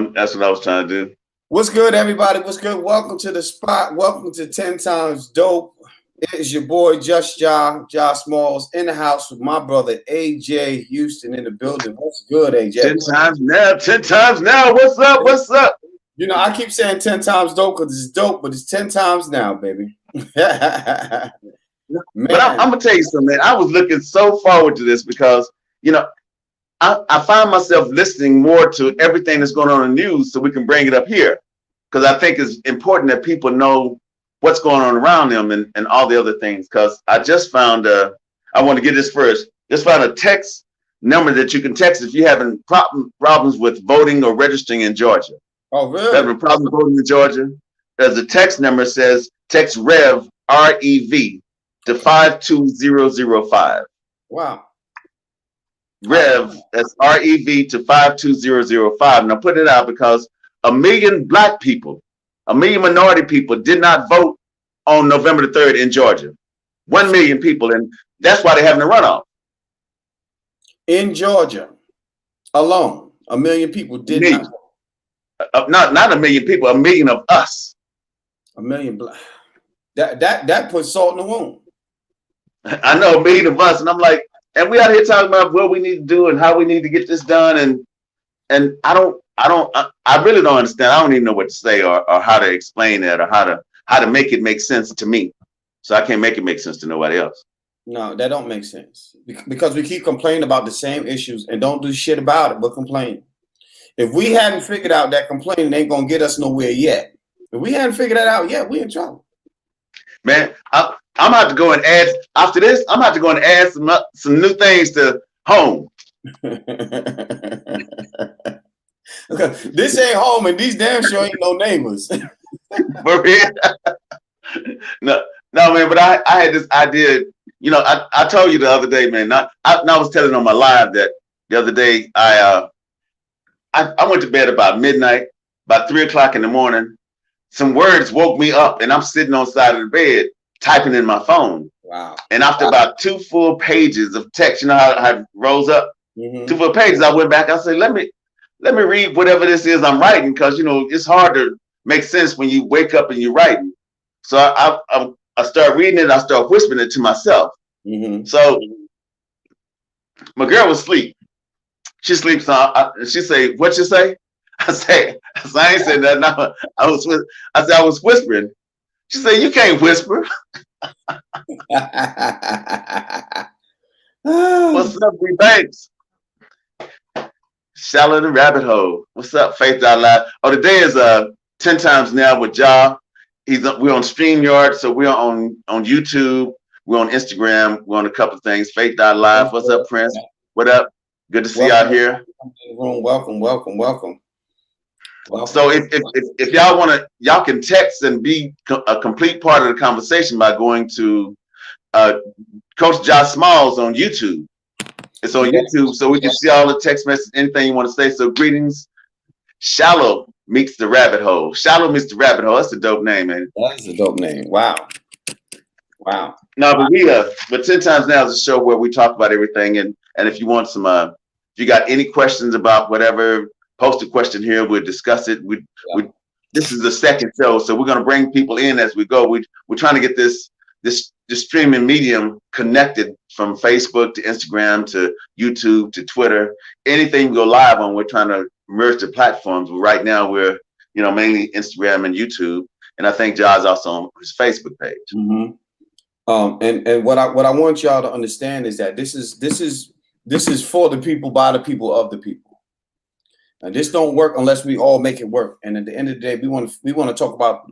That's what I was trying to do. What's good, everybody? What's good? Welcome to the spot. Welcome to 10 Times Dope. It is your boy, Just Ja Smalls, in the house with my brother, AJ Houston, in the building. What's good, AJ? 10 times now. 10 times now. What's up? What's up? You know, I keep saying 10 times dope because it's dope, but it's 10 times now, baby. But I'm going to tell you something, man. I was looking so forward to this because, I find myself listening more to everything that's going on in the news so we can bring it up here. Because I think it's important that people know what's going on around them and all the other things. Because I just found, I want to get this first, just found a text number that you can text if you're having problems with voting or registering in Georgia. Oh, really? Having problems voting in Georgia? There's a text number that says text REV, R-E-V, to 52005. Wow. REV, that's REV to 52005. Now put it out because 1 million black people, 1 million minority people did not vote on November the 3rd in Georgia. 1 million people, and that's why they're having a runoff. In Georgia alone, 1 million people did not vote. Not 1 million people, 1 million of us. 1 million black. That puts salt in the wound. I know, 1 million of us, and I'm like, and we out here talking about what we need to do and how we need to get this done, and I really don't understand. I don't even know what to say or how to explain that or how to make it make sense to me. So I can't make it make sense to nobody else. No, that don't make sense because we keep complaining about the same issues and don't do shit about it, but complain. If we hadn't figured out that complaining ain't gonna get us nowhere yet, if we hadn't figured that out yet, we in trouble. Man, I'm gonna have to go and add after this. I'm gonna have to go and add some new things to home. This ain't home, and these damn sure ain't no neighbors. For real? No, man. But I had this idea. I told you the other day, man. I was telling on my live that the other day I went to bed about midnight, about 3 o'clock in the morning. Some words woke me up, and I'm sitting on the side of the bed typing in my phone. Wow. And after about 2 full pages of text, you know how it rolls up? Mm-hmm. 2 full pages, I went back. I said, let me read whatever this is I'm writing, because, it's hard to make sense when you wake up and you're writing. So I start reading it. I start whispering it to myself. Mm-hmm. So my girl was asleep. She sleeps on. She say, "What you say?" I ain't said that. No, I was whispering. She said, "You can't whisper." What's up, B Banks? Shallow the rabbit hole. What's up, Faith Out Loud? Oh, today is 10 times now with Ja. We're on StreamYard, so we're on YouTube. We're on Instagram. We're on a couple of things. Faith Out Live. What's up, Prince? What up? Good to see y'all here. Welcome. So if y'all want to, y'all can text and be a complete part of the conversation by going to Coach Ja Smalls on YouTube. It's on YouTube, so we can see all the text messages, anything you want to say. So greetings. Shallow meets the rabbit hole. Shallow meets the rabbit hole. That's a dope name, man. That's a dope name. Wow. No, but 10 times now is a show where we talk about everything, and if you want some, if you got any questions about whatever, post a question here. We'll discuss it. This is the second show, so we're gonna bring people in as we go. We're trying to get this streaming medium connected from Facebook to Instagram to YouTube to Twitter. Anything we go live on, we're trying to merge the platforms. Right now, we're mainly Instagram and YouTube, and I think Ja's also on his Facebook page. Mm-hmm. And what I want y'all to understand is that this is for the people, by the people, of the people. And this don't work unless we all make it work. And at the end of the day, we want to talk about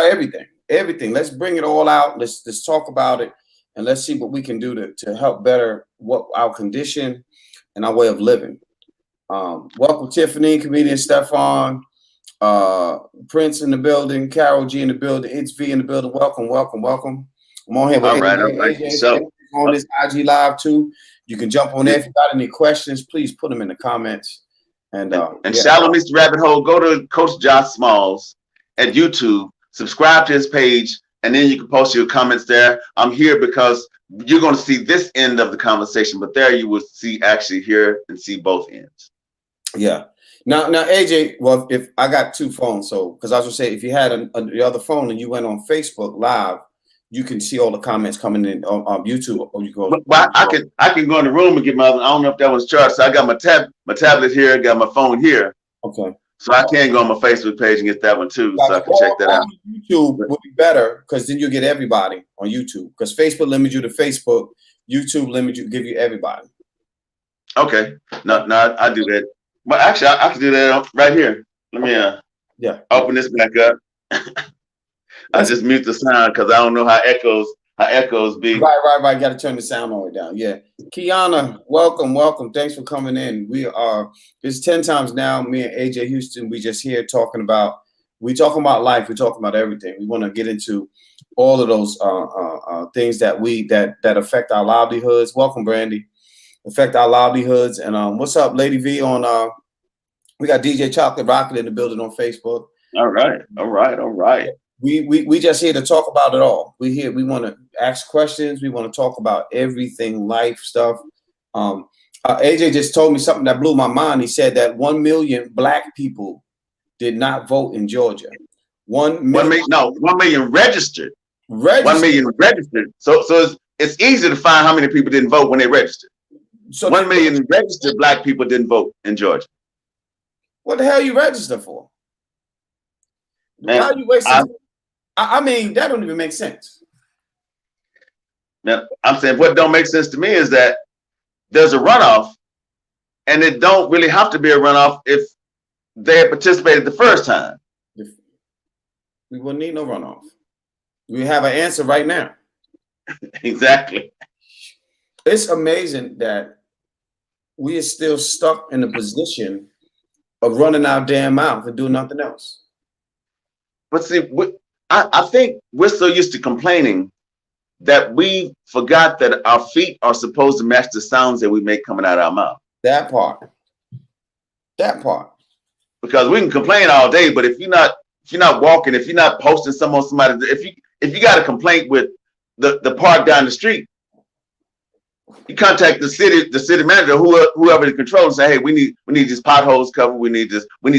everything. Everything. Let's bring it all out. Let's talk about it, and let's see what we can do to help better what our condition and our way of living. Welcome, Tiffany, comedian Stefan, Prince in the building, Carol G in the building, It's V in the building. Welcome. I'm on here with AJ on this IG live too. You can jump on there. If you got any questions, please put them in the comments. And Shallow meets the rabbit hole. Go to Coach Ja Smalls at YouTube. Subscribe to his page, and then you can post your comments there. I'm here because you're going to see this end of the conversation, but there you will actually hear and see both ends. Yeah. Now, AJ, well, if I got two phones, so because I was gonna say, if you had the other phone and you went on Facebook Live, you can see all the comments coming in on YouTube, or you go. But I can go in the room and get my. I don't know if that was charged. So I got my tablet here, got my phone here. Okay. So I can go on my Facebook page and get that one too, so I can check that out. YouTube would be better because then you get everybody on YouTube. Because Facebook limits you to Facebook, YouTube limits you, give you everybody. Okay, no, I do that. But actually, I can do that right here. Let me open this back up. I just mute the sound because I don't know how echoes be. Right. Got to turn the sound all the way down. Yeah. Kiana, welcome. Thanks for coming in. It's 10 times now. Me and AJ Houston, we just here talking about life. We're talking about everything. We want to get into all of those things that affect our livelihoods. Welcome, Brandy. Affect our livelihoods. And what's up, Lady V? We got DJ Chocolate Rocket in the building on Facebook. All right. We just here to talk about it all. We want to ask questions. We want to talk about everything, life stuff. AJ just told me something that blew my mind. He said that 1 million Black people did not vote in Georgia. 1 million registered. 1 million registered. So it's easy to find how many people didn't vote when they registered. So 1 million registered Black people didn't vote in Georgia. What the hell you register for? Man, how you wasting? I mean, that don't even make sense. Now, I'm saying what don't make sense to me is that there's a runoff, and it don't really have to be a runoff if they had participated the first time. We wouldn't need no runoff. We have an answer right now. Exactly. It's amazing that we are still stuck in the position of running our damn mouth and doing nothing else. But see, I think we're so used to complaining that we forgot that our feet are supposed to match the sounds that we make coming out of our mouth. That part. Because we can complain all day, but if you're not walking, if you're not posting something on somebody, if you got a complaint with the park down the street, you contact the city manager, whoever the control, and say, hey, we need these potholes covered. We need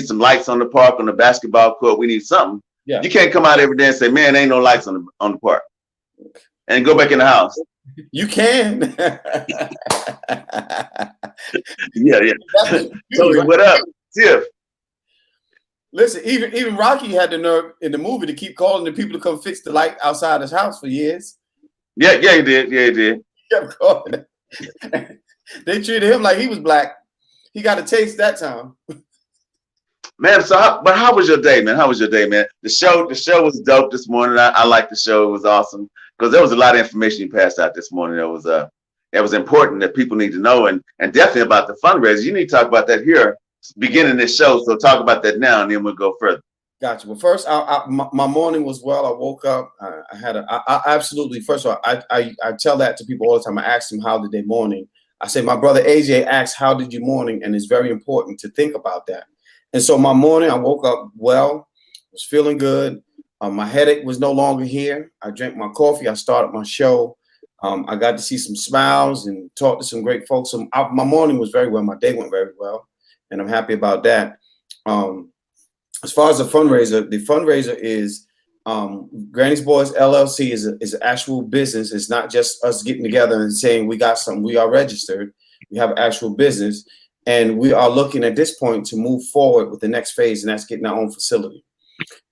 some lights on the park, on the basketball court. We need something. Yeah. You can't come out every day and say, man, ain't no lights on the park, and go back in the house. You can. Yeah. So what up, Tiff? Listen, even Rocky had the nerve in the movie to keep calling the people to come fix the light outside his house for years. Yeah, he did. He kept calling. They treated him like he was Black. He got a taste that time. Man, but how was your day, man? The show was dope this morning. I liked the show. It was awesome because there was a lot of information you passed out this morning. It was important that people need to know, and definitely about the fundraiser. You need to talk about that here, beginning this show. So talk about that now, and then we'll go further. Gotcha. Well, first, my morning was well. I woke up. I absolutely. First of all, I tell that to people all the time. I ask them how did they morning. I say my brother AJ asked how did you morning, and it's very important to think about that. And so my morning, I woke up well, was feeling good. My headache was no longer here. I drank my coffee. I started my show. I got to see some smiles and talk to some great folks. So my morning was very well. My day went very well, and I'm happy about that. As far as the fundraiser is Granny's Boys LLC is an actual business. It's not just us getting together and saying we got something. We are registered. We have an actual business. And we are looking at this point to move forward with the next phase, and that's getting our own facility.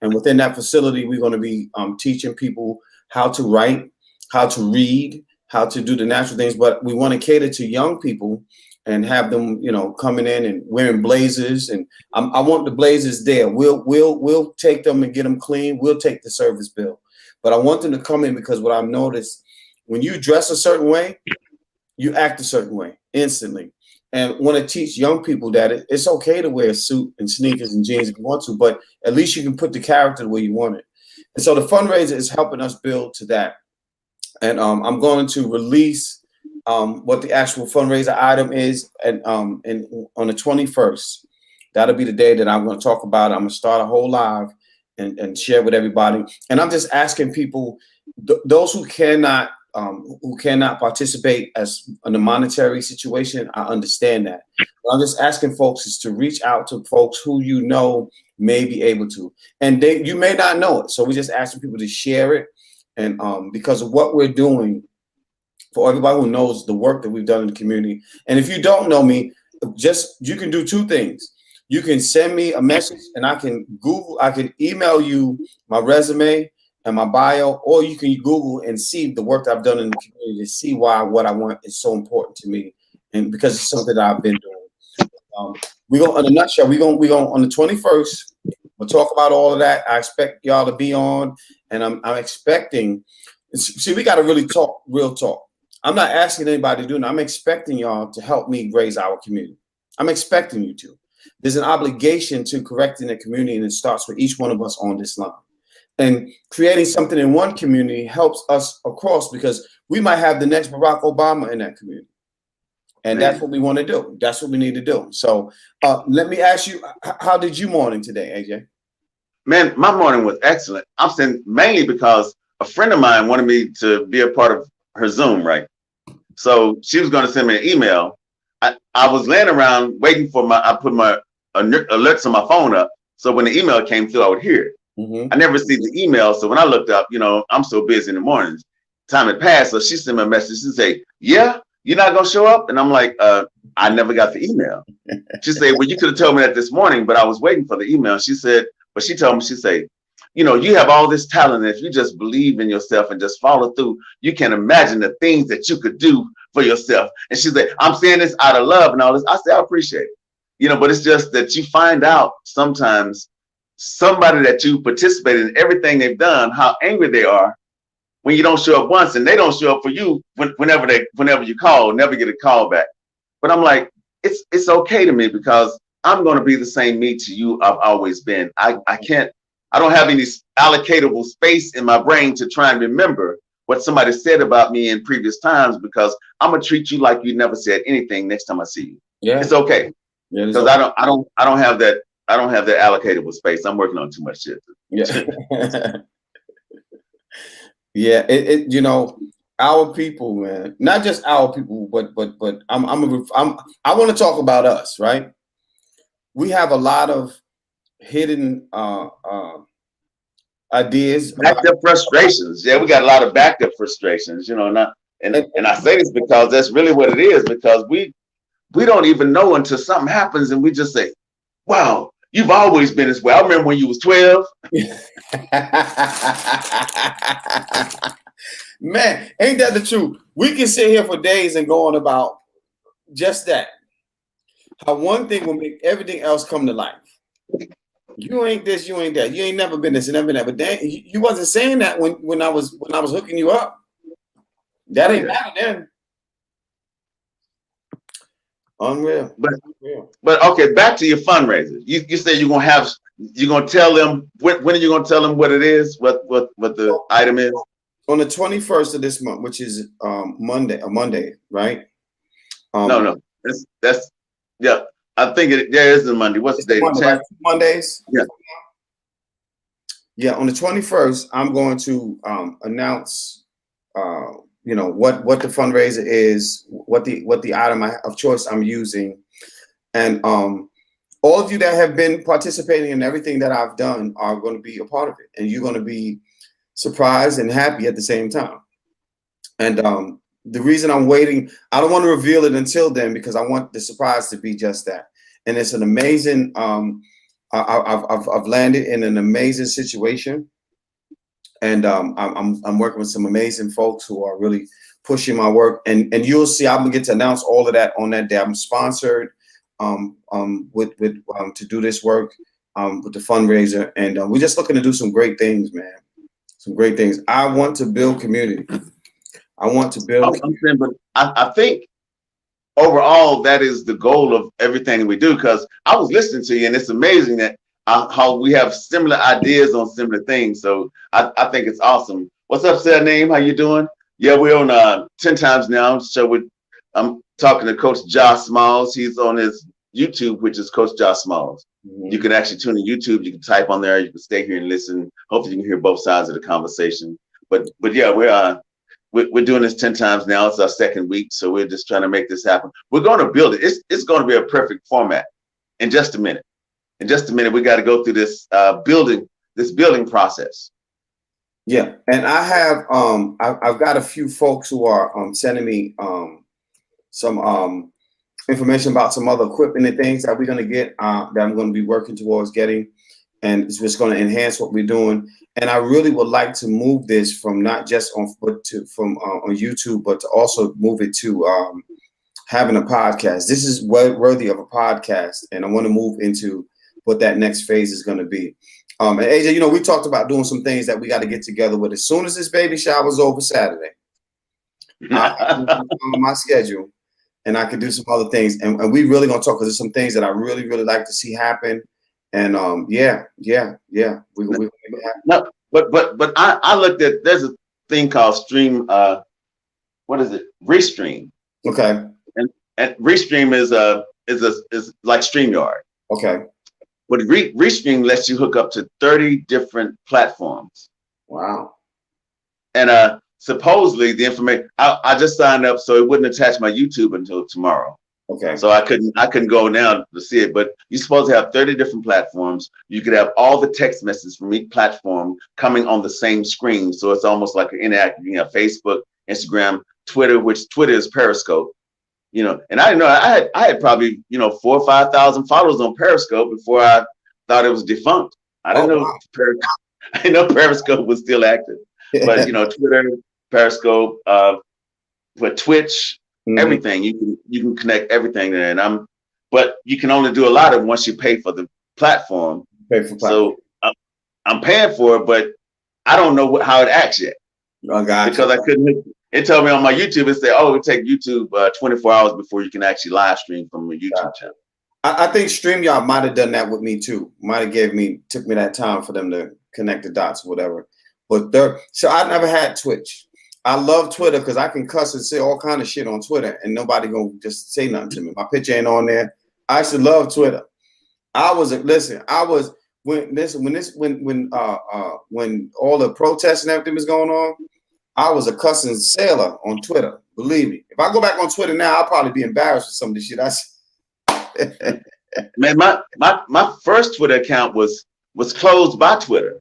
And within that facility, we're going to be teaching people how to write, how to read, how to do the natural things. But we want to cater to young people and have them, coming in and wearing blazers. And I want the blazers there. We'll take them and get them clean. We'll take the service bill. But I want them to come in because what I've noticed, when you dress a certain way, you act a certain way instantly. And want to teach young people that it's okay to wear a suit and sneakers and jeans if you want to, but at least you can put the character the way you want it. And so the fundraiser is helping us build to that. And I'm going to release what the actual fundraiser item is and on the 21st. That'll be the day that I'm going to talk about it. I'm going to start a whole live and share with everybody. And I'm just asking people, those who cannot who cannot participate as in a monetary situation. I understand that. What I'm just asking folks is to reach out to folks who you know may be able to, and you may not know it. So we're just asking people to share it, and because of what we're doing, for everybody who knows the work that we've done in the community. And if you don't know me, you can do two things. You can send me a message and I can email you my resume and my bio, or you can Google and see the work that I've done in the community to see why what I want is so important to me. And because it's something that I've been doing. We're going, in a nutshell, we're going on the 21st. We'll talk about all of that. I expect y'all to be on, and I'm expecting, see, we got to really talk, real talk. I'm not asking anybody to do it. I'm expecting y'all to help me raise our community. I'm expecting you to. There's an obligation to correcting the community, and it starts with each one of us on this line. And creating something in one community helps us across, because we might have the next Barack Obama in that community. And that's what we want to do. That's what we need to do. So let me ask you, how did you morning today, AJ? Man, my morning was excellent. I'm saying mainly because a friend of mine wanted me to be a part of her Zoom, right? So she was going to send me an email. I was laying around waiting for I put my alerts on my phone up, so when the email came through, I would hear it. Mm-hmm. I never received the email, so when I looked up, I'm so busy in the mornings. Time had passed, so she sent me a message. She said, "Yeah, you're not gonna show up?" And I'm like, "I never got the email." She said, "Well, you could have told me that this morning, but I was waiting for the email." She said, but she told me, she said, "You have all this talent. If you just believe in yourself and just follow through, you can imagine the things that you could do for yourself." And she said, "I'm saying this out of love and all this." I said, "I appreciate it." But it's just that you find out sometimes somebody that you participated in everything they've done, how angry they are when you don't show up once, and they don't show up for you whenever you call, never get a call back. But I'm like, it's okay to me, because I'm going to be the same me to you I've always been. I don't have any allocatable space in my brain to try and remember what somebody said about me in previous times, because I'm gonna treat you like you never said anything next time I see you. Yeah, it's okay. Yeah, because okay. I don't have that allocatable space. I'm working on too much shit. Yeah. Yeah, our people, man, not just our people, but I want to talk about us, right? We have a lot of hidden ideas, backed up frustrations. Yeah, we got a lot of backed up frustrations, and I say this because that's really what it is, because we don't even know until something happens, and we just say, "Wow, you've always been this way. I remember when you was 12." Man, ain't that the truth? We can sit here for days and go on about just that. How one thing will make everything else come to life. You ain't this, you ain't that. You ain't never been this and never been that. But then you wasn't saying that when I was hooking you up. That ain't matter then. Unreal. But okay, back to your fundraiser. You say you're gonna tell them when are you gonna tell them what it is, what the item is? On the 21st of this month, which is Monday, right? No, that's yeah. I think there is a Monday. What's the date? Monday, right? Mondays. Yeah. Yeah. On the 21st, I'm going to announce, what the fundraiser is, what the item of choice I'm using, and all of you that have been participating in everything that I've done are going to be a part of it, and you're going to be surprised and happy at the same time. And the reason I'm waiting, I don't want to reveal it until then, because I want the surprise to be just that. And it's an amazing, I've landed in an amazing situation, and I'm working with some amazing folks who are really pushing my work. And you'll see, I'm gonna get to announce all of that on that day. I'm sponsored to do this work with the fundraiser, and we're just looking to do some great things, man. Some great things. I want to build community. I want to build. But I think overall that is the goal of everything we do, because I was listening to you, and it's amazing that how we have similar ideas on similar things. So I think it's awesome. What's up, Sir Name? How you doing? Yeah, we're on 10 times now. So I'm talking to Coach Josh Smalls. He's on his YouTube, which is Coach Josh Smalls. Mm-hmm. You can actually tune in YouTube. You can type on there. You can stay here and listen. Hopefully, you can hear both sides of the conversation. But yeah, we're doing this 10 times now. It's our second week, so we're just trying to make this happen. We're going to build it. It's going to be a perfect format in just a minute. In just a minute, we got to go through this building process. Yeah, and I have I've got a few folks who are sending me some information about some other equipment and things that we're going to get that I'm going to be working towards getting, and it's just going to enhance what we're doing. And I really would like to move this from not just on YouTube, but to also move it to having a podcast. This is worthy of a podcast, and I want to move into what that next phase is going to be. And AJ, you know, we talked about doing some things that we got to get together with as soon as this baby shower's over Saturday. On my schedule, and I could do some other things, and we really gonna talk because there's some things that I really like to see happen. And we make it happen. No, but I looked at, there's a thing called Stream. What is it? Restream. Okay. And Restream is like StreamYard. Okay. But Restream lets you hook up to 30 different platforms. Wow. And supposedly the information, I just signed up so it wouldn't attach my YouTube until tomorrow. Okay. So I couldn't go now to see it, but you're supposed to have 30 different platforms. You could have all the text messages from each platform coming on the same screen. So it's almost like an interactive, you know, Facebook, Instagram, Twitter, which Twitter is Periscope. You know, and I didn't know I had probably, you know, 4,000 or 5,000 followers on Periscope before I thought it was defunct. I didn't know. Wow. I didn't know Periscope was still active, but you know, Twitter, Periscope, but Twitch, everything you can connect everything there. And but you can only do a lot of it once you pay for the platform. So I'm paying for it, but I don't know how it acts yet. Because I couldn't. It told me on my YouTube, it said, "Oh, it take YouTube 24 hours before you can actually live stream from a YouTube channel." I think StreamYard might have done that with me too. Might have took me that time for them to connect the dots or whatever. But so I never had Twitch. I love Twitter because I can cuss and say all kind of shit on Twitter and nobody gonna just say nothing to me. My picture ain't on there. I used to love Twitter. When all the protests and everything was going on, I was a cussing sailor on Twitter. Believe me. If I go back on Twitter now, I'll probably be embarrassed with some of the shit I said. Man, my first Twitter account was closed by Twitter.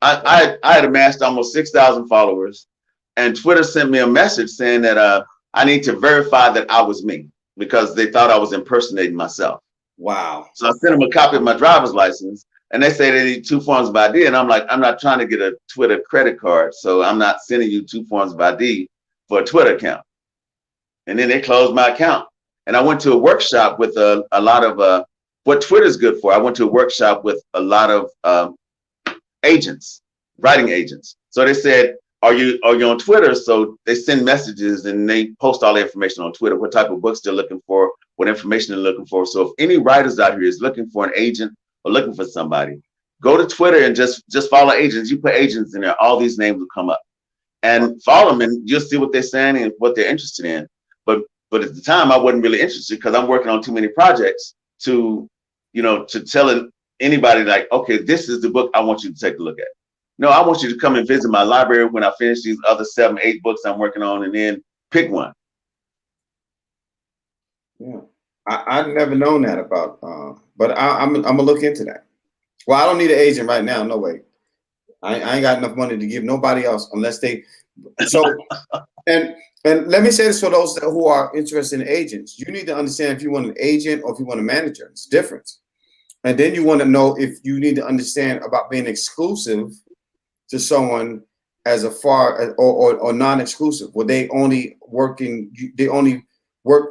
I had amassed almost 6,000 followers, and Twitter sent me a message saying that I need to verify that I was me because they thought I was impersonating myself. Wow. So I sent them a copy of my driver's license, and they say they need 2 forms of ID. And I'm like, I'm not trying to get a Twitter credit card, so I'm not sending you 2 forms of ID for a Twitter account. And then they closed my account. And I went to a workshop with a lot of what Twitter's good for. I went to a workshop with a lot of agents, writing agents. So they said, are you on Twitter? So they send messages and they post all the information on Twitter, what type of books they're looking for, what information they're looking for. So if any writers out here is looking for an agent or looking for somebody, go to Twitter and just follow agents. You put agents in there, all these names will come up. And follow them and you'll see what they're saying and what they're interested in. But at the time I wasn't really interested because I'm working on too many projects to tell anybody like, okay, this is the book I want you to take a look at. No, I want you to come and visit my library when I finish these other 7, 8 books I'm working on and then pick one. Yeah, I've never known that about, but I'm gonna look into that. Well, I don't need an agent right now. No way. I ain't got enough money to give nobody else unless they. So, and let me say this for those who are interested in agents. You need to understand if you want an agent or if you want a manager. It's different. And then you want to know if you need to understand about being exclusive to someone as a far or non-exclusive, where they only work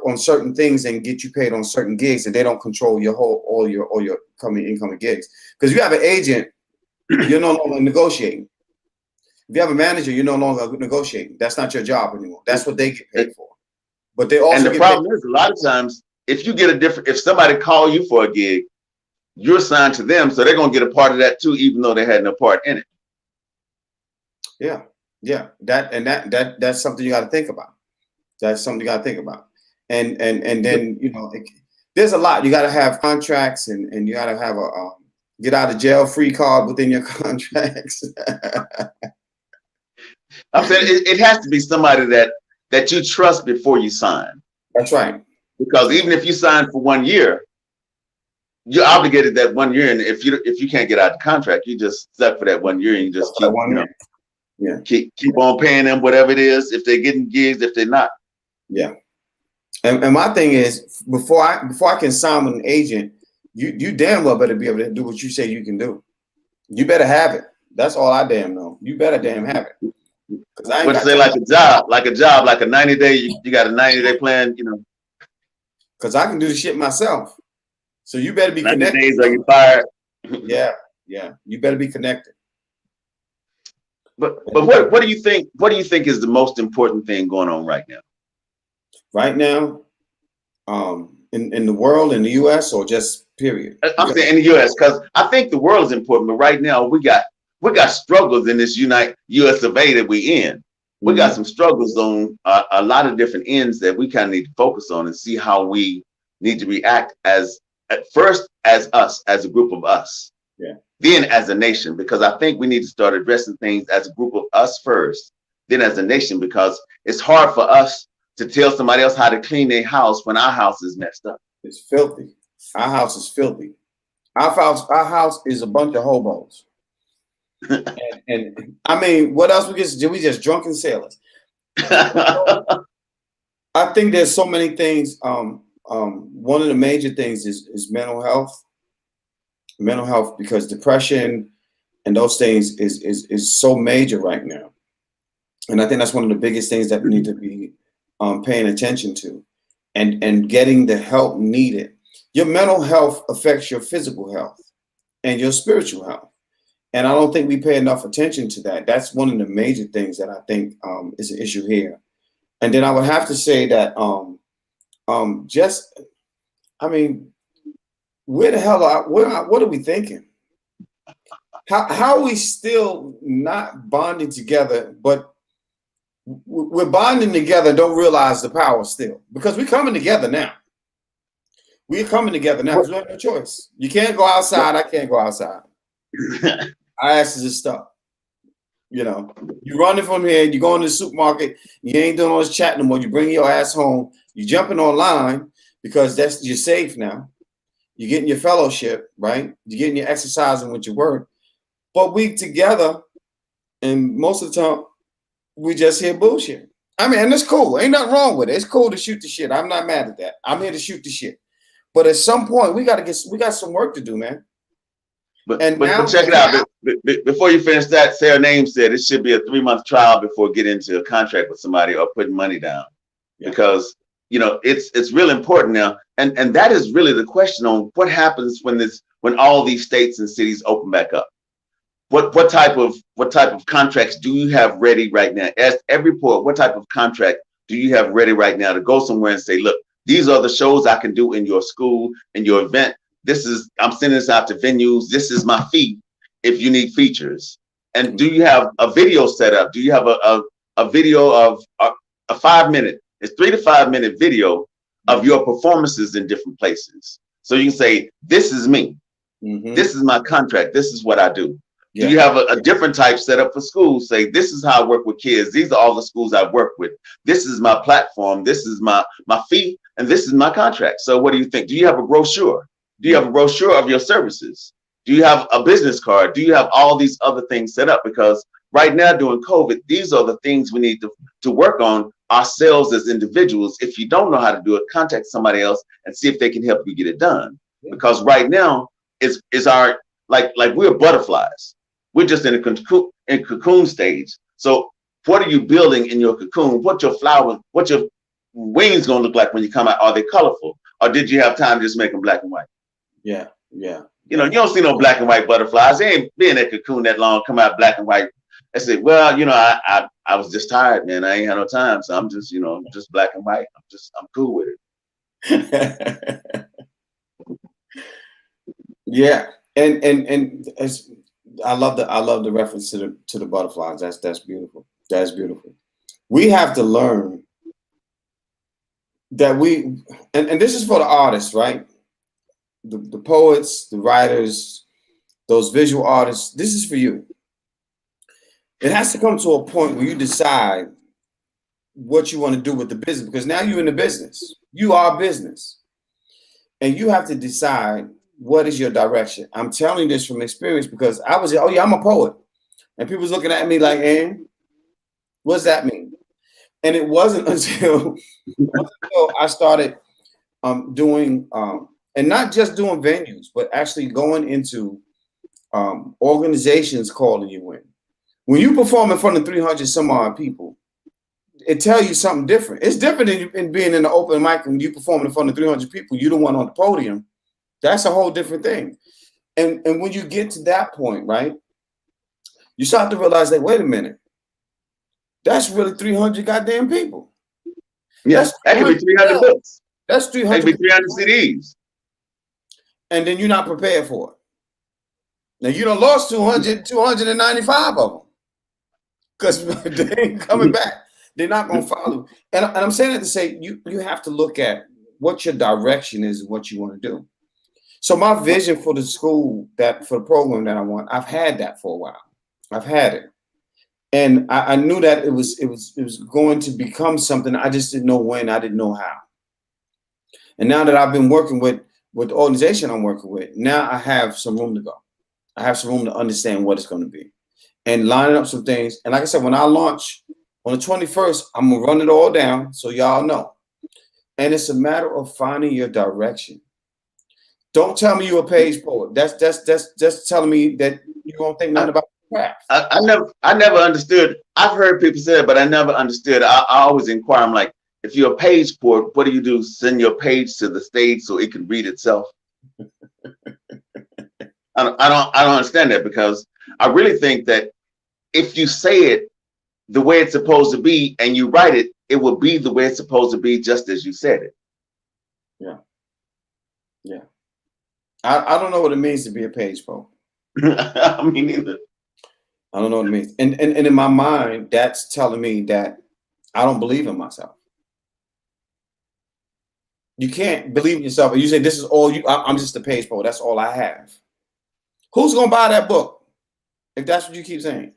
on certain things and get you paid on certain gigs, and they don't control all your incoming gigs. Because if you have an agent, you're no longer negotiating. If you have a manager, you're no longer negotiating. That's not your job anymore. That's what they get paid for. But they also and the problem is a lot of times if somebody call you for a gig, you're assigned to them, so they're gonna get a part of that too, even though they had no part in it. Yeah. That's something you got to think about. That's something you got to think about. And then there's a lot. You got to have contracts, and you got to have a get out of jail free card within your contracts. I'm saying it has to be somebody that you trust before you sign. That's right. Because even if you sign for 1 year, you're obligated that 1 year, and if you can't get out the contract, you just stuck for that 1 year, and you just That keep one year. Yeah. keep on paying them whatever it is. If they're getting gigs, if they're not. Yeah. And my thing is, before I can sign with an agent, you damn well better be able to do what you say you can do. You better have it. That's all I damn know. You better damn have it. Because I ain't What's got say time. like a 90-day, you got a 90-day plan, Because I can do the shit myself. So you better be 90 connected. days or you fired. Yeah. You better be connected. But what do you think is the most important thing going on right now? Right now, in the world, in the US, or just period? I'm saying in the US, because I think the world is important, but right now we got struggles in this US of A that we in. We got some struggles on a lot of different ends that we kind of need to focus on and see how we need to react as at first as us, as a group of us. Yeah. Then as a nation, because I think we need to start addressing things as a group of us first, then as a nation, because it's hard for us to tell somebody else how to clean their house when our house is messed up. It's filthy. Our house is filthy. Our house is a bunch of hobos. and I mean, what else we just drunken sailors. I think there's so many things. One of the major things is mental health. Mental health, because depression and those things is so major right now. And I think that's one of the biggest things that we need to be paying attention to, and getting the help needed. Your mental health affects your physical health and your spiritual health. And I don't think we pay enough attention to that. That's one of the major things that I think is an issue here. And then I would have to say that where the hell what are we thinking? How are we still not bonding together, but we're bonding together, don't realize the power still, because we're coming together now. We're coming together now because we have no choice. You can't go outside. I can't go outside. Our asses is stuck. You're running from here. You go into the supermarket. You ain't doing all this chat no more. You bring your ass home. You jumping online because you're safe now. You're getting your fellowship, right? You're getting your exercising with your work. But we together, and most of the time, we just hear bullshit. I mean, and it's cool. Ain't nothing wrong with it. It's cool to shoot the shit. I'm not mad at that. I'm here to shoot the shit. But at some point, we got some work to do, man. But check it out. Before you finish that, Sarah Name said it should be a 3-month trial before getting into a contract with somebody or putting money down, because it's really important now. And that is really the question on what happens when all these states and cities open back up. What type of contracts do you have ready right now? Ask every port, what type of contract do you have ready right now to go somewhere and say, look, these are the shows I can do in your school, in your event. I'm sending this out to venues. This is my fee if you need features. And do you have a video set up? Do you have a video of a 5-minute, it's 3 to 5 minute video of your performances in different places? So you can say, this is me. This is my contract. This is what I do. Do you have a different type set up for schools? Say, this is how I work with kids. These are all the schools I work with. This is my platform. This is my fee. And this is my contract. So what do you think? Do you have a brochure? Do you have a brochure of your services? Do you have a business card? Do you have all these other things set up? Because right now during COVID, these are the things we need to work on ourselves as individuals. If you don't know how to do it, contact somebody else and see if they can help you get it done. Because right now is our like we're butterflies. We're just in a cocoon stage. So what are you building in your cocoon? What your wings gonna look like when you come out? Are they colorful? Or did you have time to just make them black and white? Yeah. You don't see no black and white butterflies. They ain't been in that cocoon that long, come out black and white. I said, well, I was just tired, man. I ain't had no time. So I'm just, just black and white. I'm cool with it. Yeah. And I love the reference to the butterflies. That's beautiful. That's beautiful. We have to learn that and this is for the artists, right? The poets, the writers, those visual artists. This is for you. It has to come to a point where you decide what you want to do with the business, because now you're in the business. You are business. And you have to decide what is your direction. I'm telling you this from experience because I was, oh yeah, I'm a poet. And people was looking at me like, what's that mean? And it wasn't until I started doing, and not just doing venues, but actually going into organizations calling you in. When you perform in front of 300 some odd people, it tells you something different. It's different than being in the open mic when you perform in front of 300 people. You're the one on the podium. That's a whole different thing. And when you get to that point, right, you start to realize that, wait a minute, that's really 300 goddamn people. Yeah, that could be 300 books. That's 300. That could be 300 CDs. And then you're not prepared for it. Now you done lost 295 of them because they ain't coming back. They're not going to follow. And I'm saying that to say you have to look at what your direction is and what you want to do. So my vision for the school, for the program that I want, I've had that for a while. I've had it. And I knew that it was going to become something. I just didn't know when. I didn't know how. And now that I've been working with the organization I'm working with, now I have some room to go. I have some room to understand what it's going to be and lining up some things. And like I said, when I launch on the 21st, I'm going to run it all down so y'all know. And it's a matter of finding your direction. Don't tell me you're a page poet. That's telling me that you don't think nothing about craft. I never understood. I've heard people say it, but I never understood. I always inquire. I'm like, if you're a page poet, what do you do? Send your page to the stage so it can read itself? I don't understand that, because I really think that if you say it the way it's supposed to be and you write it, it will be the way it's supposed to be, just as you said it. Yeah. Yeah. I don't know what it means to be a page poet. I mean, neither. I don't know what it means. And in my mind, that's telling me that I don't believe in myself. You can't believe in yourself. And you say, this is all you, I'm just a page poet. That's all I have. Who's going to buy that book? If that's what you keep saying.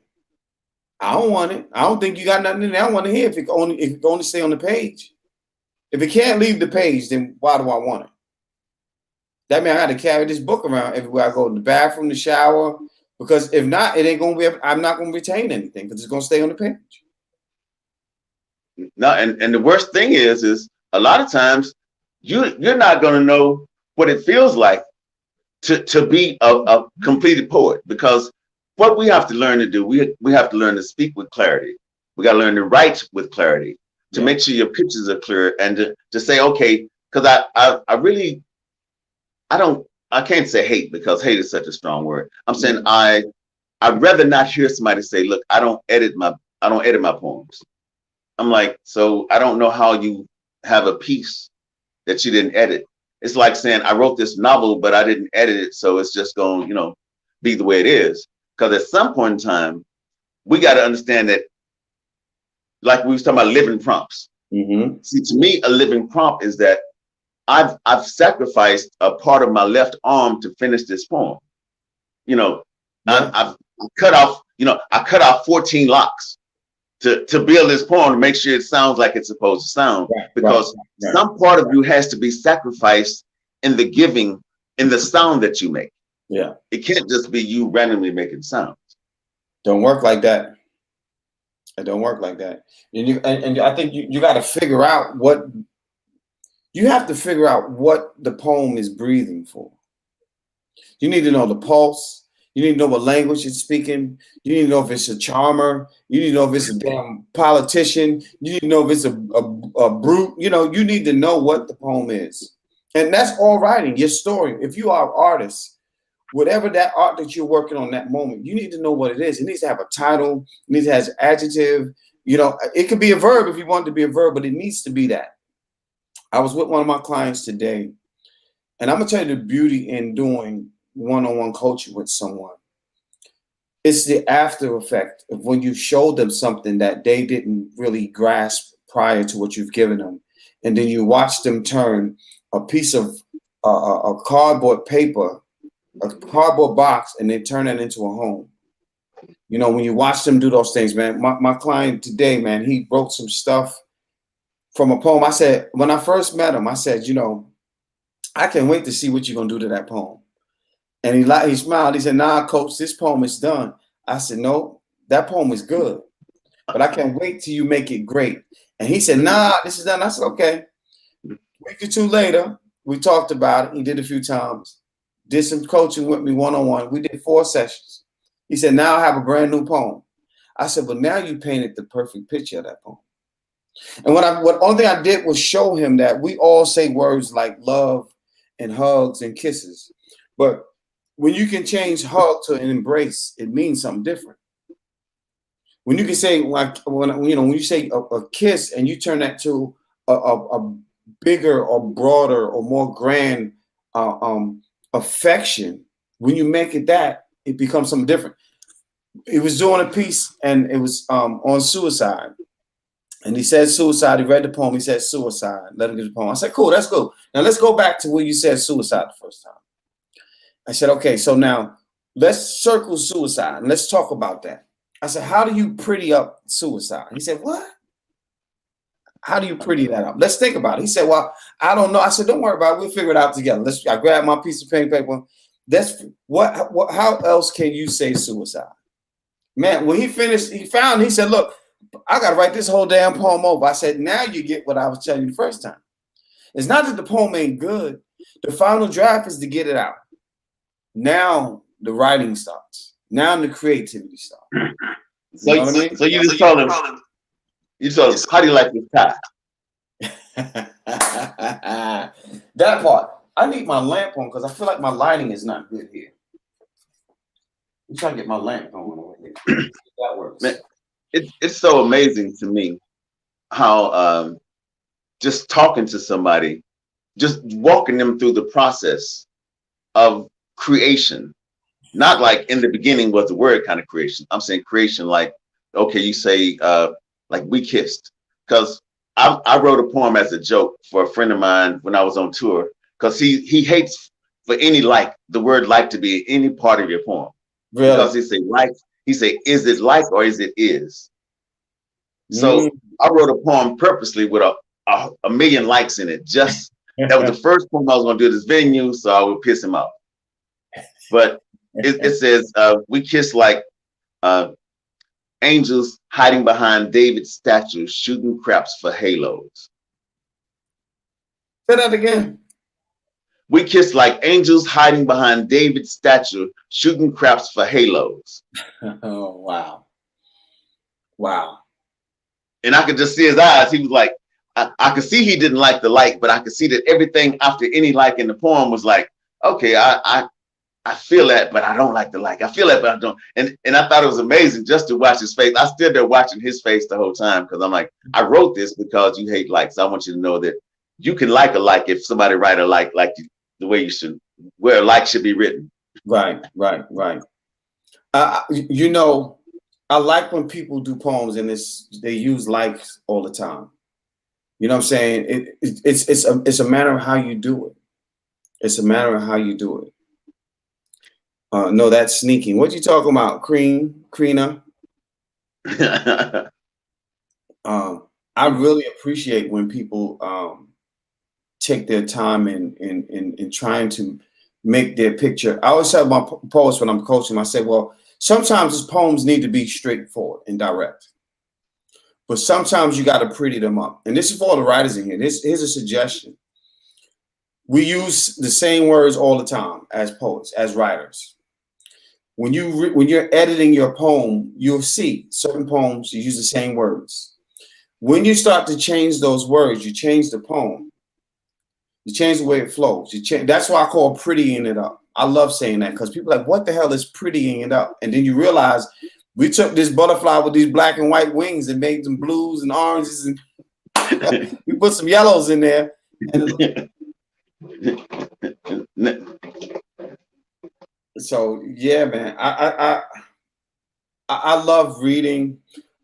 I don't want it. I don't think you got nothing in there. I want to hear if it can only stay on the page. If it can't leave the page, then why do I want it? That means I got to carry this book around everywhere I go, to the bathroom, the shower, because if not, it ain't going to be, I'm not going to retain anything because it's going to stay on the page. No, and the worst thing is a lot of times you're not going to know what it feels like to be a completed poet, because what we have to learn to do, we have to learn to speak with clarity. We got to learn to write with clarity, to make sure your pictures are clear, and to say, okay, because I can't say hate, because hate is such a strong word. I'm saying I'd rather not hear somebody say, look, I don't edit my poems. I'm like, so I don't know how you have a piece that you didn't edit. It's like saying I wrote this novel, but I didn't edit it, so it's just going, be the way it is. Because at some point in time, we got to understand that, like we was talking about living prompts. Mm-hmm. See, to me, a living prompt is that I've sacrificed a part of my left arm to finish this poem. I've cut off, I cut off 14 locks to build this poem, to make sure it sounds like it's supposed to sound, because some part of you has to be sacrificed in the giving, in the sound that you make. Yeah. It can't just be you randomly making sounds. Don't work like that. It don't work like that. And I think you got to figure out what the poem is breathing for. You need to know the pulse. You need to know what language it's speaking. You need to know if it's a charmer. You need to know if it's a damn politician. You need to know if it's a brute. You need to know what the poem is. And that's all writing, your story. If you are an artist, whatever that art that you're working on that moment, you need to know what it is. It needs to have a title. It needs to have an adjective. It could be a verb if you want it to be a verb, but it needs to be that. I was with one of my clients today, and I'm going to tell you the beauty in doing one-on-one coaching with someone. It's the after effect of when you show them something that they didn't really grasp prior to what you've given them. And then you watch them turn a piece of a cardboard paper, a cardboard box, and they turn it into a home. You know, when you watch them do those things, man. My client today, man, he wrote some stuff from a poem. I said, when I first met him, I said, you know, I can't wait to see what you're gonna do to that poem. And he smiled. He said, "Nah, coach, this poem is done." I said, "No, that poem is good, but I can't wait till you make it great." And he said, "Nah, this is done." I said, "Okay." A week or two later, we talked about it. He did a few times, did some coaching with me one-on-one. We did 4 sessions. He said, "Now I have a brand new poem." I said, "But now you painted the perfect picture of that poem." And what only thing I did was show him that we all say words like love and hugs and kisses, but when you can change hug to an embrace, it means something different. When you can say like when you say a kiss and you turn that to a bigger or broader or more grand affection, when you make it that, it becomes something different. He was doing a piece and it was on suicide. And he said suicide. He read the poem. He said suicide. Let him get the poem. I said, cool, that's cool. Now let's go back to where you said suicide the first time. I said, okay, so now let's circle suicide and let's talk about that. I said, how do you pretty up suicide? He said, what? How do you pretty that up? Let's think about it. He said, well, I don't know. I said, don't worry about it. We'll figure it out together. I grabbed my piece of pen and paper. That's how else can you say suicide? Man, when he finished, he said, look, I got to write this whole damn poem over. I said, now you get what I was telling you the first time. It's not that the poem ain't good. The final draft is to get it out. Now the writing starts. Now the creativity starts. So you just told him, how do you like this tie? That part. I need my lamp on because I feel like my lighting is not good here. I'm trying to get my lamp on. That works. Man, it's so amazing to me how just talking to somebody, just walking them through the process of creation, not like in the beginning was the word kind of creation. I'm saying creation like, okay, you say like we kissed. Because I wrote a poem as a joke for a friend of mine when I was on tour, because he hates for any the word like to be in any part of your poem. Really? Because he say, is it like or is it is? So I wrote a poem purposely with a million likes in it. Just that was the first poem I was gonna do at this venue, so I would piss him off. But it says we kiss like angels hiding behind David's statue, shooting craps for halos. Say that again. We kiss like angels hiding behind David's statue, shooting craps for halos. Oh, wow. Wow. And I could just see his eyes. He was like, I could see he didn't like the like, but I could see that everything after any like in the poem was like, okay, I feel that, but I don't like the like. I feel that, but I don't. And I thought it was amazing just to watch his face. I stood there watching his face the whole time because I'm like, I wrote this because you hate likes. I want you to know that you can like a like if somebody write a like the way you should, where a like should be written. Right. You know, I like when people do poems and they use likes all the time. You know what I'm saying? It's a matter of how you do it. It's a matter of how you do it. No, that's sneaking. What you talking about, Krina? I really appreciate when people take their time in trying to make their picture. I always tell my poets when I'm coaching, I say, well, sometimes these poems need to be straightforward and direct, but sometimes you got to pretty them up. And this is for all the writers in here. Here's a suggestion. We use the same words all the time as poets, as writers. When you're editing your poem, you'll see certain poems you use the same words. When you start to change those words, you change the poem. You change the way it flows. That's why I call prettying it up. I love saying that because people are like, what the hell is prettying it up? And then you realize we took this butterfly with these black and white wings and made some blues and oranges and we put some yellows in there. So yeah, man, I love reading.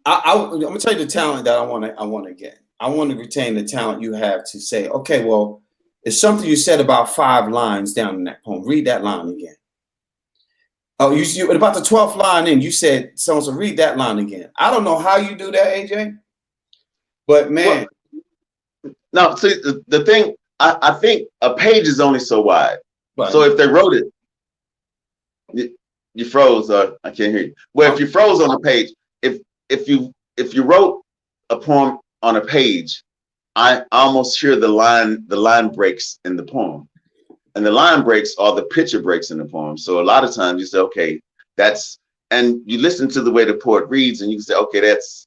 I'm gonna tell you the talent that I want to get. I want to retain the talent you have to say, okay, well, it's something you said about 5 lines down in that poem. Read that line again. Oh, you about the 12th line in, you said someone to read that line again. I don't know how you do that, AJ, but man. Well, no, see, the thing, I think a page is only so wide. Right. So if they wrote it, you froze, or I can't hear you. Well, if you froze on a page, if you wrote a poem on a page, I almost hear the line breaks in the poem. And the line breaks are the picture breaks in the poem. So a lot of times you say, okay, and you listen to the way the poet reads, and you can say, okay, that's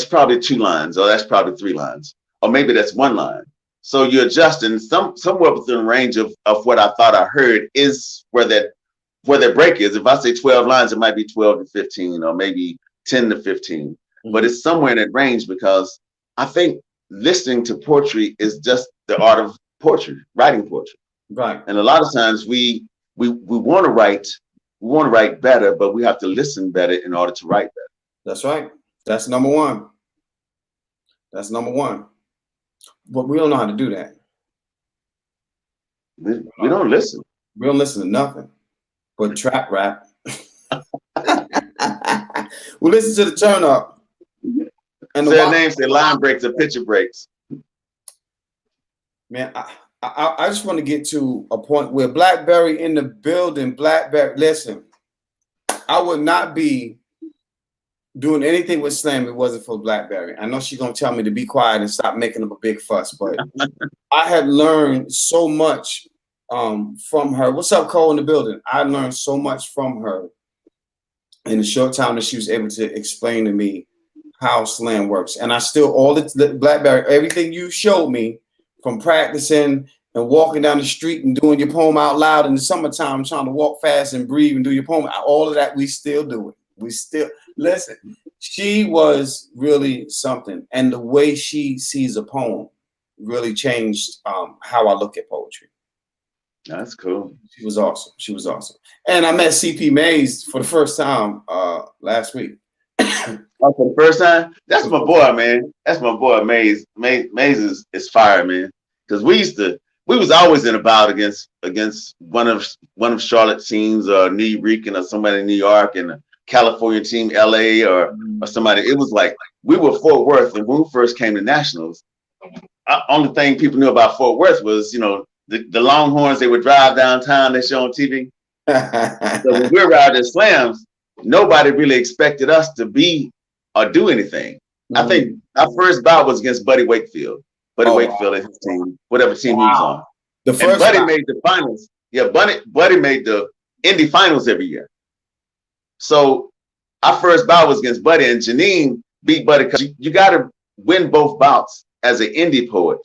probably 2 lines, or that's probably 3 lines, or maybe that's 1 line. So you adjust, and somewhere within the range of what I thought I heard is where that break is. If I say 12 lines, it might be 12 to 15, or maybe 10 to 15. Mm-hmm. But it's somewhere in that range, because I think listening to poetry is just the art of poetry, writing poetry. Right. And a lot of times we want to write better, but we have to listen better in order to write better. That's right. That's number one. That's number one. But we don't know how to do that. We don't listen. We don't listen to nothing but trap rap. We listen to the turn up. And their names say line breaks or picture breaks. Man, I just want to get to a point where Blackberry in the building. Blackberry, listen, I would not be doing anything with Slam if it wasn't for Blackberry. I know she's going to tell me to be quiet and stop making up a big fuss, but I had learned so much from her. What's up, Cole, in the building? I learned so much from her in the short time that she was able to explain to me how Slam works. And I still, all the Blackberry, everything you showed me, from practicing and walking down the street and doing your poem out loud in the summertime, trying to walk fast and breathe and do your poem, all of that, we still do it. We still, listen, she was really something. And the way she sees a poem really changed how I look at poetry. That's cool. She was awesome. She was awesome. And I met CP Mays for the first time last week. Oh, for the first time? That's my boy, man. That's my boy, Mays. Mays is fire, man. Because we was always in a bout against one of Charlotte's teams, or New Rican, or somebody in New York, and a California team, LA, or somebody. It was like we were Fort Worth, and when we first came to nationals, only thing people knew about Fort Worth was, the Longhorns. They would drive downtown, they show on TV. So when we were out at slams, nobody really expected us to be or do anything. I think our first bout was against Buddy Wakefield. Wakefield and his team, whatever team he was on. The first Buddy made the finals. Yeah, Buddy made the Indy finals every year. So our first bout was against Buddy, and Janine beat Buddy, because you got to win both bouts as an Indy poet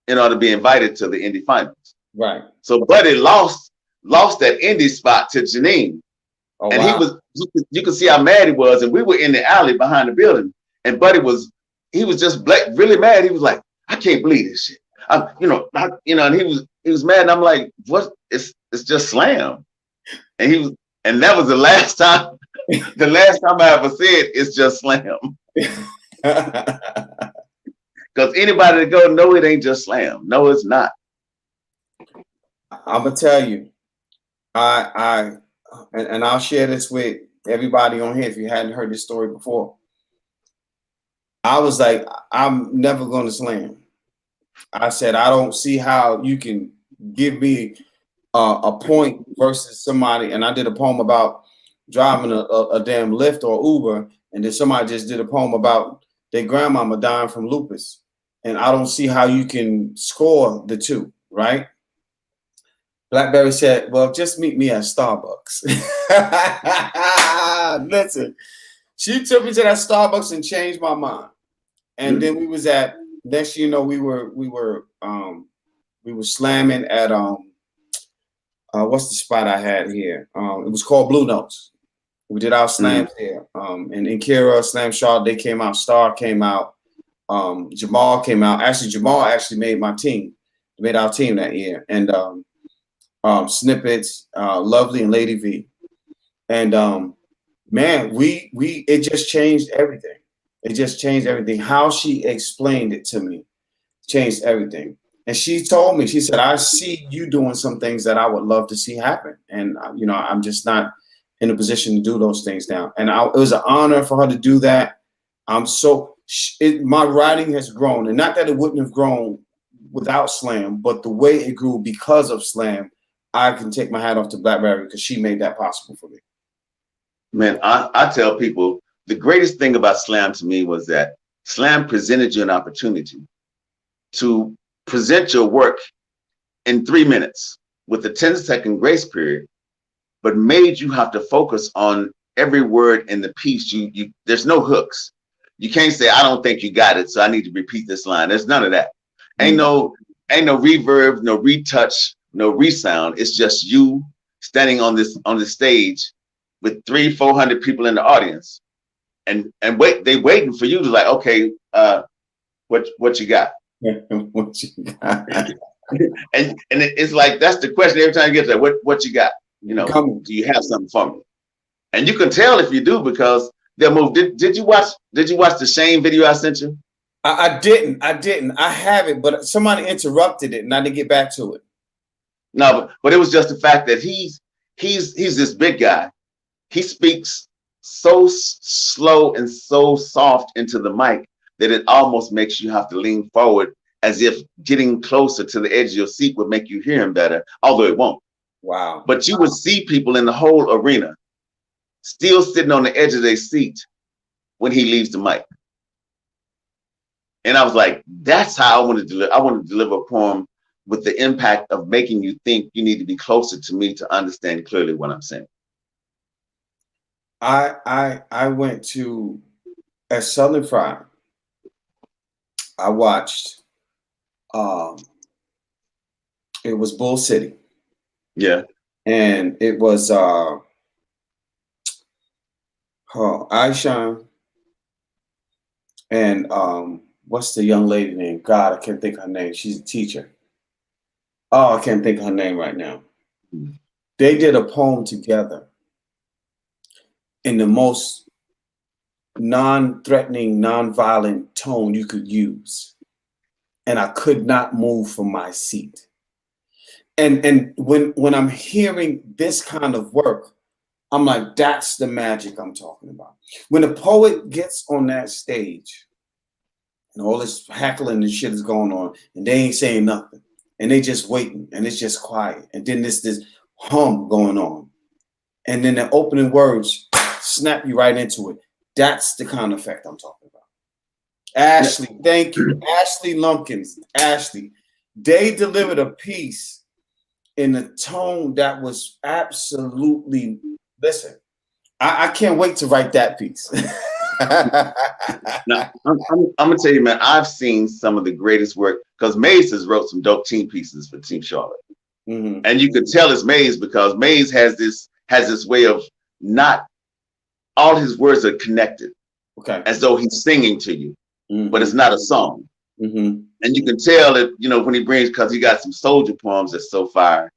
in order to be invited to the Indy finals. Right. So Buddy lost that Indy spot to Janine. Oh, and wow. You could see how mad he was, and we were in the alley behind the building, and Buddy he was just really mad. He was like, I can't believe this shit. And he was mad, and I'm like, what? It's just slam. And that was the last time I ever said it's just slam. Because anybody that go, no, it ain't just slam. No, it's not. I'm gonna tell you, and I'll share this with everybody on here if you hadn't heard this story before. I was like, I'm never going to slam. I said, I don't see how you can give me a point versus somebody. And I did a poem about driving a damn Lyft or Uber, and then somebody just did a poem about their grandmama dying from lupus. And I don't see how you can score the two, right? Blackberry said, well, just meet me at Starbucks. Listen, she took me to that Starbucks and changed my mind. And then we was at, next you know, we were slamming at what's the spot I had here? It was called Blue Notes. We did our slams there. And Kira, Slam Charlotte, they came out, Star came out, Jamal came out. Actually, Jamal actually made my team, made our team that year. And Snippets, Lovely, and Lady V. And man, it just changed everything. It just changed everything. How she explained it to me changed everything. And she told me, she said, I see you doing some things that I would love to see happen. And, I'm just not in a position to do those things now. And it was an honor for her to do that. My writing has grown, and not that it wouldn't have grown without Slam, but the way it grew because of Slam, I can take my hat off to Blackberry because she made that possible for me. Man, I tell people the greatest thing about Slam to me was that Slam presented you an opportunity to present your work in 3 minutes with a 10-second grace period, but made you have to focus on every word in the piece. There's no hooks. You can't say, I don't think you got it, so I need to repeat this line. There's none of that. Ain't no reverb, no retouch, no resound. It's just you standing on the stage with 300-400 people in the audience, and they waiting for you to like, okay, what you got? What you got? and it's like that's the question every time you get there. What you got? You know, do you have something for me? And you can tell if you do because they'll move. Did you watch the Shane video I sent you? I didn't. I have it, but somebody interrupted it, and I didn't get back to it. No, but it was just the fact that he's this big guy. He speaks so slow and so soft into the mic that it almost makes you have to lean forward, as if getting closer to the edge of your seat would make you hear him better, although it won't. Wow. But you would see people in the whole arena still sitting on the edge of their seat when he leaves the mic. And I was like, that's how I want to deliver. I want to deliver a poem with the impact of making you think you need to be closer to me to understand clearly what I'm saying. I went to at Southern Fried. I watched it was Bull City. Yeah. And it was Aisha and what's the young lady name? God, I can't think of her name. She's a teacher. Oh, I can't think of her name right now. They did a poem together in the most non-threatening, non-violent tone you could use. And I could not move from my seat. And when I'm hearing this kind of work, I'm like, that's the magic I'm talking about. When a poet gets on that stage and all this hackling and shit is going on and they ain't saying nothing and they just waiting and it's just quiet. And then there's this hum going on. And then the opening words snap you right into it. That's the kind of effect I'm talking about. Ashley, thank you. Ashley Lumpkins, Ashley. They delivered a piece in a tone that was absolutely, listen, I can't wait to write that piece. Now, I'm gonna tell you, man, I've seen some of the greatest work because Maze has wrote some dope team pieces for Team Charlotte. Mm-hmm. And you could tell it's Maze because Maze has this way of not all his words are connected, okay, as though he's singing to you, but it's not a song. Mm-hmm. And you can tell that, you know, when he brings, because he got some soldier poems that's so fire.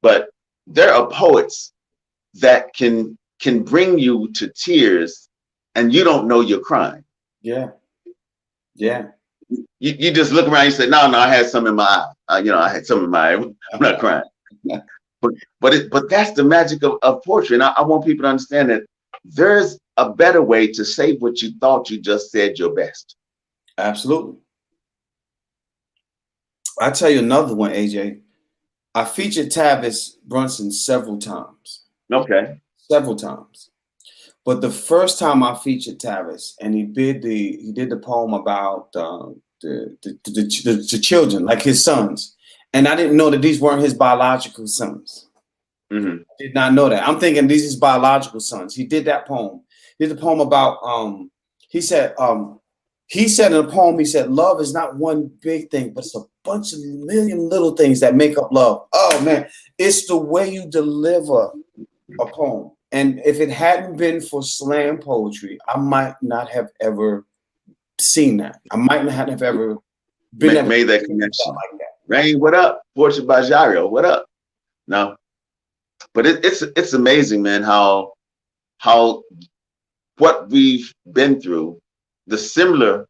But there are poets that can bring you to tears and you don't know you're crying. Yeah. Yeah. You just look around and you say, no, I had some in my eye. I had some in my eye. I'm not crying. But that's the magic of poetry. And I want people to understand that there's a better way to say what you thought you just said your best. Absolutely. I'll tell you another one, AJ. I featured Tavis Brunson several times. Okay. Several times. But the first time I featured Tavis, and he did the poem about the children, like his sons. And I didn't know that these weren't his biological sons. Mm-hmm. Did not know that. I'm thinking these are his biological sons. He did that poem. He did the poem about he said in a poem, he said, love is not one big thing, but it's a bunch of million little things that make up love. Oh man, it's the way you deliver a poem. And if it hadn't been for slam poetry, I might not have ever seen that. I might not have ever made that connection. Like that. Rain, what up? Poetry by Jairo, what up? No, but it's amazing, man, how what we've been through, the similar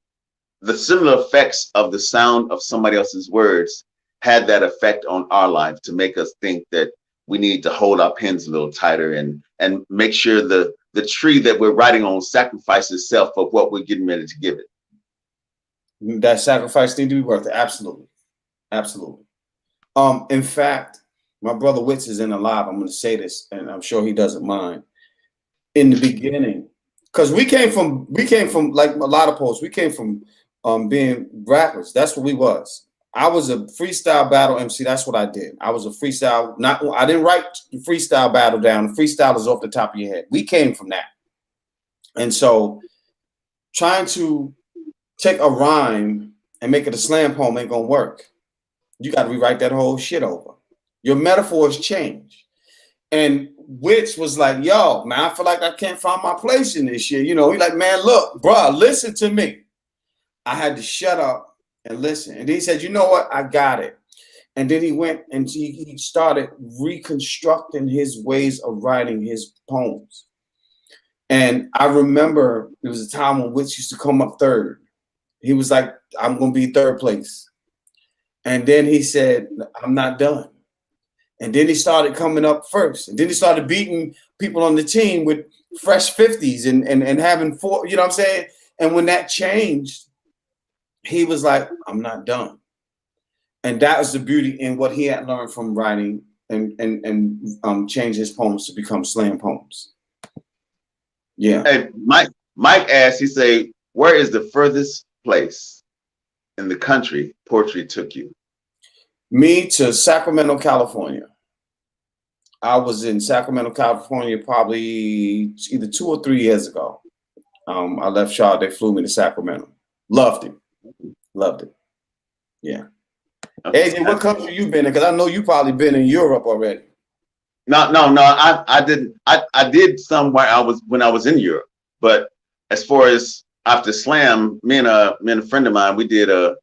effects of the sound of somebody else's words had that effect on our life to make us think that we need to hold our pens a little tighter and make sure the tree that we're writing on sacrifices itself for what we're getting ready to give it. That sacrifice need to be worth it. Absolutely. Absolutely. In fact, my brother Witz is in the live. I'm going to say this, and I'm sure he doesn't mind. In the beginning, because we came from like a lot of poets, we came from being rappers. That's what we was. I was a freestyle battle MC. That's what I did. I was a freestyle. I didn't write the freestyle battle down. The freestyle is off the top of your head. We came from that, and so trying to take a rhyme and make it a slam poem ain't gonna work. You got to rewrite that whole shit over. Your metaphors change. And Witch was like, yo, man, I feel like I can't find my place in this shit. You know, he's like, man, look, bro, listen to me. I had to shut up and listen. And then he said, you know what? I got it. And then he went and he started reconstructing his ways of writing his poems. And I remember there was a time when Witch used to come up third. He was like, I'm going to be third place. And then he said, I'm not done. And then he started coming up first. And then he started beating people on the team with fresh 50s and having four, you know what I'm saying? And when that changed, he was like, I'm not done. And that was the beauty in what he had learned from writing and change his poems to become slam poems. Yeah. Hey, Mike asked, he said, where is the furthest place in the country poetry took you? Me to Sacramento, California. I was in Sacramento, California, probably either 2 or 3 years ago. I left Charlotte. They flew me to Sacramento. Loved it. Loved it. Yeah. Okay. AJ, what country you been in? Because I know you probably been in Europe already. No. I didn't. I did somewhere when I was in Europe. But as far as after Slam, me and a friend of mine, we did a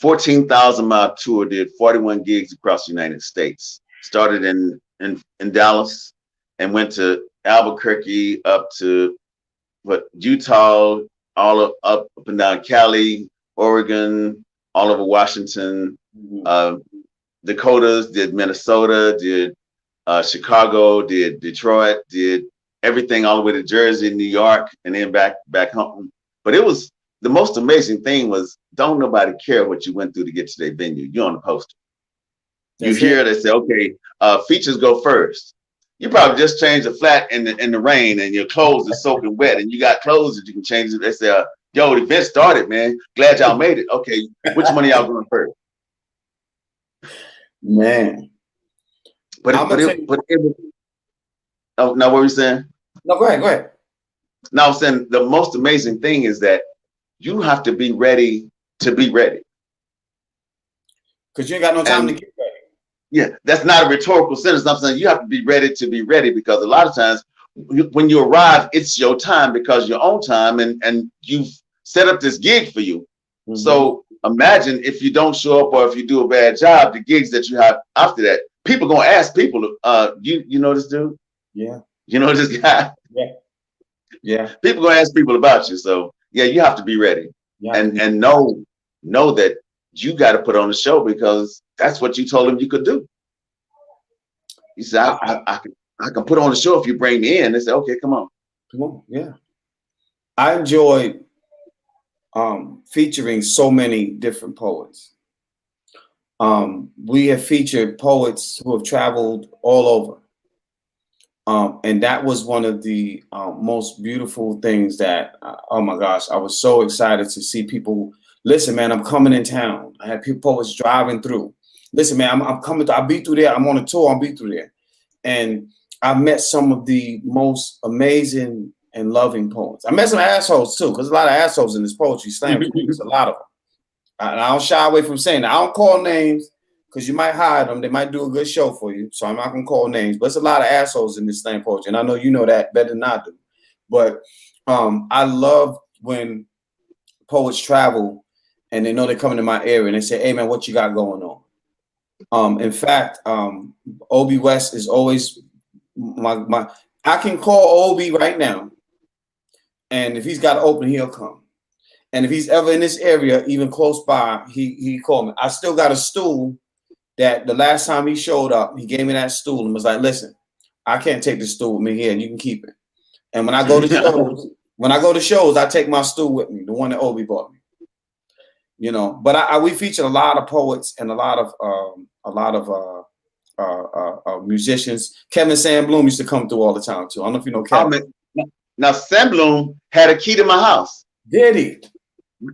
14,000-mile tour, did 41 gigs across the United States. Started in Dallas and went to Albuquerque, up to Utah, up and down Cali, Oregon, all over Washington, Dakotas, did Minnesota, did Chicago, did Detroit, did everything all the way to Jersey, New York, and then back home. But it was the most amazing thing was don't nobody care what you went through to get to their venue. You're on the poster. You hear they say, okay, features go first. You probably just changed the flat in the rain and your clothes are soaking wet and you got clothes that you can change. They say, yo, the event started, man. Glad y'all made it. Okay, which one of y'all going first? Man. Now what were you saying? No, go ahead. Now I'm saying the most amazing thing is that you have to be ready to be ready. Because you ain't got no time to get ready. Yeah, that's not a rhetorical sentence. I'm saying you have to be ready because a lot of times when you arrive, it's your time because your own time and you've set up this gig for you. Mm-hmm. So imagine if you don't show up or if you do a bad job, the gigs that you have after that, people gonna ask people, you know this dude? Yeah. You know this guy? Yeah. Yeah. People gonna ask people about you. So yeah, you have to be ready. Yeah. And know that you got to put on the show because that's what you told him you could do. You said, I can put on the show if you bring me in. They said, okay, come on. Yeah. I enjoy featuring so many different poets. We have featured poets who have traveled all over. And that was one of the most beautiful things that, oh my gosh, I was so excited to see people. Listen, man, I'm coming in town. I had poets driving through. Listen, man, I'm coming. I'll be through there. I'm on a tour. I'll be through there. And I met some of the most amazing and loving poets. I met some assholes too, because a lot of assholes in this poetry slam. There's a lot of them. And I don't shy away from saying that. I don't call names because you might hide them. They might do a good show for you. So I'm not going to call names. But there's a lot of assholes in this slam poetry. And I know you know that better than I do. But I love when poets travel and they know they're coming to my area and they say, hey, man, what you got going on? In fact, Obi West is always my I can call Obi right now. And if he's got to open, he'll come. And if he's ever in this area, even close by, he called me. I still got a stool that the last time he showed up, he gave me that stool and was like, "Listen, I can't take this stool with me here, and you can keep it." And when I go to shows, I take my stool with me, the one that Obi bought me. You know, but we featured a lot of poets and a lot of musicians. Kevin Sandbloom used to come through all the time too. I don't know if you know Kevin. Now Sandbloom had a key to my house. Did he?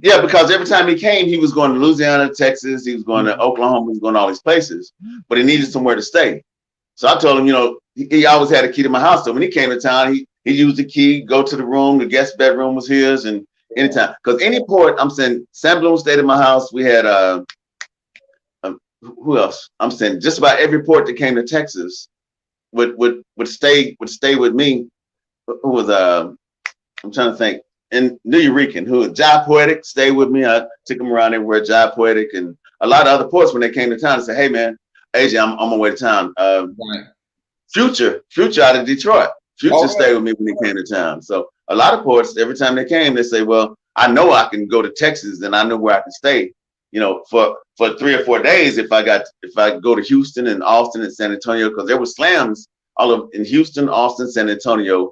Yeah, because every time he came, he was going to Louisiana, Texas, he was going to Oklahoma, he was going to all these places, but he needed somewhere to stay. So I told him, you know, he always had a key to my house. So when he came to town, he used the key, go to the room, the guest bedroom was his, and anytime. Because any port, I'm saying, Sandbloom stayed in my house. We had who else? I'm saying just about every port that came to Texas would stay with me. Who was I'm trying to think. And New Eurekan, who was Jive Poetic, stayed with me. I took him around everywhere, Jive Poetic, and a lot of other ports when they came to town and said, "Hey man, AJ, I'm on my way to town." Right. Future out of Detroit. Future stayed with me when he came to town. So a lot of ports, every time they came, they say, "Well, I know I can go to Texas and I know where I can stay, you know, for 3 or 4 days if I go to Houston and Austin and San Antonio," because there were slams in Houston, Austin, San Antonio,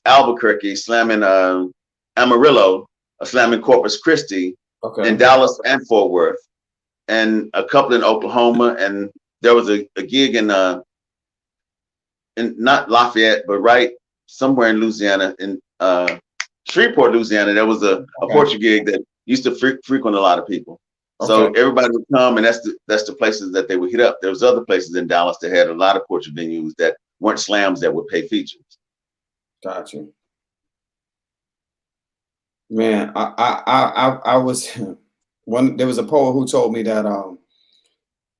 Albuquerque, slamming Amarillo, slamming Corpus Christi, in Dallas and Fort Worth, and a couple in Oklahoma, and there was a gig in not Lafayette, but right somewhere in Louisiana, in Shreveport, Louisiana. There was a Portuguese gig that used to frequent a lot of people. So everybody would come, and that's the places that they would hit up. There was other places in Dallas that had a lot of Portuguese venues that weren't slams that would pay features. Gotcha. Man, I was there was a poet who told me that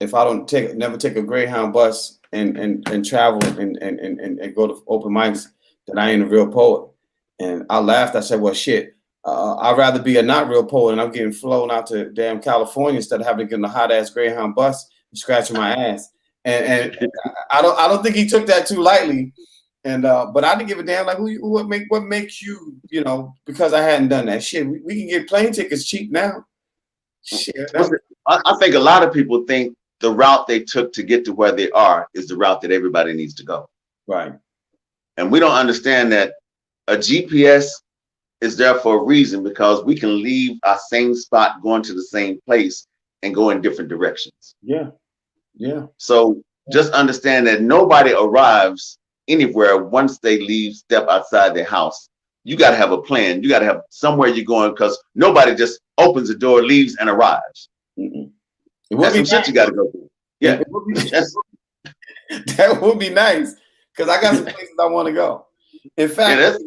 if I don't never take a Greyhound bus and travel and go to open mics, that I ain't a real poet. And I laughed. I said, "Well, shit, I'd rather be a not real poet and I'm getting flown out to damn California instead of having to get on a hot ass Greyhound bus and scratching my ass." And I don't think he took that too lightly. And but I didn't give a damn. Like, what makes you, you know, because I hadn't done that shit. We can get plane tickets cheap now. Shit. I think a lot of people think the route they took to get to where they are is the route that everybody needs to go. Right. And we don't understand that a GPS is there for a reason, because we can leave our same spot going to the same place and go in different directions. Yeah. Yeah. So just understand that nobody arrives anywhere once they step outside their house. You got to have a plan. You got to have somewhere you're going, because nobody just opens the door, leaves, and arrives. That's some shit you got to go through. Yeah. That would be nice, because I got some places I want to go. In fact,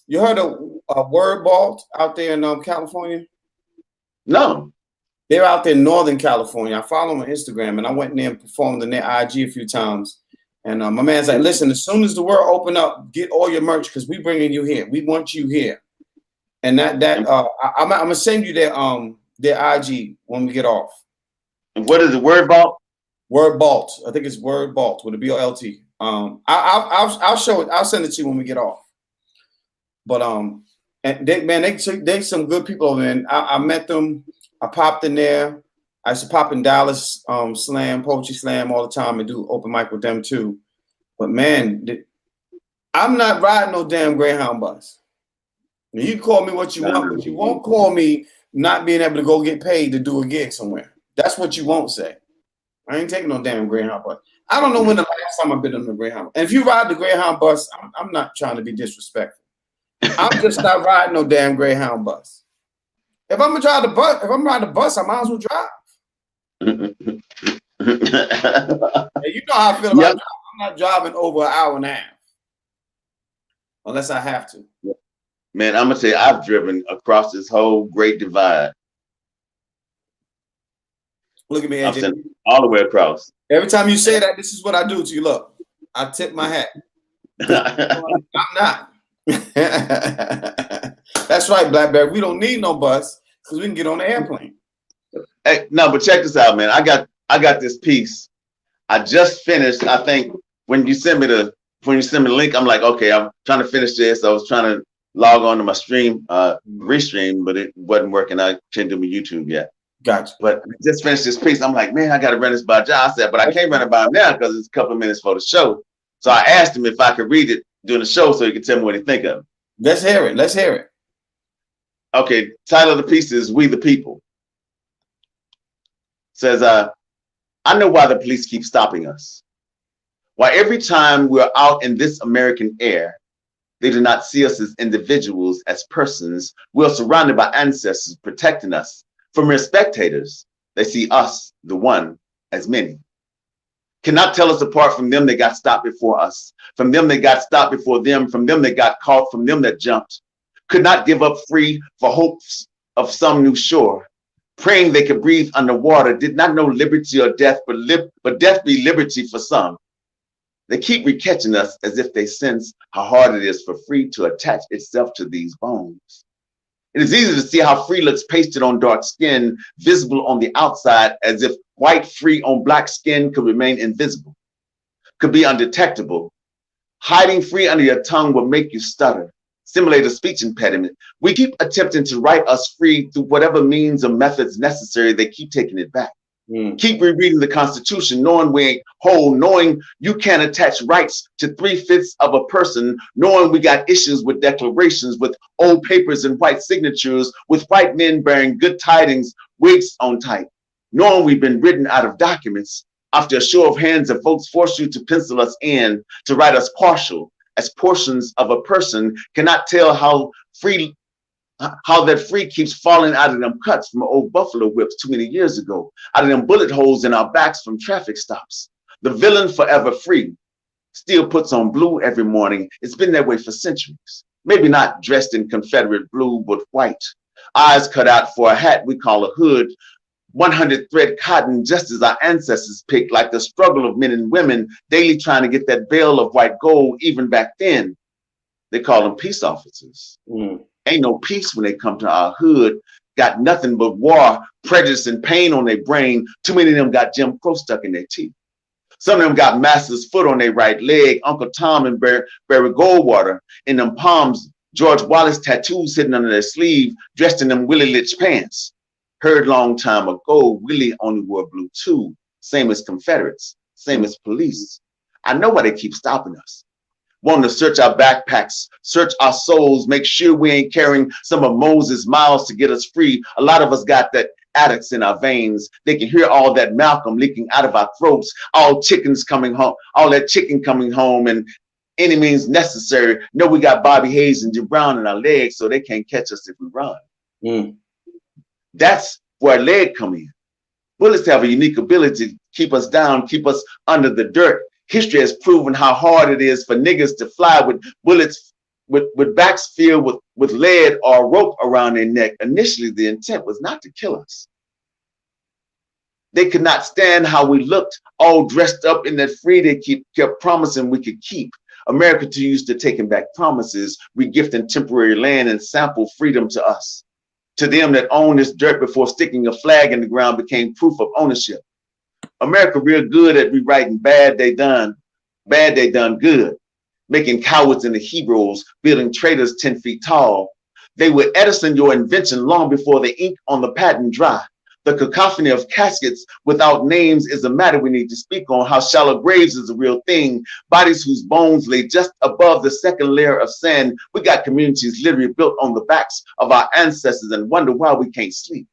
you heard of Word Vault out there in California? No. They're out there in Northern California. I follow them on Instagram, and I went in there and performed in their IG a few times. And my man's like, "Listen, as soon as the world open up, get all your merch, because we bringing you here. We want you here." And I'm gonna send you their IG when we get off. And what is the Word Vault? Word Vault. I think it's Word Vault with a BOLT. I'll show it. I'll send it to you when we get off. But and they some good people over there. I met them. I popped in there. I used to pop in Dallas Slam, Poetry Slam all the time and do open mic with them too. But man, I'm not riding no damn Greyhound bus. You can call me what you want, but you won't call me not being able to go get paid to do a gig somewhere. That's what you won't say. I ain't taking no damn Greyhound bus. I don't know when the last time I've been on the Greyhound. And if you ride the Greyhound bus, I'm not trying to be disrespectful. I'm just not riding no damn Greyhound bus. If I'm gonna riding the bus, I might as well drive. And you know how I feel about driving. I'm not driving over an hour and a half unless I have to. Man, I'm gonna tell you, I've driven across this whole Great Divide. Look at me, AJ. All the way across. Every time you say that, this is what I do to you. Look, I tip my hat. I'm not. That's right, Blackberry. We don't need no bus because we can get on the airplane. Hey, no, but check this out, man. I got this piece. I just finished. I think when you send me the link, I'm like, okay, I'm trying to finish this. I was trying to log on to my stream, restream, but it wasn't working. I couldn't do my YouTube yet. Gotcha. But I just finished this piece. I'm like, man, I got to run this by John. I said, but I can't run it by him now because it's a couple of minutes for the show. So I asked him if I could read it during the show so he could tell me what he think of it. Let's hear it. Let's hear it. Okay, title of the piece is We the People. Says, I know why the police keep stopping us. Why every time we're out in this American air, they do not see us as individuals, as persons. We're surrounded by ancestors protecting us. From mere spectators, they see us, the one, as many. Cannot tell us apart from them that got stopped before us, from them that got stopped before them, from them that got caught, from them that jumped. Could not give up free for hopes of some new shore. Praying they could breathe underwater, did not know liberty or death, but death be liberty for some. They keep recatching us as if they sense how hard it is for free to attach itself to these bones. It is easy to see how free looks pasted on dark skin, visible on the outside, as if white free on black skin could remain invisible, could be undetectable. Hiding free under your tongue will make you stutter, simulate a speech impediment. We keep attempting to write us free through whatever means or methods necessary. They keep taking it back. Keep rereading the Constitution, knowing we ain't whole, knowing you can't attach rights to 3/5 of a person, knowing we got issues with declarations, with old papers and white signatures, with white men bearing good tidings, wigs on tight, knowing we've been written out of documents. After a show of hands of folks force you to pencil us in, to write us partial, as portions of a person, cannot tell how that free keeps falling out of them cuts from old buffalo whips too many years ago, out of them bullet holes in our backs from traffic stops. The villain forever free still puts on blue every morning. It's been that way for centuries. Maybe not dressed in Confederate blue, but white. Eyes cut out for a hat we call a hood. 100 thread cotton, just as our ancestors picked, like the struggle of men and women daily trying to get that bale of white gold. Even back then, they called them peace officers. Ain't no peace when they come to our hood. Got nothing but war, prejudice, and pain on their brain. Too many of them got Jim Crow stuck in their teeth. Some of them got master's foot on their right leg, Uncle Tom and Barry Goldwater in them palms, George Wallace tattoos sitting under their sleeve, dressed in them Willie Litch pants. Heard long time ago, Willie only wore blue too, same as Confederates, same as police. I know why they keep stopping us. Wanting to search our backpacks, search our souls, make sure we ain't carrying some of Moses' miles to get us free. A lot of us got that addicts in our veins. They can hear all that Malcolm leaking out of our throats, all chickens coming home, all that chicken coming home, and any means necessary. Know we got Bobby Hayes and Jim Brown in our legs, so they can't catch us if we run. That's where leg come in. Bullets have a unique ability to keep us down, keep us under the dirt. History has proven how hard it is for niggas to fly with bullets, with backs filled with lead or rope around their neck. Initially, the intent was not to kill us. They could not stand how we looked, all dressed up in that free they kept promising we could keep. America too used to taking back promises, regifting temporary land and sample freedom to us. To them that own this dirt before sticking a flag in the ground became proof of ownership. America real good at rewriting bad they done good, making cowards into heroes, building traitors 10 feet tall. They would Edison your invention long before the ink on the patent dry. The cacophony of caskets without names is a matter we need to speak on. How shallow graves is a real thing. Bodies whose bones lay just above the second layer of sand. We got communities literally built on the backs of our ancestors and wonder why we can't sleep.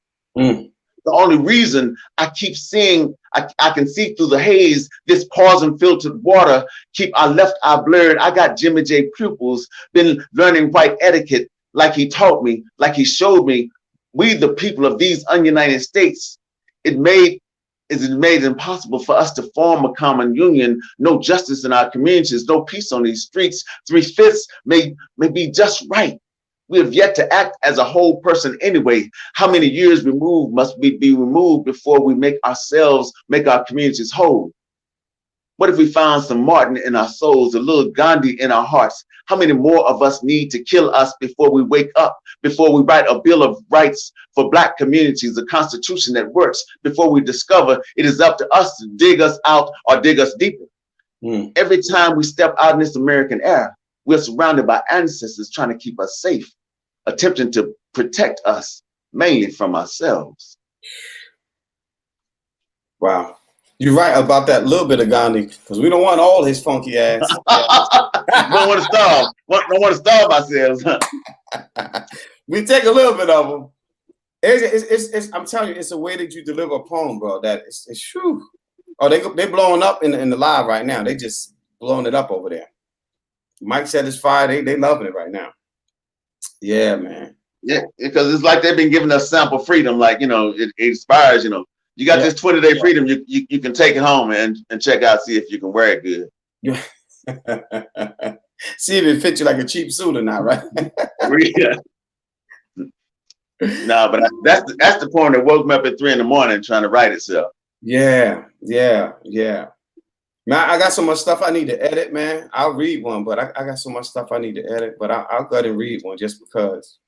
The only reason I keep seeing, I can see through the haze, this pause and filtered water, keep our left eye blurred. I got Jimmy J pupils, been learning white etiquette like he taught me, like he showed me. We, the people of these ununited states, it made impossible for us to form a common union. No justice in our communities, no peace on these streets. 3/5 may be just right. We have yet to act as a whole person anyway. How many years removed must we be removed before we make our communities whole? What if we found some Martin in our souls, a little Gandhi in our hearts? How many more of us need to kill us before we wake up, before we write a Bill of Rights for Black communities, a constitution that works, before we discover it is up to us to dig us out or dig us deeper? Every time we step out in this American era, we're surrounded by ancestors trying to keep us safe, attempting to protect us mainly from ourselves. Wow. You're right about that little bit of Gandhi, because we don't want all his funky ass. Don't want to starve. Don't want to starve ourselves. We take a little bit of them. I'm telling you, it's a way that you deliver a poem, bro. That it's true. Oh, they blowing up in the live right now. They just blowing it up over there. Mike said it's fire. They loving it right now. Yeah, man. Yeah, because it's like they've been giving us sample freedom. Like, it inspires. You got this 20-day freedom. You can take it home and check out, see if you can wear it good. See if it fits you like a cheap suit or not, right? Yeah. No, but that's the poem that woke me up at 3 a.m. trying to write itself. Yeah. Man, I got so much stuff I need to edit, man. I'll read one, but I got so much stuff I need to edit, but I'll go ahead and read one just because.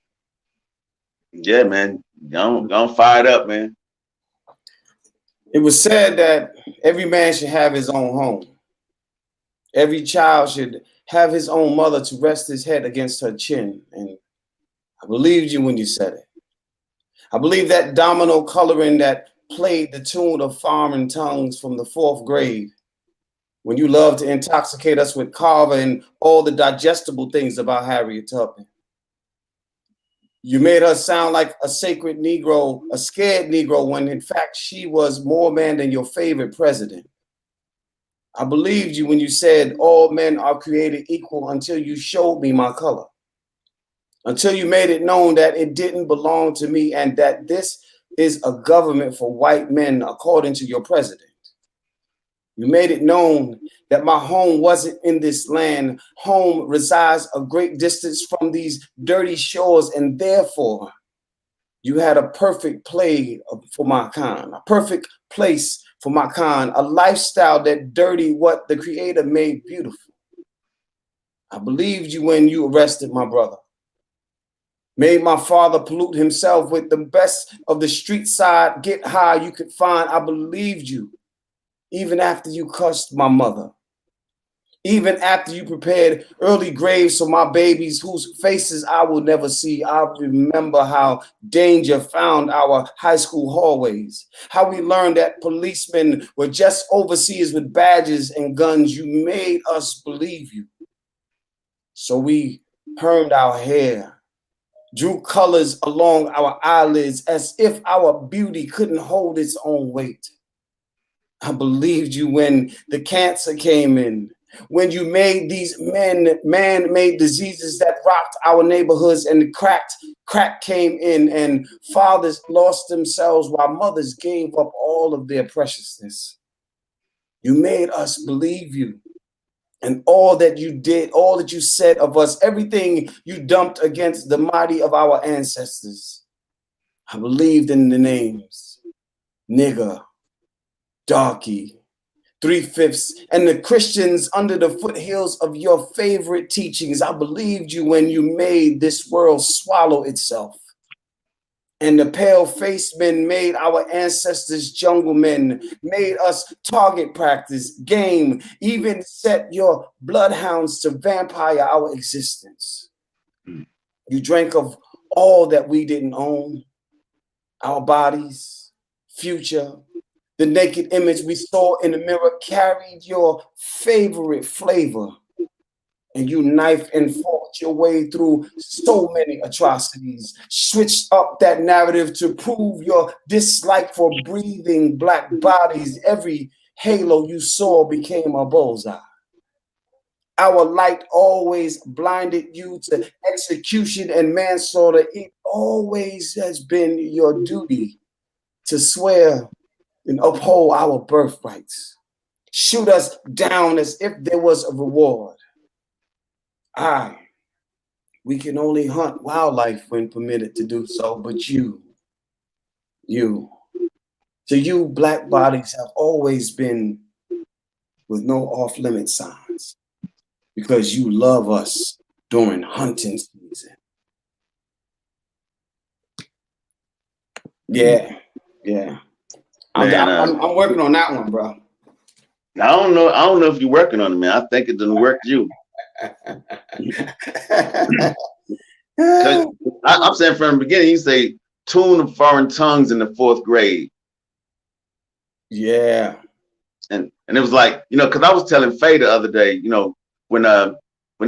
Yeah, man. Don't fire it up, man. It was said that every man should have his own home. Every child should have his own mother to rest his head against her chin. And I believed you when you said it. I believe that domino coloring that played the tune of foreign tongues from the 4th grade, when you loved to intoxicate us with Carver and all the digestible things about Harriet Tubman. You made her sound like a sacred Negro, a scared Negro, when in fact she was more man than your favorite president. I believed you when you said all men are created equal until you showed me my color. Until you made it known that it didn't belong to me and that this is a government for white men according to your president. You made it known that my home wasn't in this land. Home resides a great distance from these dirty shores, and therefore you had a perfect play for my kind, a perfect place for my kind, a lifestyle that dirty what the Creator made beautiful. I believed you when you arrested my brother, made my father pollute himself with the best of the street side get high you could find. I believed you even after you cussed my mother, even after you prepared early graves for my babies whose faces I will never see. I remember how danger found our high school hallways, how we learned that policemen were just overseers with badges and guns. You made us believe you. So we permed our hair, drew colors along our eyelids as if our beauty couldn't hold its own weight. I believed you when the cancer came in, when you made these man-made diseases that rocked our neighborhoods and crack came in and fathers lost themselves while mothers gave up all of their preciousness. You made us believe you and all that you did, all that you said of us, everything you dumped against the mighty of our ancestors. I believed in the names, nigger, darky, 3/5, and the Christians under the foothills of your favorite teachings. I believed you when you made this world swallow itself. And the pale-faced men made our ancestors jungle men, made us target practice, game, even set your bloodhounds to vampire our existence. You drank of all that we didn't own, our bodies, future. The naked image we saw in the mirror carried your favorite flavor, and you knifed and fought your way through so many atrocities, switched up that narrative to prove your dislike for breathing black bodies. Every halo you saw became a bullseye. Our light always blinded you to execution and manslaughter. It always has been your duty to swear and uphold our birthrights. Shoot us down as if there was a reward. We can only hunt wildlife when permitted to do so, but to you, black bodies have always been with no off-limit signs because you love us during hunting season. Yeah. I'm working on that one, bro. I don't know if you're working on it, man. I think it didn't work you. I'm saying from the beginning, you say tune of foreign tongues in the 4th grade. Yeah. And it was like, because I was telling Faye the other day, when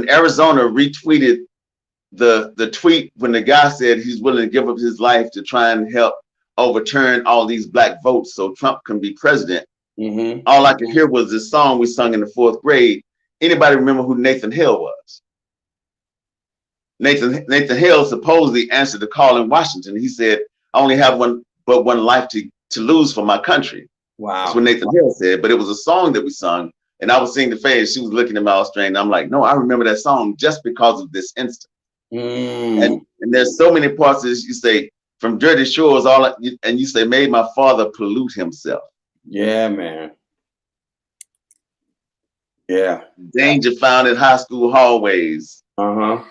Arizona retweeted the tweet when the guy said he's willing to give up his life to try and help overturn all these black votes so Trump can be president. Mm-hmm. All I could hear was this song we sung in the 4th grade. Anybody remember who Nathan Hale was? Nathan Hale supposedly answered the call in Washington. He said, "I only have one life to lose for my country." Wow. That's what Nathan Hale said. But it was a song that we sung, and I was singing to Faye, and she was looking at me all strange. I'm like, no, I remember that song just because of this instance. And there's so many parts that you say from Dirty Shores, and you say, made my father pollute himself. Yeah, man. Yeah. Danger found in high school hallways. Uh-huh.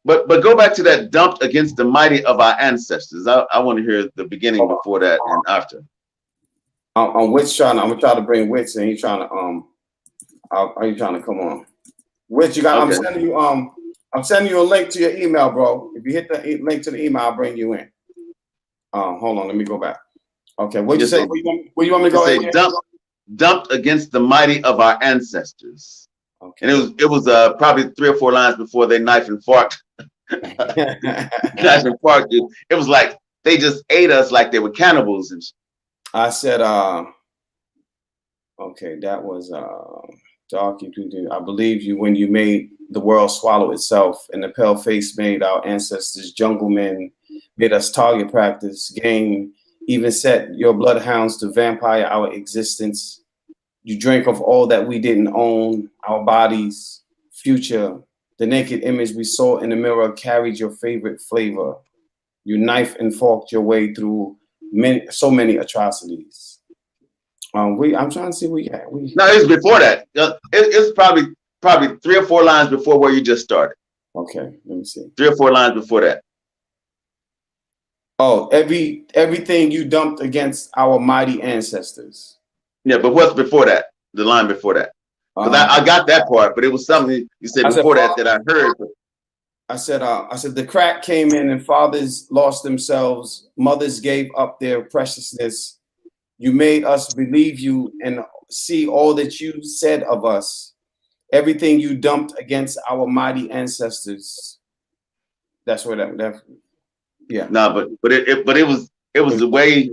But go back to that dumped against the mighty of our ancestors. I want to hear the beginning before that and after. I'm gonna try to bring Witch, and he's trying to are you trying to come on? Witch, you got okay. I'm sending you a link to your email, bro. If you hit the link to the email, I'll bring you in. Hold on, let me go back. Okay, what you say? Where you want me to go? Say dumped against the mighty of our ancestors. Okay. And it was probably 3 or 4 lines before they knife and forked. Knife and forked. It was like they just ate us like they were cannibals and shit. I said, okay, that was dark. I believe you when you made the world swallow itself, and the pale face made our ancestors jungle men, made us target practice, game, even set your bloodhounds to vampire our existence. You drank of all that we didn't own, our bodies, future, the naked image we saw in the mirror carried your favorite flavor. You knife and forked your way through so many atrocities. I'm trying to see what we got. No, it's before that. It's probably 3 or 4 lines before where you just started. Okay, let me see. 3 or 4 lines before that. Oh, everything you dumped against our mighty ancestors. Yeah, but what's before that? The line before that? Because I got that part, but it was something you said before that I heard. I said the crack came in and fathers lost themselves. Mothers gave up their preciousness. You made us believe you and see all that you said of us. Everything you dumped against our mighty ancestors. That's where that yeah. No, but it was the way,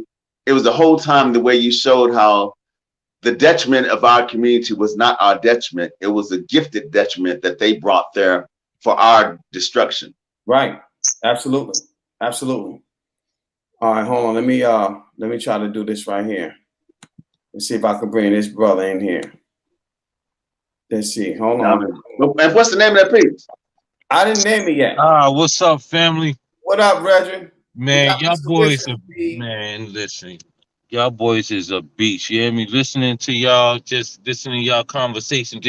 it was the whole time the way you showed how the detriment of our community was not our detriment. It was a gifted detriment that they brought there for our destruction. Right. Absolutely. Absolutely. All right, hold on. Let me try to do this right here. Let's see if I can bring this brother in here. Let's see. Hold on. And what's the name of that piece? I didn't name it yet. What's up, family? What up, brethren? Man, y'all boys man, listen. Y'all boys is a beast. You hear me? Listening to y'all, just listening to y'all conversation,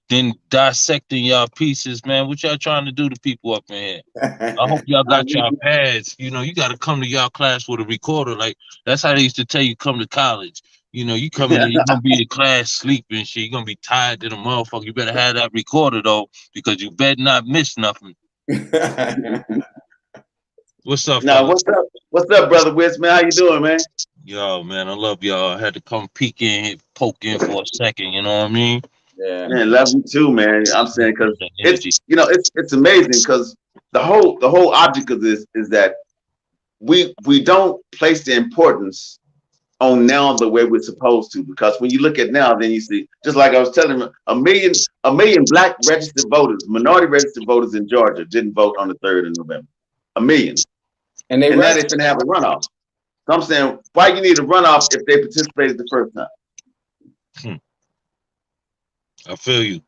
then dissecting y'all pieces, man. What y'all trying to do to people up in here? I hope y'all got y'all pads. You got to come to y'all class with a recorder. Like, that's how they used to tell you come to college. You come in, you're going to be in class sleeping shit. You're going to be tired to the motherfucker. You better have that recorder, though, because you better not miss nothing. What's up? No, what's up, brother Wiz, man? How you doing, man? Yo, man, I love y'all. I had to come peek in, poke in for a second. You know what I mean? Yeah, man, love you too, man. I'm saying because it's amazing because the whole object of this is that we don't place the importance on now the way we're supposed to, because when you look at now, then you see, just like I was telling you, a million black registered voters, minority registered voters in Georgia didn't vote on the 3rd of November. 1 million. And now they can have a runoff. So I'm saying, why you need a runoff if they participated the first time? I feel you.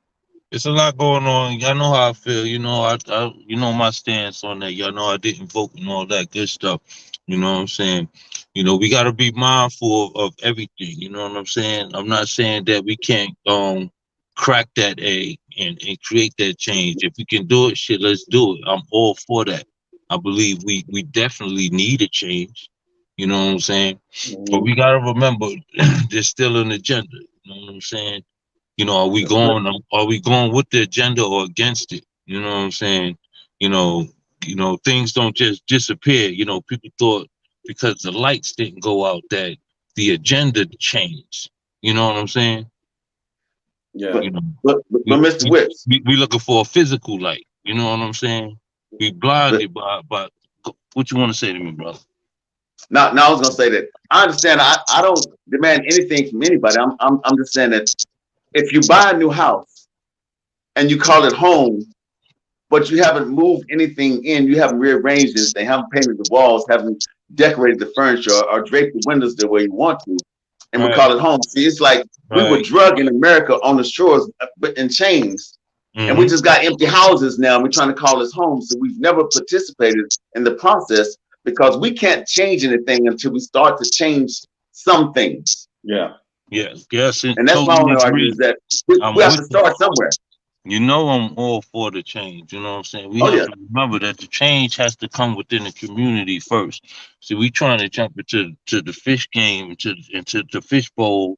It's a lot going on. Y'all know how I feel. You know my stance on that. Y'all know I didn't vote and all that good stuff. You know what I'm saying? We got to be mindful of everything. You know what I'm saying? I'm not saying that we can't crack that egg and create that change. If we can do it, shit, let's do it. I'm all for that. I believe we definitely need a change. You know what I'm saying? But we got to remember, there's still an agenda. You know what I'm saying? Are we going with the agenda or against it? You know what I'm saying? Things don't just disappear. People thought because the lights didn't go out, that the agenda changed. You know what I'm saying? Yeah. But You know, but Mr. Wicks, we looking for a physical light. You know what I'm saying? We but blinded by what you want to say to me, brother? now I was gonna say that I understand. I don't demand anything from anybody. I'm just saying that if you buy a new house and you call it home, but you haven't moved anything in, you haven't rearranged anything, haven't painted the walls, haven't decorated the furniture, or draped the windows the way you want to, and we Right, call it home. See, it's like we were right. drugged in America on the shores, but in chains, and we Mm-hmm. just got empty houses now. And we're trying to call this home, so we've never participated in the process because we can't change anything until we start to change some things. Yeah. Yes, yes, and And that's my totally only argument agree. is that I'm we have to with you. start somewhere. You know, I'm all for the change. You know what I'm saying? We Oh have yeah. to remember that the change has to come within the community first. See, we trying to jump into the fish game, into the fish bowl,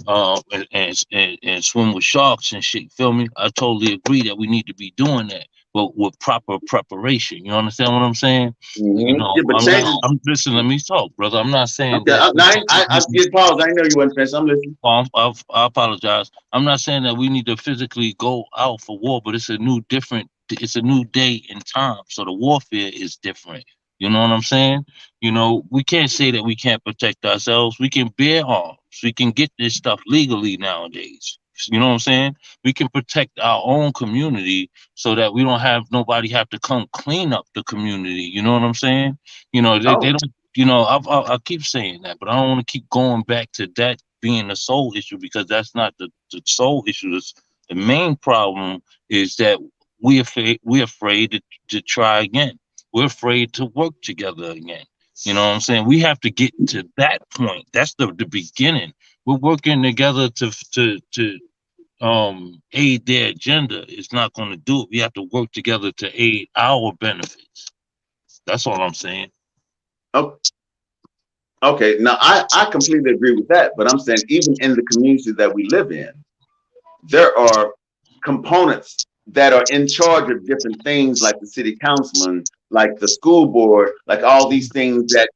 and swim with sharks and shit. Feel me? I totally agree that we need to be doing that, but with proper preparation. You understand what I'm saying? You Mm-hmm. know, Yeah, but I'm not. changes. I'm listen. Let me talk, brother. I'm not saying Okay. that. Now I get pause. I know you wasn't finished. I'm listening. I apologize. I'm not saying that we need to physically go out for war, but it's a new different. It's a new day and time, so the warfare is different. You know what I'm saying? You know, we can't say that we can't protect ourselves. We can bear arms. We can get this stuff legally nowadays. You know what I'm saying? We can protect our own community so that we don't have nobody have to come clean up the community. You know what I'm saying? You know, they Oh, don't. You know, I keep saying that, but I don't want to keep going back to that being the sole issue because that's not the sole issue. The main problem is that we're afraid to try again. We're afraid to work together again. You know what I'm saying? We have to get to that point. That's the beginning. We're working together to aid their agenda. It's not going to do it. We have to work together to aid our benefits. That's all I'm saying. oh, okay. Now I completely agree with that, but I'm saying even in the community that we live in, there are components that are in charge of different things, like the city councilman, like the school board, like all these things that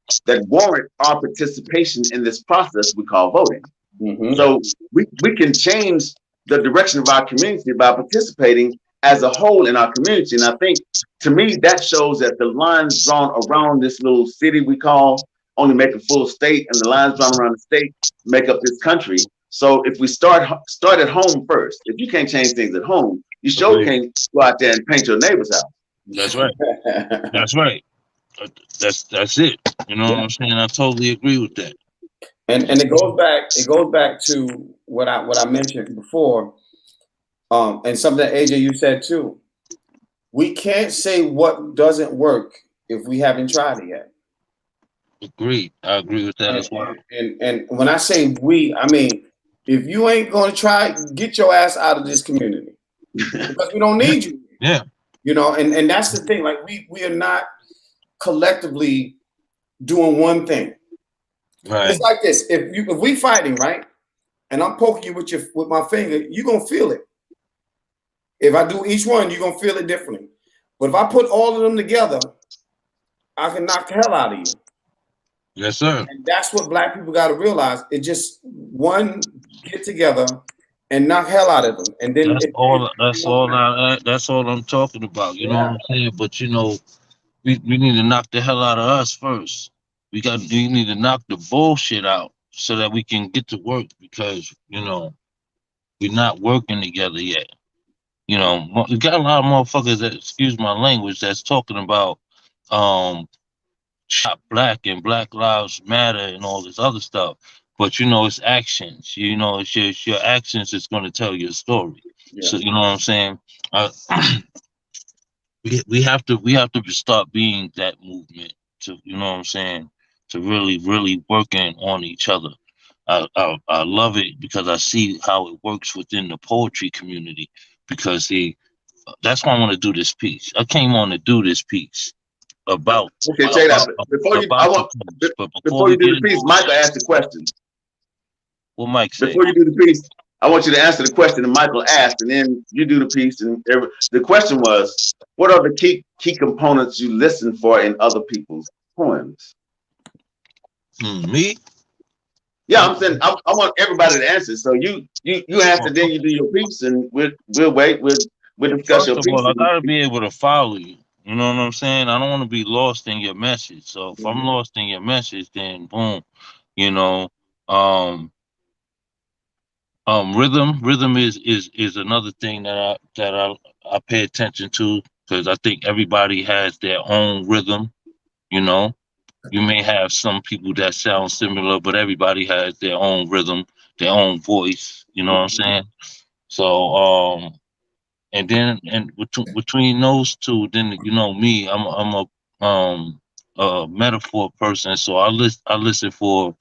warrant our participation in this process we call voting. Mm-hmm. Yeah. So we can change the direction of our community by participating as a whole in our community. And I think to me that shows that the lines drawn around this little city we call only make a full state, and the lines drawn around the state make up this country. So if we start at home first, if you can't change things at home, you sure Agreed. can't go out there and paint your neighbor's house. That's right. That's right. That's it. You know what Yeah. I'm saying? I totally agree with that. And it goes back to what I mentioned before, and something that AJ you said too. We can't say what doesn't work if we haven't tried it yet. Agreed. I agree with that And as well. and when I say we, I mean if you ain't gonna try, get your ass out of this community because we don't Yeah. need you. Yeah. You know, and that's the thing. Like we are not collectively doing one thing. It's Right. like this: if we fighting right, and I'm poking you with my finger, you gonna feel it. If I do each one, you're gonna feel it differently. But if I put all of them together, I can knock the hell out of you. Yes, sir. And that's what black people got to realize. It just one get together and knock hell out of them, and then That's all. it That's won't all. matter. That's all I'm talking about. You know what Yeah, I'm saying? But you know, we need to knock the hell out of us first. We need to knock the bullshit out so that we can get to work because you know we're not working together yet. You know, we got a lot of motherfuckers that, excuse my language, that's talking about um shop black and Black Lives Matter and all this other stuff. But you know, it's actions. You know, it's your actions that's going to tell your story. yeah. So you know what I'm saying? Uh, we have to start being that movement to you know what I'm saying to really working on each other. I love it because I see how it works within the poetry community because that's why I want to do this piece. I came on to do this piece about Okay, check it out. Before you, I about the want piece, but before before we you do get the into piece, Michael asked a question. what Mike say, Before you do the piece, I want you to answer the question that Michael asked, and then you do the piece. And the question was, what are the key components you listen for in other people's poems? Me? Yeah, I'm saying I want everybody to answer. So you answer, then you do your piece, and we'll wait. We'll discuss First your of all, piece. I gotta be able to follow you. You know what I'm saying? I don't want to be lost in your message. So if I'm Mhm. lost in your message, then boom, you know, um, rhythm is another thing that I pay attention to because I think everybody has their own rhythm. You know, you may have some people that sound similar, but everybody has their own rhythm, their own voice. You know what I'm saying? So and then and between those two, then you know me, I'm a metaphor person, so I listen for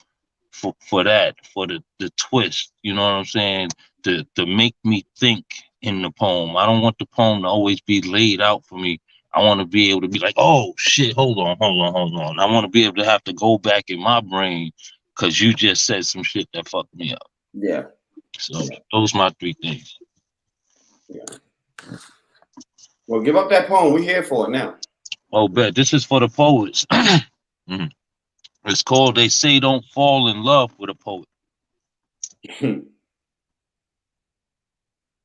that, for the twist. You know what I'm saying? To make me think in the poem. I don't want the poem to always be laid out for me. I want to be able to be like, oh shit, hold on. I want to be able to have to go back in my brain because you just said some shit that fucked me up. Yeah. So those my three things. Yeah. Well, give up that poem. We're here for it now. Oh, bet this is for the poets. Mhm. It's called "They Say Don't Fall in Love with a Poet."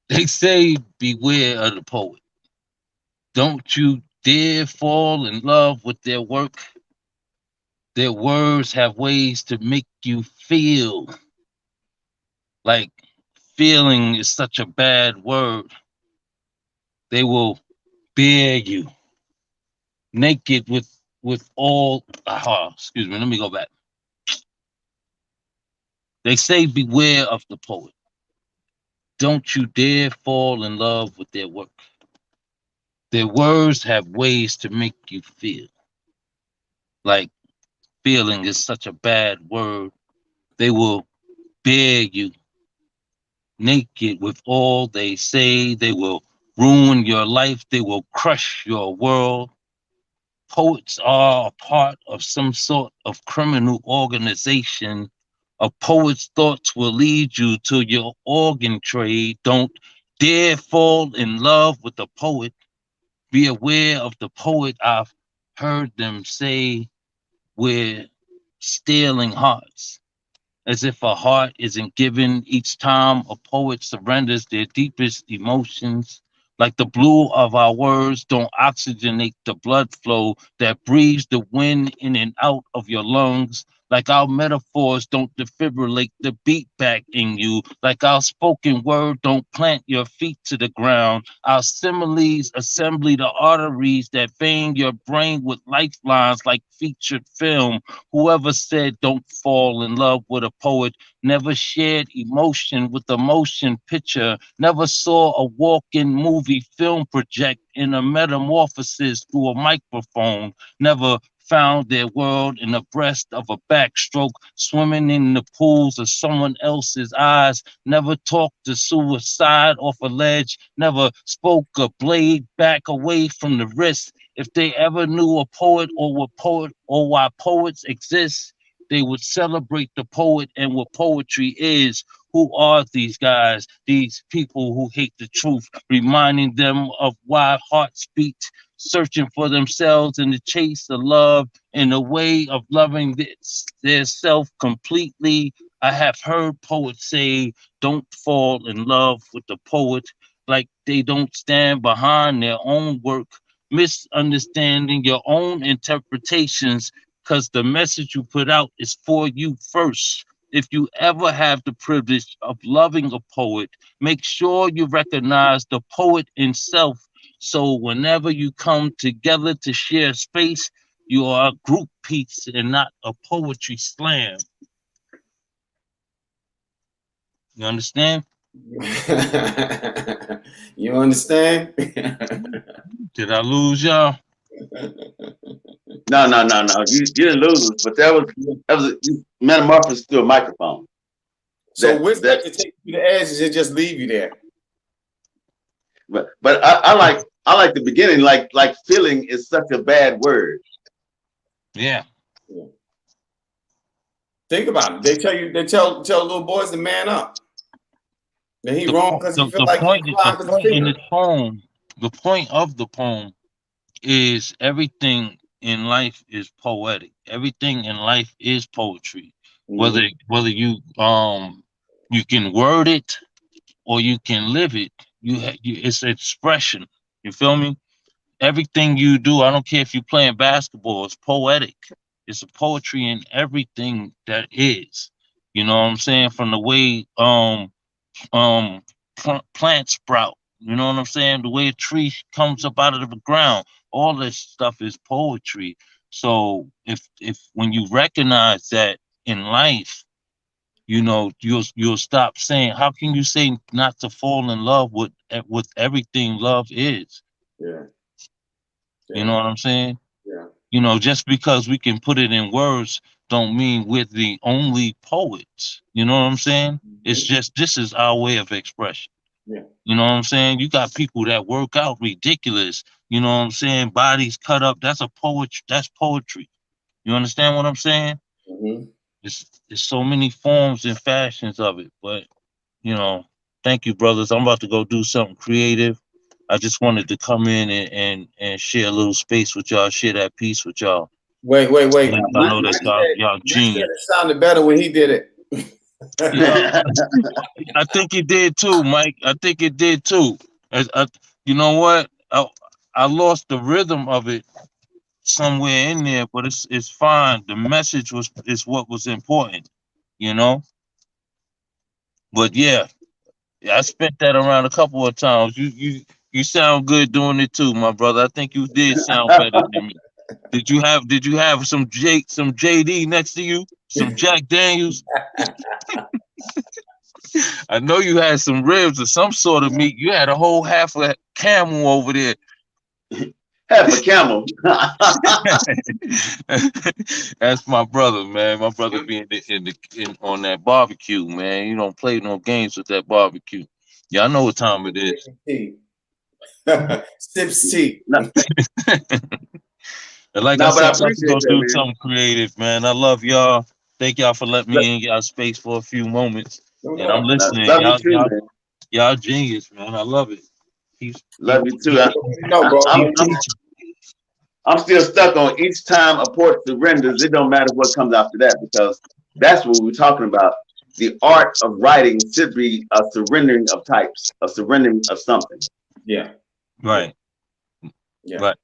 They say beware of the poet. Don't you dare fall in love with their work. Their words have ways to make you feel like feeling is such a bad word. They will bear you naked with all. Excuse me. Let me go back. They say beware of the poet. Don't you dare fall in love with their work. Their words have ways to make you feel like feeling is such a bad word. They will bear you naked with all they say. They will ruin your life. They will crush your world. Poets are a part of some sort of criminal organization. A poet's thoughts will lead you to your organ trade. Don't dare fall in love with a poet. Be aware of the poet. I've heard them say we're stealing hearts, as if a heart isn't given each time a poet surrenders their deepest emotions. Like the blue of our words don't oxygenate the blood flow that breathes the wind in and out of your lungs. Like our metaphors don't defibrillate the beat back in you. Like our spoken word don't plant your feet to the ground. Our similes assembly the arteries that vein your brain with lifelines like featured film. Whoever said don't fall in love with a poet never shared emotion with a motion picture, never saw a walk-in movie film project in a metamorphosis through a microphone, never found their world in the breast of a backstroke, swimming in the pools of someone else's eyes, never talked to suicide off a ledge, never spoke a blade back away from the wrist. If they ever knew a poet or why poets exist, they would celebrate the poet and what poetry is. Who are these guys, these people who hate the truth, reminding them of why hearts beat, searching for themselves in the chase of love, in a way of loving their self completely. I have heard poets say, don't fall in love with the poet, like they don't stand behind their own work, misunderstanding your own interpretations because the message you put out is for you first. If you ever have the privilege of loving a poet, make sure you recognize the poet himself. So whenever you come together to share space, you are a group piece and not a poetry slam. You understand? You understand? Did I lose y'all? No. You didn't lose us, but that was metamorphosis to a microphone. So That what's that like to take you to the edges and just leave you there? but I like the beginning. Like feeling is such a bad word. Yeah. Yeah. Think about it. They tell little boys to man up. And he The, wrong po- because he the, feel the like he point the crying because his point in finger. this poem, the point of the poem is everything in life is poetic. Everything in life is poetry. Mhm. Whether you can word it or you can live it, it's expression. You feel me? Everything you do, I don't care if you're playing basketball, it's poetic. It's a poetry in everything that is. You know what I'm saying? From the way um plants sprout. You know what I'm saying? The way a tree comes up out of the ground, all this stuff is poetry. So if when you recognize that in life, you know, you'll stop saying, how can you say not to fall in love with everything love is? Yeah. You Yeah. know what I'm saying? Yeah. You know, just because we can put it in words don't mean we're the only poets. You know what I'm saying? It's Mhm. just this is our way of expression. Yeah. You know what I'm saying? You got people that work out ridiculous. You know what I'm saying? Bodies cut up. That's a poet. That's poetry. You understand what I'm saying? Mhm. It's so many forms and fashions of it. But you know, thank you, brothers. I'm about to go do something creative. I just wanted to come in and share a little space with y'all, share that piece with y'all. Wait. Let y'all Mike, know that Mike said, y'all Mike said genius. it sounded better when he did it. Yeah, I think it did too, Mike. I think it did too. You know what? I lost the rhythm of it somewhere in there, but it's fine. The message is what was important, you know. But yeah, I spent that around a couple of times. You sound good doing it too, my brother. I think you did sound better than me. Did you have some JD next to you? Some Jack Daniels? I know you had some ribs or some sort of meat. You had a whole half a camel over there. Half a camel. That's my brother, man. My brother being in on that barbecue, man. You don't play no games with that barbecue. Yeah, I know what time it is. Tea. Sips tea. No, And like I no, but said, I I'm about to appreciate go that, do man. something creative, man. I love y'all. Thank y'all for letting Lo- me in y'all space for a few moments. No, And I'm no. listening. Love you Y'all, too, y'all, man. y'all genius, man. I love it. Keep, Love you too. No, bro. keep I'm teaching. I'm still stuck on each time a port surrenders. It don't matter what comes after that because that's what we're talking about. The art of writing should be a surrendering of types, a surrendering of something. Yeah. Yeah. Right, Yeah. right.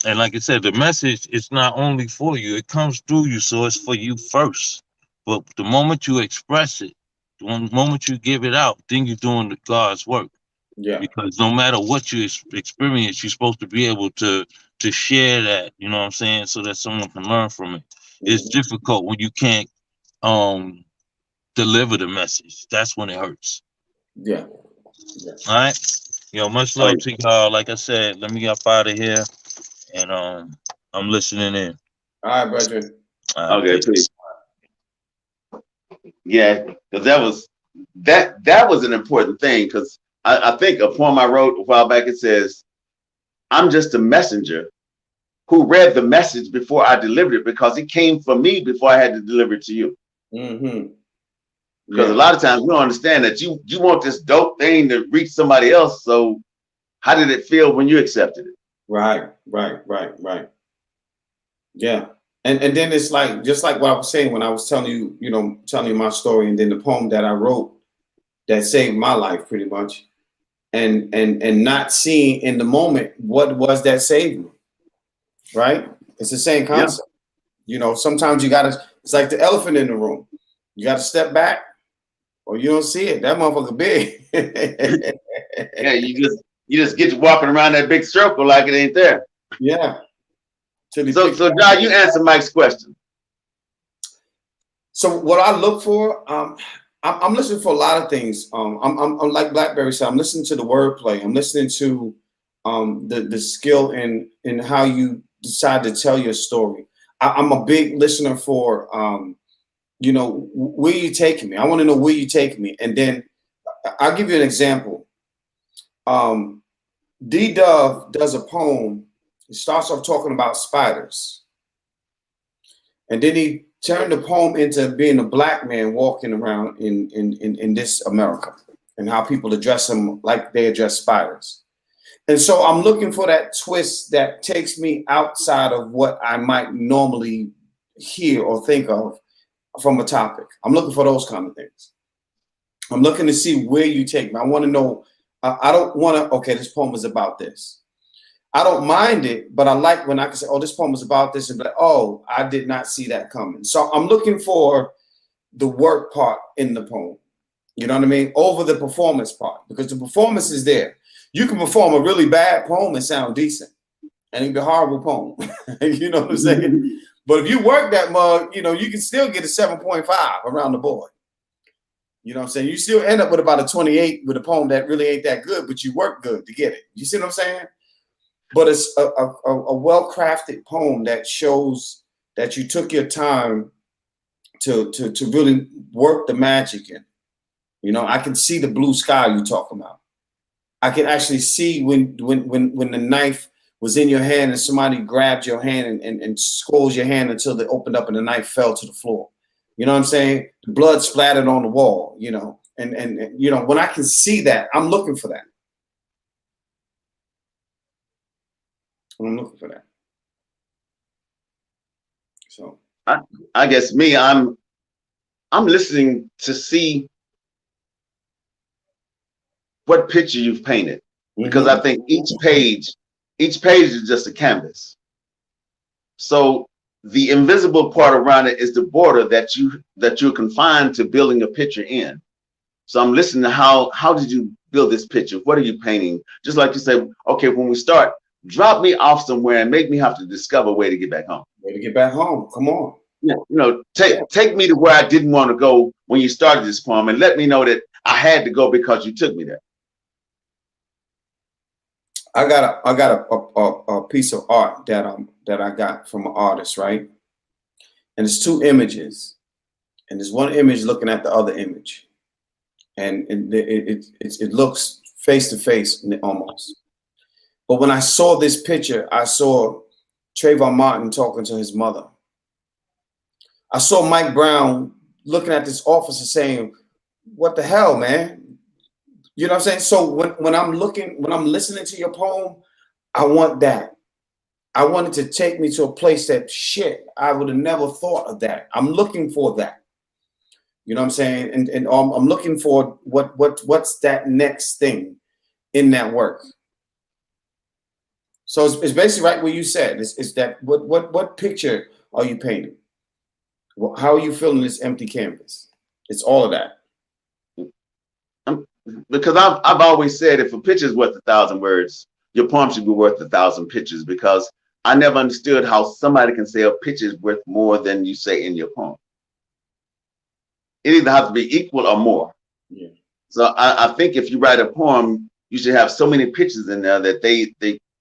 And like I said, the message is not only for you, it comes through you, so it's for you first. But the moment you express it, the moment you give it out, then you're doing the God's work. Yeah. Because no matter what you experience, you're supposed to be able to share that, you know what I'm saying, so that someone can learn from it. It's Mhm. difficult when you can't um deliver the message. That's when it hurts. Yeah. Yeah. All right. Yo, much Oh, love to y'all. Like I said, let me get up out of here and I'm listening in. All right, brethren. All right, okay, peace. please. Yeah, because that was an important thing because I think a poem I wrote a while back it says, I'm just a messenger who read the message before I delivered it because it came from me before I had to deliver it to you. Mm-hmm. Because a Yeah. lot of times we don't understand that you want this dope thing to reach somebody else. So how did it feel when you accepted it? Right. Yeah. And then it's like just like what I was saying when I was telling you, telling you my story, and then the poem that I wrote that saved my life pretty much. And not seeing in the moment what was that saved me, right? It's the same Yeah. concept. Sometimes you gotta, it's like the elephant in the room. You gotta step back or you don't see it. That motherfucker big. Yeah, you just get to walking around that big circle like it ain't there. Yeah. Till he So picks so you up. John, you answer Mike's question. So what I look for, I'm listening for a lot of things. I'm like Blackberry said. I'm listening to the wordplay. I'm listening to the skill in how you decide to tell your story. I'm a big listener for where you taking me. I want to know where you taking me, and then I'll give you an example. D Dove does a poem. He starts off talking about spiders, and then he turned the poem into being a black man walking around in this America and how people address him like they address spiders. And so I'm looking for that twist that takes me outside of what I might normally hear or think of from a topic. I'm looking for those kind of things. I'm looking to see where you take me. I want to know. I don't want to. Okay, this poem is about this. I don't mind it, but I like when I can say, "Oh, this poem is about this," and be like, "Oh, I did not see that coming." So I'm looking for the work part in the poem. You know what I mean? Over the performance part, because the performance is there. You can perform a really bad poem and sound decent, and it can be a horrible poem. You know what I'm saying? But if you work that mug, you know, you can still get a 7.5 around the board. You know what I'm saying? You still end up with about a 28 with a poem that really ain't that good, but you work good to get it. You see what I'm saying? But it's a well-crafted poem that shows that you took your time to really work the magic in. You know, I can see the blue sky you talking about. I can actually see when the knife was in your hand and somebody grabbed your hand and squeezed your hand until they opened up and the knife fell to the floor. You know what I'm saying? The blood splattered on the wall, you know, and you know, when I can see that, I'm looking for that. I'm looking for that. So I guess me, I'm listening to see what picture you've painted, because I think each page is just a canvas. So the invisible part around it is the border that you're confined to building a picture in. So I'm listening to how did you build this picture? What are you painting? Just like you said, okay, when we start, drop me off somewhere and make me have to discover a way to get back home. Way to get back home. Come on. Yeah, you know, take me to where I didn't want to go when you started this poem, and let me know that I had to go because you took me there. I got a piece of art that I got from an artist, right? And it's two images, and there's one image looking at the other image, and it looks face to face almost. But when I saw this picture, I saw Trayvon Martin talking to his mother. I saw Mike Brown looking at this officer saying, "What the hell, man?" You know what I'm saying? So when I'm listening to your poem, I want that. I want it to take me to a place that shit, I would have never thought of that. I'm looking for that. You know what I'm saying? And I'm looking for what's that next thing in that work. So it's basically right where you said. It's that what picture are you painting? How are you filling this empty canvas? It's all of that. Because I've always said, if a picture is worth 1,000 words, your poem should be worth 1,000 pictures, because I never understood how somebody can say a picture is worth more than you say in your poem. It either has to be equal or more. Yeah. So I think if you write a poem, you should have so many pictures in there that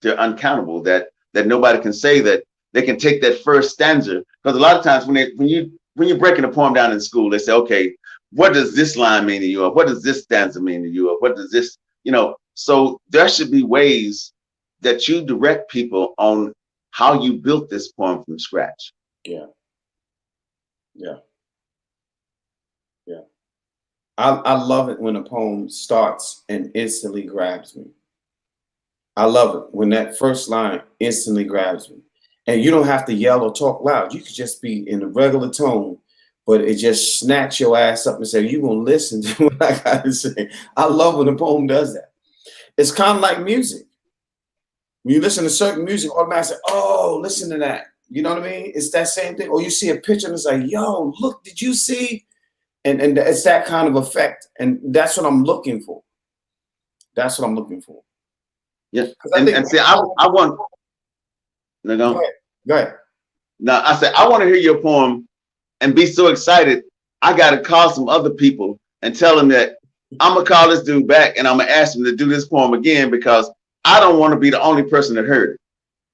they're uncountable, that nobody can say that they can take that first stanza. Because a lot of times when you're breaking a poem down in school, they say, okay, what does this line mean to you? Or what does this stanza mean to you? Or what does this, you know? So there should be ways that you direct people on how you built this poem from scratch. Yeah. Yeah. Yeah. I love it when a poem starts and instantly grabs me. I love it when that first line instantly grabs me. And you don't have to yell or talk loud. You could just be in a regular tone, but it just snatch your ass up and say, "You gonna listen to what I gotta say." I love when a poem does that. It's kind of like music. When you listen to certain music, automatically say, "Oh, listen to that." You know what I mean? It's that same thing. Or you see a picture and it's like, "Yo, look, did you see?" And it's that kind of effect. And that's what I'm looking for. That's what I'm looking for. Yeah. And see, I want. No, Go ahead. Go ahead. Now, I said, I want to hear your poem and be so excited. I got to call some other people and tell them that I'm going to call this dude back and I'm going to ask him to do this poem again, because I don't want to be the only person that heard it.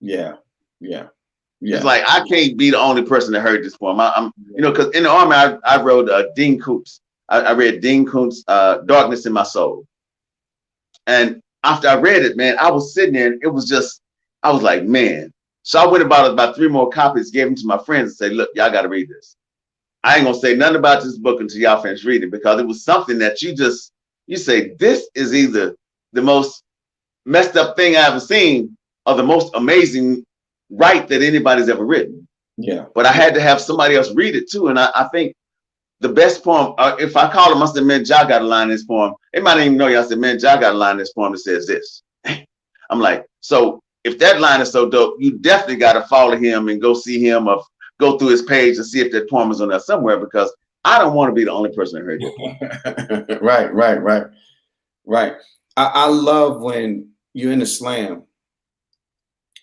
Yeah. Yeah. Yeah. It's like, I can't be the only person that heard this poem. I'm you know, because in the Army, I wrote Dean Koontz. I read Dean Koontz, Darkness in My Soul. And after I read it, man, I was sitting there and it was just, I was like, man. So I went about 3 more copies, gave them to my friends and said, look, y'all got to read this. I ain't going to say nothing about this book until y'all finish reading it, because it was something that you say, this is either the most messed up thing I ever seen or the most amazing right that anybody's ever written. Yeah. But I had to have somebody else read it too. And I think the best poem, if I call them, I said, man, Ja got a line in this poem. They might not even know you. I said, man, Ja got a line in this poem that says this. I'm like, so if that line is so dope, you definitely got to follow him and go see him or go through his page and see if that poem is on there somewhere, because I don't want to be the only person that heard it. Right. I love when you're in the slam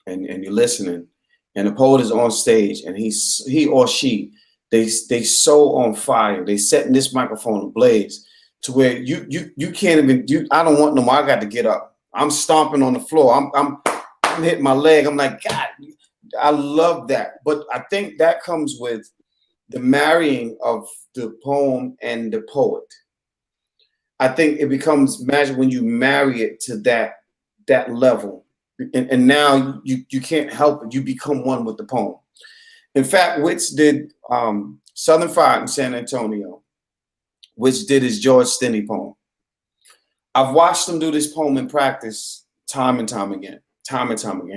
and you're listening and the poet is on stage and he or she, they so on fire. They setting this microphone ablaze to where you can't even, I don't want no more. I got to get up. I'm stomping on the floor. I'm hitting my leg. I'm like, God, I love that. But I think that comes with the marrying of the poem and the poet. I think it becomes magic when you marry it to that level. And now you can't help it. You become one with the poem. In fact, Wits did Southern Fried in San Antonio. Wits did his George Stinney poem. I've watched him do this poem in practice time and time again.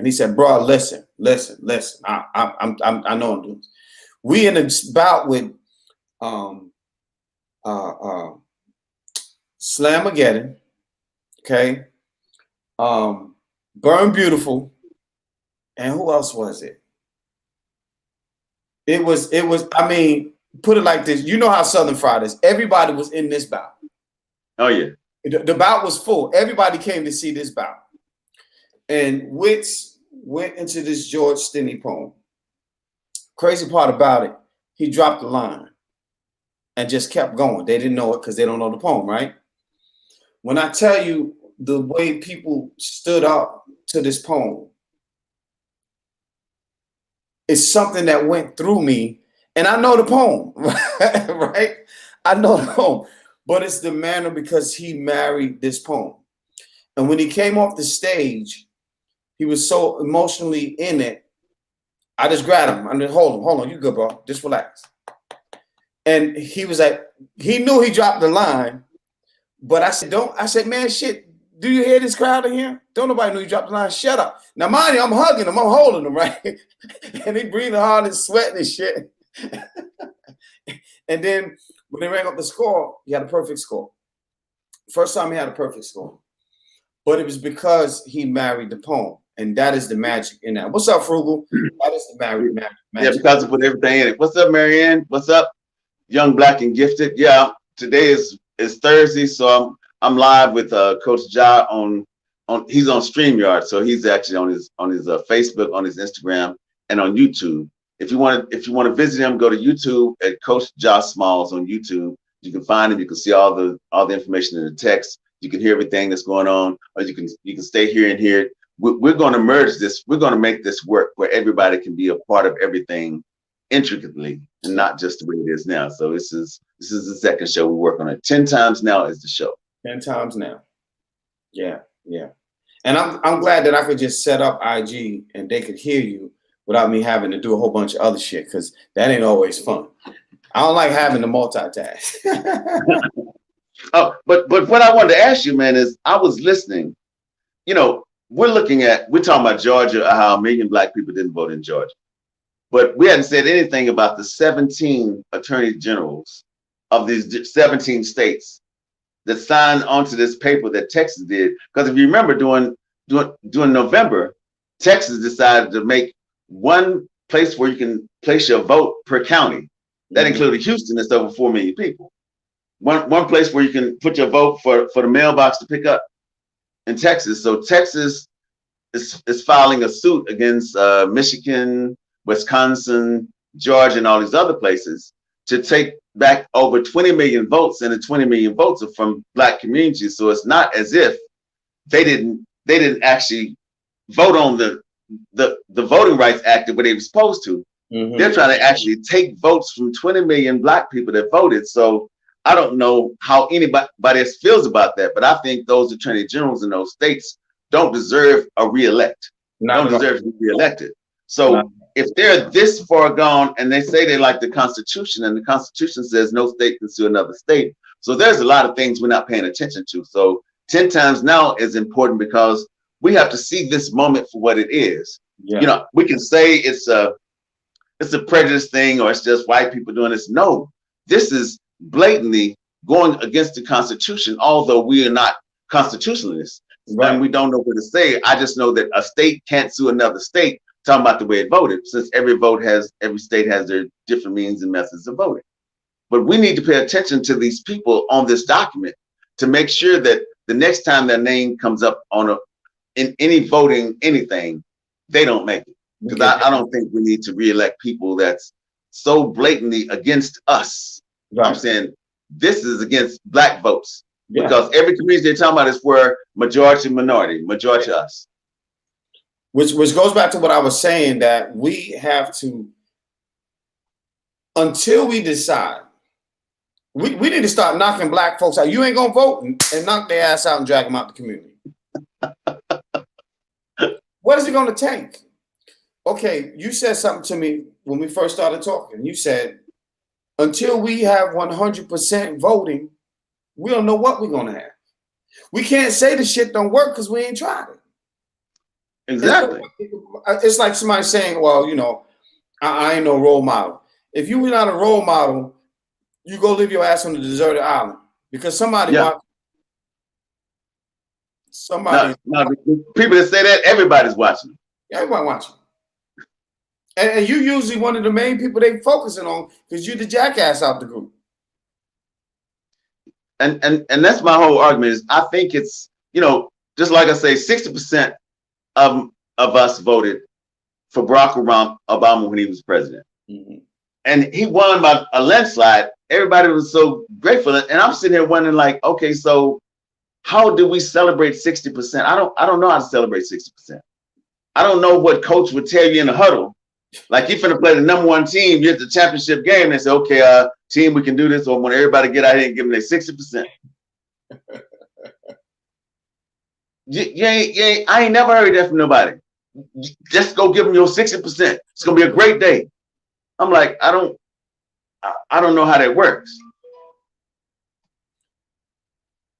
He said, bro, listen. I know I'm doing this. We in a bout with Slamageddon, okay? Burn Beautiful, and who else was it? It was, I mean, put it like this. You know how Southern Fried is. Everybody was in this bout. Oh, yeah. The bout was full. Everybody came to see this bout. And Wits went into this George Stinney poem. Crazy part about it, he dropped the line and just kept going. They didn't know it because they don't know the poem, right? When I tell you the way people stood up to this poem, it's something that went through me. And I know the poem, right? I know the poem. But it's the manner because he married this poem. And when he came off the stage, he was so emotionally in it. I just grabbed him. I mean, hold on, you good, bro. Just relax. And he was like, he knew he dropped the line, but I said, man, shit, do you hear this crowd in here? Don't nobody know you dropped the line. Shut up. Now, mind you, I'm hugging him, I'm holding him, right? And he breathing hard and sweating and shit. And then when they rang up the score, he had a perfect score. First time he had a perfect score. But it was because he married the poem. And that is the magic in that. What's up, Frugal? That is the magic. Yeah, because he put everything in it. What's up, Marianne? What's up, Young, Black, and Gifted? Yeah, today is Thursday, so I'm live with Coach Ja on he's on StreamYard, so he's actually on his Facebook, on his Instagram, and on YouTube. If you want to visit him, go to YouTube at Coach Ja Smalls on YouTube. You can find him. You can see all the information in the text. You can hear everything that's going on, or you can stay here and hear it. We're going to merge this. We're going to make this work where everybody can be a part of everything intricately and not just the way it is now. So this is the second show we work on it. 10 times now is the show. 10 times now. Yeah. And I'm glad that I could just set up IG and they could hear you without me having to do a whole bunch of other shit, because that ain't always fun. I don't like having to multitask. Oh, but what I wanted to ask you, man, is I was listening. You know, we're talking about Georgia, how 1 million Black people didn't vote in Georgia. But we hadn't said anything about the 17 attorney generals of these 17 states that signed onto this paper that Texas did. Because if you remember, during November, Texas decided to make one place where you can place your vote per county. That included Houston, that's over 4 million people. One place where you can put your vote for the mailbox to pick up in Texas. So Texas is filing a suit against Michigan, Wisconsin, Georgia, and all these other places to take back over 20 million votes, and the 20 million votes are from Black communities. So it's not as if they didn't actually vote on the Voting Rights Act the way they were supposed to. They're trying to actually take votes from 20 million Black people that voted. So I don't know how anybody else feels about that, but I think those attorney generals in those states don't deserve a re-elect. Don't deserve to be re-elected. So if they're this far gone and they say they like the Constitution, and the Constitution says no state can sue another state, so there's a lot of things we're not paying attention to. So 10 times now is important because we have to see this moment for what it is. Yeah. You know, we can say it's a prejudice thing or it's just white people doing this. No, this is blatantly going against the Constitution, although we are not constitutionalists. Right. And we don't know what to say. I just know that a state can't sue another state talking about the way it voted, since every state has their different means and methods of voting. But we need to pay attention to these people on this document to make sure that the next time their name comes up in any voting anything, they don't make it. Because I don't think we need to reelect people that's so blatantly against us. Right. I'm saying this is against black votes. Yeah. Because every community they're talking about is for majority minority, majority us. Which goes back to what I was saying, that we have to, until we decide, we need to start knocking black folks out. You ain't gonna vote and knock their ass out and drag them out the community. What is it gonna take? Okay, you said something to me when we first started talking. You said, until we have 100% voting, we don't know what we're gonna have. We can't say the shit don't work because we ain't tried it. Exactly. It's like somebody saying, well, you know, I ain't no role model. If you were not a role model, you go live your ass on a deserted island because somebody watch. Somebody. Now, the people that say that, everybody's watching. Everybody watching. And you usually one of the main people they focusing on because you're the jackass out the group. And that's my whole argument is I think it's, you know, just like I say, 60% of us voted for Barack Obama when he was president. Mm-hmm. And he won by a landslide. Everybody was so grateful. And I'm sitting here wondering, like, okay, so how do we celebrate 60%? I don't know how to celebrate 60%. I don't know what coach would tell you in the huddle. Like, you're finna play the #1 team, you're at the championship game, and they say, okay, team, we can do this. Or when everybody get out here and give them their 60%. I ain't never heard that from nobody. Just go give them your 60%. It's gonna be a great day. I'm like, I don't know how that works.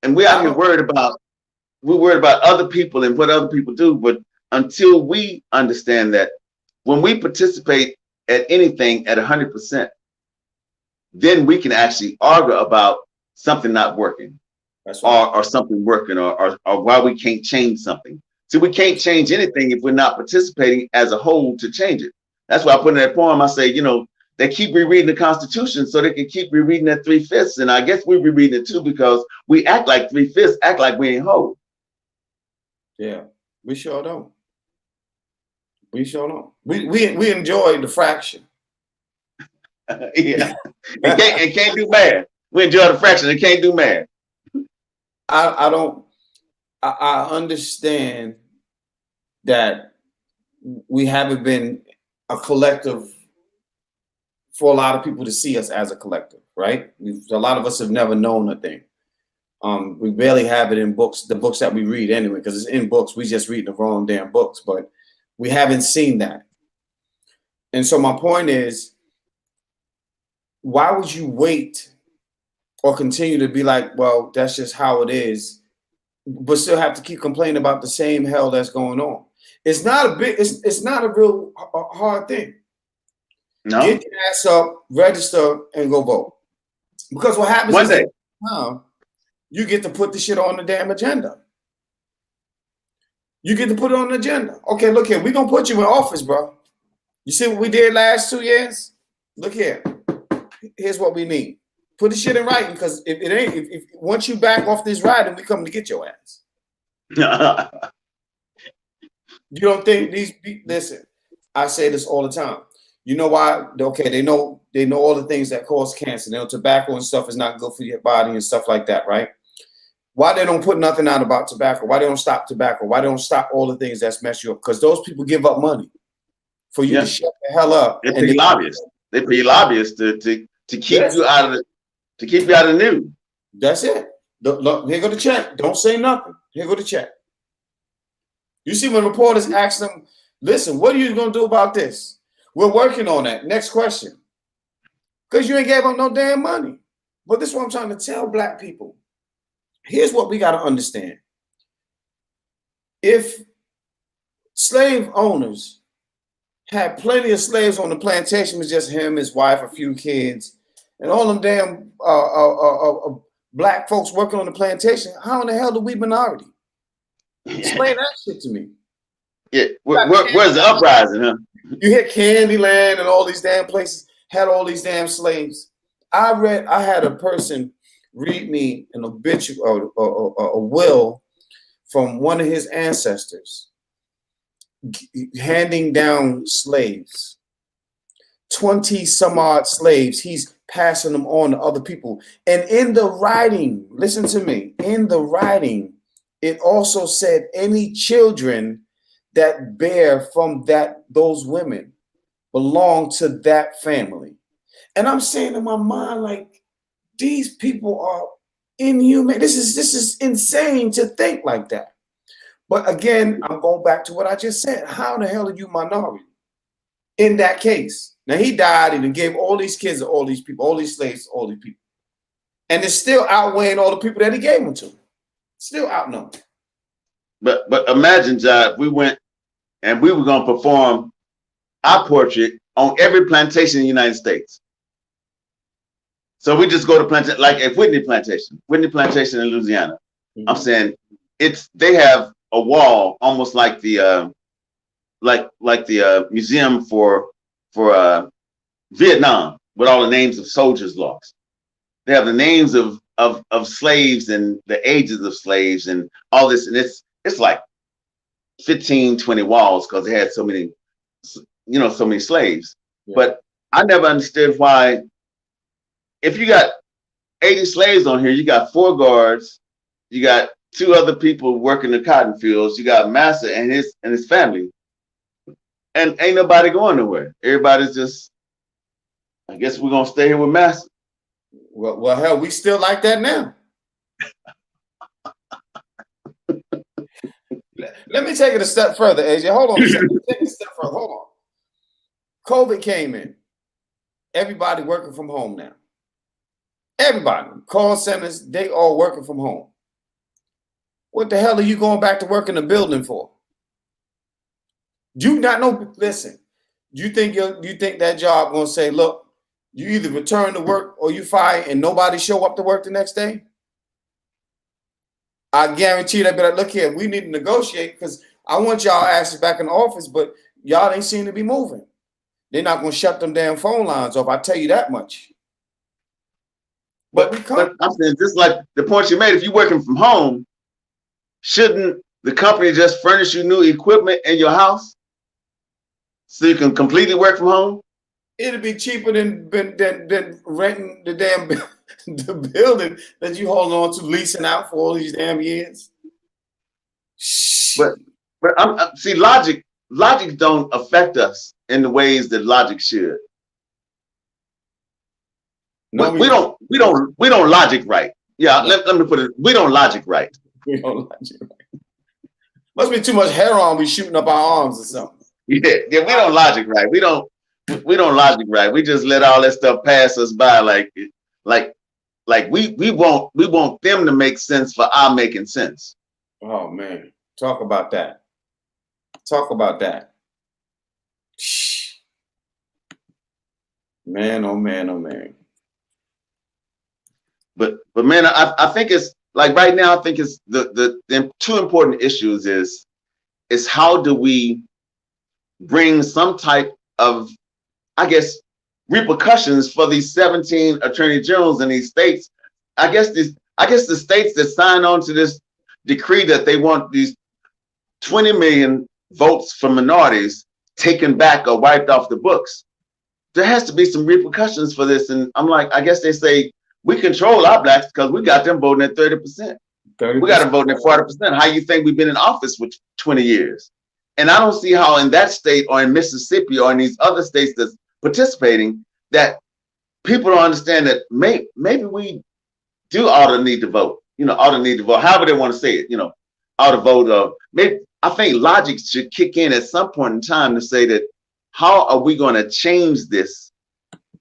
And we're out here worried about other people and what other people do. But until we understand that when we participate at anything at 100%, then we can actually argue about something not working. That's right. or something working or why we can't change something. So we can't change anything if we're not participating as a whole to change it. That's why I put in that poem, I say, you know, they keep rereading the Constitution so they can keep rereading that 3/5. And I guess we're rereading it too because we act like 3/5, act like we ain't whole. Yeah, we sure don't. We sure don't. We enjoy the fraction. Yeah, it can't do math. We enjoy the fraction. It can't do math. I understand that we haven't been a collective for a lot of people to see us as a collective, right? A lot of us have never known a thing. We barely have it in books, the books that we read anyway, because it's in books. We just read the wrong damn books, but we haven't seen that. And so my point is, why would you wait or continue to be like, well, that's just how it is, but still have to keep complaining about the same hell that's going on? It's not a real hard thing. No. Get your ass up, register, and go vote. Because what happens One is day, you get to put the shit on the damn agenda. You get to put it on the agenda. Okay, look here, we're gonna put you in office, bro. You see what we did last 2 years? Look here. Here's what we need. Put the shit in writing, because if once you back off this ride, we come to get your ass. You don't think these people, listen, I say this all the time. You know why? Okay, they know all the things that cause cancer. They know tobacco and stuff is not good for your body and stuff like that, right? Why they don't put nothing out about tobacco? Why they don't stop tobacco? Why they don't stop all the things that's mess you up? Because those people give up money for you to shut the hell up. They pay lobbyists. They pay lobbyists to keep you out of the news. That's it. Look, here go the check. Don't say nothing. Here go the check. You see, when reporters ask them, listen, what are you going to do about this? We're working on that. Next question. Because you ain't gave up no damn money. But this is what I'm trying to tell black people. Here's what we got to understand. If Slave owners had plenty of slaves on the plantation. It was just him, his wife, a few kids, and all them damn black folks working on the plantation. How in the hell are we minority? Explain that shit to me. Yeah, where's the uprising, huh? You hit Candyland and all these damn places had all these damn slaves. I had a person read me an obituary, a will from one of his ancestors, handing down slaves, 20 some odd slaves. He's passing them on to other people. And in the writing, listen to me, in the writing, it also said any children that bear from those women belong to that family. And I'm saying in my mind, like, these people are inhuman. This is insane to think like that. But again, I'm going back to what I just said. How the hell are you minority in that case? Now, he died and gave all these kids to all these people, all these slaves to all these people. And it's still outweighing all the people that he gave them to. Still outnumbered. But imagine, John, if we went and we were going to perform our portrait on every plantation in the United States. So we just go to plantation, like at Whitney Plantation in Louisiana. I'm saying they have a wall almost like the museum for Vietnam with all the names of soldiers lost. They have the names of slaves and the ages of slaves and all this, and it's like 15, 20 walls because they had so many slaves. Yeah. But I never understood why, if you got 80 slaves on here, you got 4 guards, you got 2 other people working the cotton fields, you got Massa and his family, and ain't nobody going nowhere. Everybody's just, I guess we're gonna stay here with Massa. Well, hell, we still like that now. Let me take it a step further, AJ. Hold on a second. Take it a step further. Hold on. COVID came in. Everybody working from home now. Everybody, call centers, they all working from home. What the hell are you going back to work in the building for? Do you not know? Listen, you think that job gonna say, look, you either return to work or you fire and nobody show up to work the next day? I guarantee they'll be like, look here, we need to negotiate because I want y'all asses back in the office, but y'all ain't seem to be moving. They're not gonna shut them damn phone lines off. I tell you that much. But I'm saying, just like the point you made, if you're working from home, shouldn't the company just furnish you new equipment in your house so you can completely work from home? It'd be cheaper than renting the damn the building that you hold on to, leasing out for all these damn years. But see, logic don't affect us in the ways that logic should. No, we don't logic right. Yeah, let me put it. We don't logic right. We don't logic right. Must be too much heroin we shooting up our arms or something. Yeah, we don't logic right. We don't logic right. We just let all that stuff pass us by like we want them to make sense for our making sense. Oh man, talk about that. Talk about that. Man, oh man, oh man. But man, I think it's like right now, I think it's the 2 important issues is how do we bring some type of, I guess, repercussions for these 17 attorney generals in these states. I guess the states that signed on to this decree that they want these 20 million votes from minorities taken back or wiped off the books. There has to be some repercussions for this. And I'm like, I guess they say we control our blacks because we got them voting at 30%. We got them voting at 40%. How you think we've been in office for 20 years? And I don't see how in that state or in Mississippi or in these other states that's participating that people don't understand that maybe we do ought to need to vote. Ought to need to vote. However they want to say it. Ought to vote. Maybe I think logic should kick in at some point in time to say that how are we going to change this?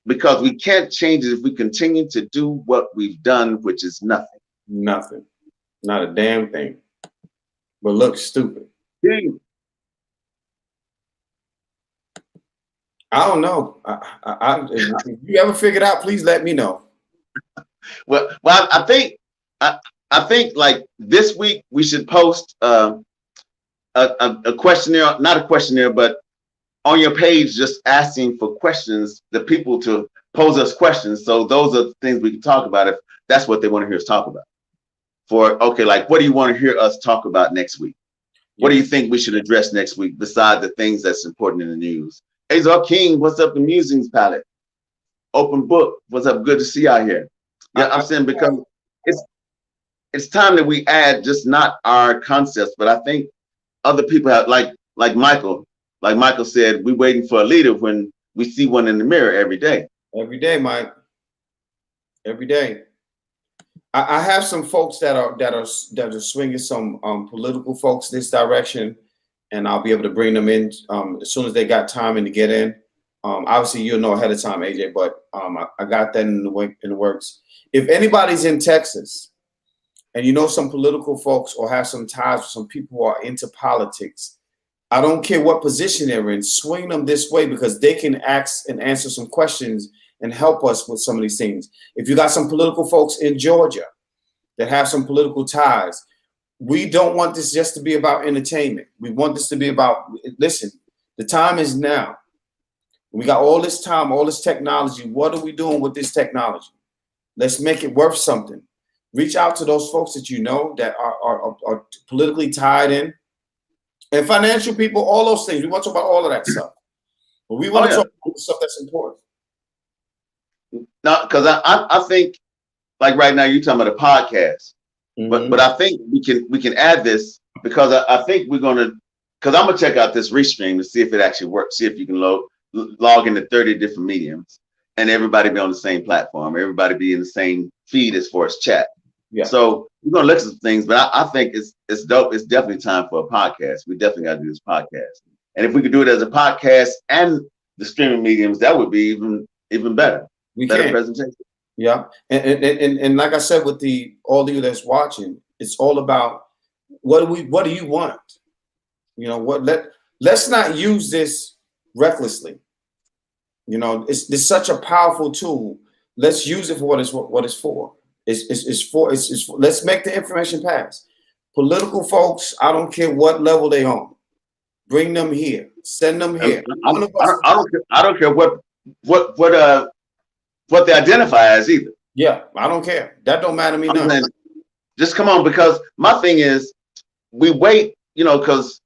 Because we can't change it if we continue to do what we've done, which is nothing. Nothing. Not a damn thing. But look stupid. I don't know. If you ever figured out, please let me know. Well, I think like this week we should post a questionnaire, not a questionnaire, but on your page, just asking for questions, the people to pose us questions. So those are things we can talk about if that's what they want to hear us talk about. For okay, like what do you want to hear us talk about next week? What do you think we should address next week besides the things that's important in the news? Azar King, what's up? The Musings Palette. Open Book, what's up? Good to see y'all here. Yeah, I'm saying because it's time that we add just not our concepts, but I think other people have like Michael. Like Michael said, we're waiting for a leader when we see one in the mirror every day. Every day, Mike. Every day. I have some folks that are swinging some political folks this direction, and I'll be able to bring them in as soon as they got time and to get in. Obviously, you'll know ahead of time, AJ, but I got that in the works. If anybody's in Texas and you know some political folks or have some ties with some people who are into politics, I don't care what position they're in, swing them this way because they can ask and answer some questions and help us with some of these things. If you got some political folks in Georgia that have some political ties, we don't want this just to be about entertainment. We want this to be about, listen, the time is now. We got all this time, all this technology. What are we doing with this technology? Let's make it worth something. Reach out to those folks that you know that are politically tied in. And financial people, all those things. We want to talk about all of that stuff. But we want to talk about the stuff that's important. No, because I think like right now you're talking about a podcast, but I think we can add this because I think we're gonna because I'm gonna check out this Restream to see if it actually works. See if you can log into 30 different mediums and everybody be on the same platform. Everybody be in the same feed as far as chat. Yeah. So we're gonna look at some things, but I think it's dope. It's definitely time for a podcast. We definitely got to do this podcast, and if we could do it as a podcast and the streaming mediums, that would be even better. Better presentation. Yeah, and like I said, with all of you that's watching, it's all about what do you want? You know what? Let's not use this recklessly. You know, it's such a powerful tool. Let's use it for what it's for. It's for. Let's make the information pass. Political folks, I don't care what level they on. Bring them here. Send them here. I don't care what they identify as either. Yeah, I don't care. That don't matter to me none. Just come on, because my thing is, we wait, you know, because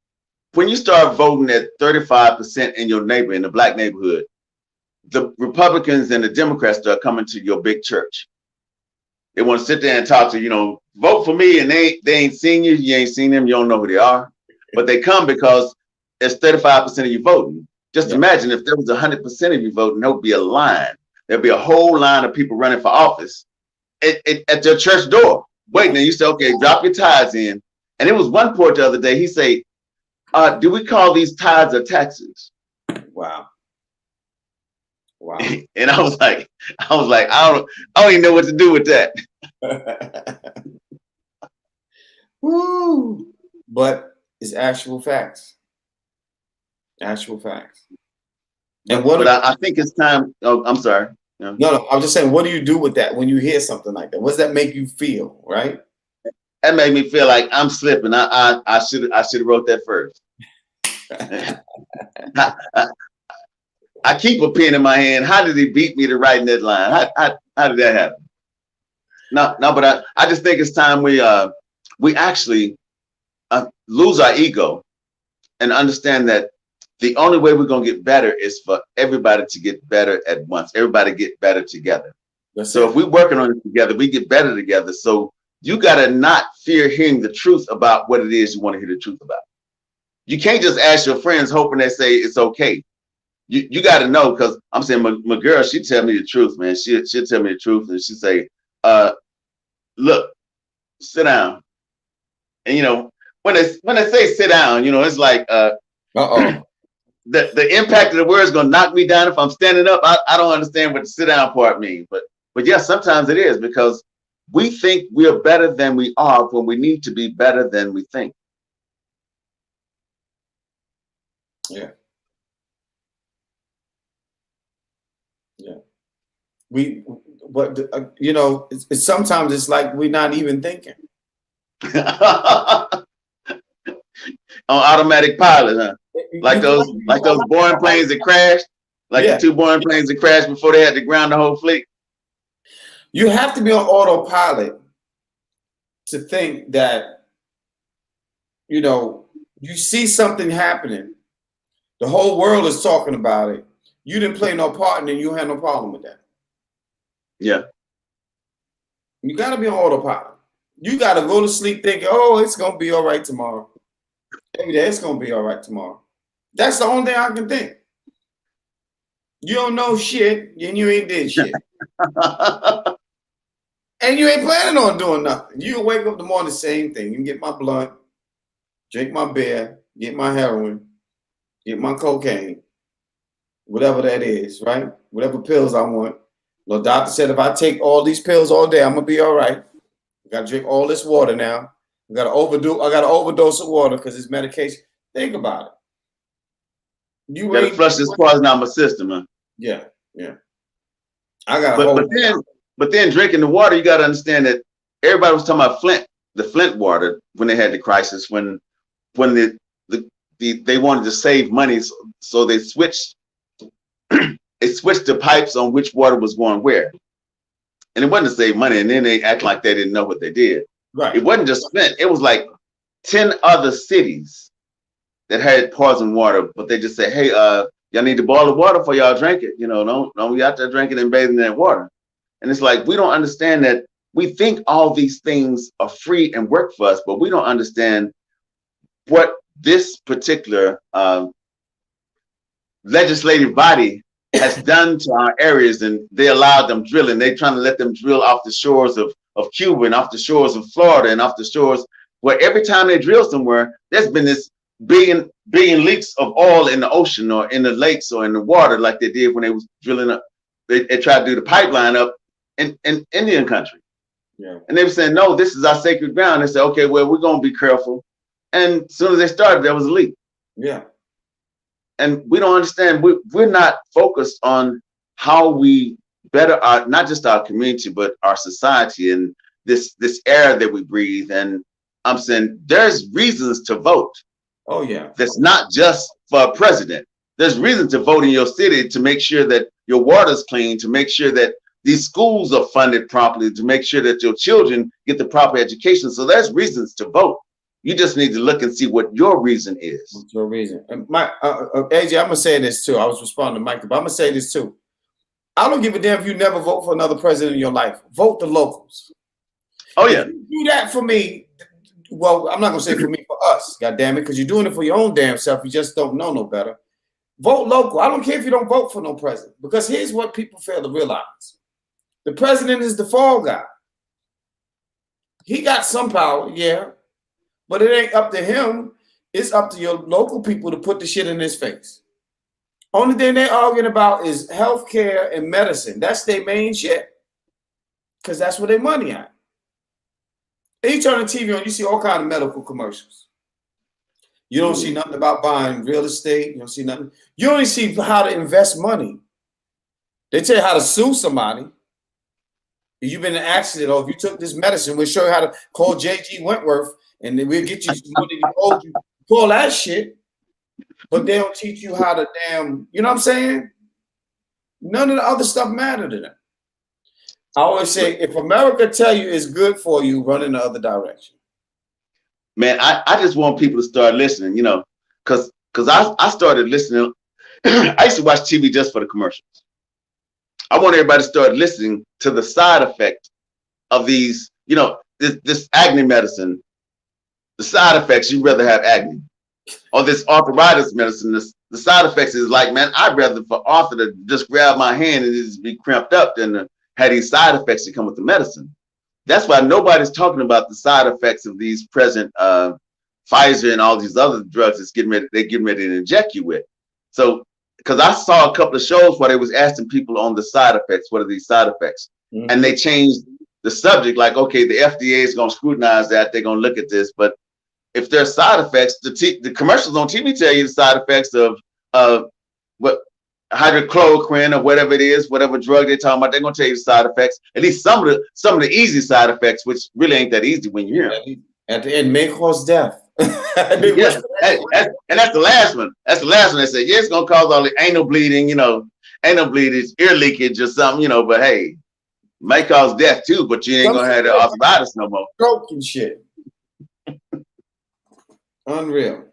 when you start voting at 35% in your neighbor, in the black neighborhood, the Republicans and the Democrats start coming to your big church. They want to sit there and talk to, you know, vote for me, and they ain't seen you, you ain't seen them, you don't know who they are. But they come because it's 35% of you voting. Just imagine if there was 100% of you voting, there would be a line. There'd be a whole line of people running for office at your church door. Waiting, and you say, okay, drop your tithes in. And it was one port the other day, he said, do we call these tithes or taxes? Wow. Wow. And I was like, I don't even know what to do with that. Woo. But it's actual facts. Actual facts. And what? But I think it's time. Oh, I'm sorry. No, I was just saying, what do you do with that when you hear something like that? What does that make you feel? Right? That made me feel like I'm slipping. I should have wrote that first. I keep a pen in my hand. How did he beat me to writing that line? How did that happen? No, but I just think it's time we actually lose our ego and understand that the only way we're going to get better is for everybody to get better at once. Everybody get better together. So if we're working on it together, we get better together. So you got to not fear hearing the truth about what it is you want to hear the truth about. You can't just ask your friends hoping they say it's okay. You got to know, because I'm saying my girl, she tell me the truth, man. She'll tell me the truth, and she say, look, sit down. And, you know, when they say sit down, you know, it's like, the impact of the word is going to knock me down if I'm standing up. I don't understand what the sit down part means, but yes, sometimes it is, because we think we're better than we are when we need to be better than we think. Yeah. But you know, sometimes it's like we're not even thinking. On automatic pilot, huh? Like those Boeing planes that crashed, like the 2 Boeing planes that crashed before they had to ground the whole fleet. You have to be on autopilot to think that, you know, you see something happening, the whole world is talking about it. You didn't play no part, and then you had no problem with that. Yeah. You got to be on autopilot. You got to go to sleep thinking, oh, it's going to be all right tomorrow. Every day, it's going to be all right tomorrow. That's the only thing I can think. You don't know shit, and you ain't did shit. And you ain't planning on doing nothing. You can wake up in the morning, same thing. You can get my blunt, drink my beer, get my heroin, get my cocaine, whatever that is, right? Whatever pills I want. The doctor said if I take all these pills all day, I'm gonna be all right. I gotta drink all this water now. I gotta overdose of water because it's medication. Think about it. You gotta flush this poison out my system, huh? Yeah. I got but then drinking the water, you gotta understand that everybody was talking about the Flint water when they had the crisis, when they wanted to save money, so they switched the pipes on which water was going where. And it wasn't to save money, and then they act like they didn't know what they did. Right. It wasn't just Flint, it was like 10 other cities that had poison water, but they just say, hey, y'all need to boil the water for y'all drink it. You know, don't be out there drinking and bathing in that water. And it's like, we don't understand that. We think all these things are free and work for us, but we don't understand what this particular legislative body has done to our areas. And they allowed them drilling. They're trying to let them drill off the shores of Cuba and off the shores of Florida and off the shores where every time they drill somewhere, there's been this billion leaks of oil in the ocean or in the lakes or in the water, like they did when they was drilling up. They tried to do the pipeline up in Indian country. Yeah. And they were saying, no, this is our sacred ground. They said, okay, well, we're going to be careful. And as soon as they started, there was a leak. Yeah. And we don't understand. We're not focused on how we better not just our community, but our society and this air that we breathe. And I'm saying there's reasons to vote. Oh, yeah. That's not just for a president. There's reasons to vote in your city to make sure that your water's clean, to make sure that these schools are funded properly, to make sure that your children get the proper education. So there's reasons to vote. You just need to look and see what your reason is. What's your reason? And AJ, I'm gonna say this too. I was responding to Mike, but I'm gonna say this too. I don't give a damn if you never vote for another president in your life. Vote the locals. Oh yeah. If you do that for me. Well, I'm not gonna say for me, for us. God damn it, because you're doing it for your own damn self. You just don't know no better. Vote local. I don't care if you don't vote for no president, because here's what people fail to realize: the president is the fall guy. He got some power, yeah. But it ain't up to him. It's up to your local people to put the shit in his face. Only thing they're arguing about is healthcare and medicine. That's their main shit. Because that's where their money at. And you turn the TV on, you see all kinds of medical commercials. You don't see nothing about buying real estate. You don't see nothing. You only see how to invest money. They tell you how to sue somebody. If you've been in an accident, or if you took this medicine, we'll show you how to call J.G. Wentworth. And then we'll get you some money to hold you. All that shit. But they don't teach you how to damn, you know what I'm saying? None of the other stuff matter to them. I always say, if America tell you it's good for you, run in the other direction. Man, I just want people to start listening, you know, because I started listening. I used to watch TV just for the commercials. I want everybody to start listening to the side effect of these, you know, this acne medicine. The side effects, you'd rather have acne. Or this arthritis medicine, the side effects is like, man, I'd rather for Arthur to just grab my hand and just be cramped up than to have these side effects that come with the medicine. That's why nobody's talking about the side effects of these present Pfizer and all these other drugs they're getting ready to inject you with. So, because I saw a couple of shows where they was asking people on the side effects, what are these side effects? Mm-hmm. And they changed the subject, like, okay, the FDA is going to scrutinize that, they're going to look at this, but if there's side effects, the commercials on TV tell you the side effects of hydrochloroquine or whatever it is, whatever drug they're talking about, they're gonna tell you the side effects. At least some of the easy side effects, which really ain't that easy when you hear them. At the end, may cause death. Yeah, and that's the last one. That's the last one. They say, yeah, it's gonna cause all the anal bleeding, anal bleeding, ear leakage or something, but hey, may cause death too, but you ain't gonna have the arthritis no more. Stroke and shit. Unreal.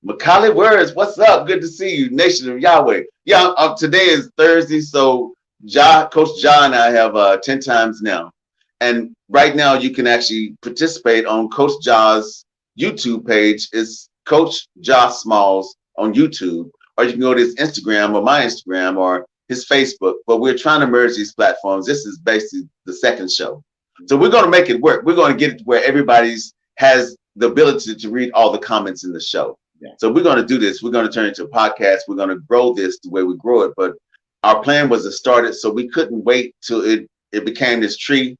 Macaulay Words, what's up? Good to see you, Nation of Yahweh. Yeah, today is Thursday, so Coach Ja and I have 10 times now. And right now you can actually participate on Coach Ja's YouTube page. It's Coach Ja Smalls on YouTube, or you can go to his Instagram or my Instagram or his Facebook. But we're trying to merge these platforms. This is basically the second show. So we're going to make it work. We're going to get it to where everybody's has the ability to read all the comments in the show. Yeah. So we're going to do this. We're going to turn it into a podcast. We're going to grow this the way we grow it. But our plan was to start it, so we couldn't wait till it became this tree.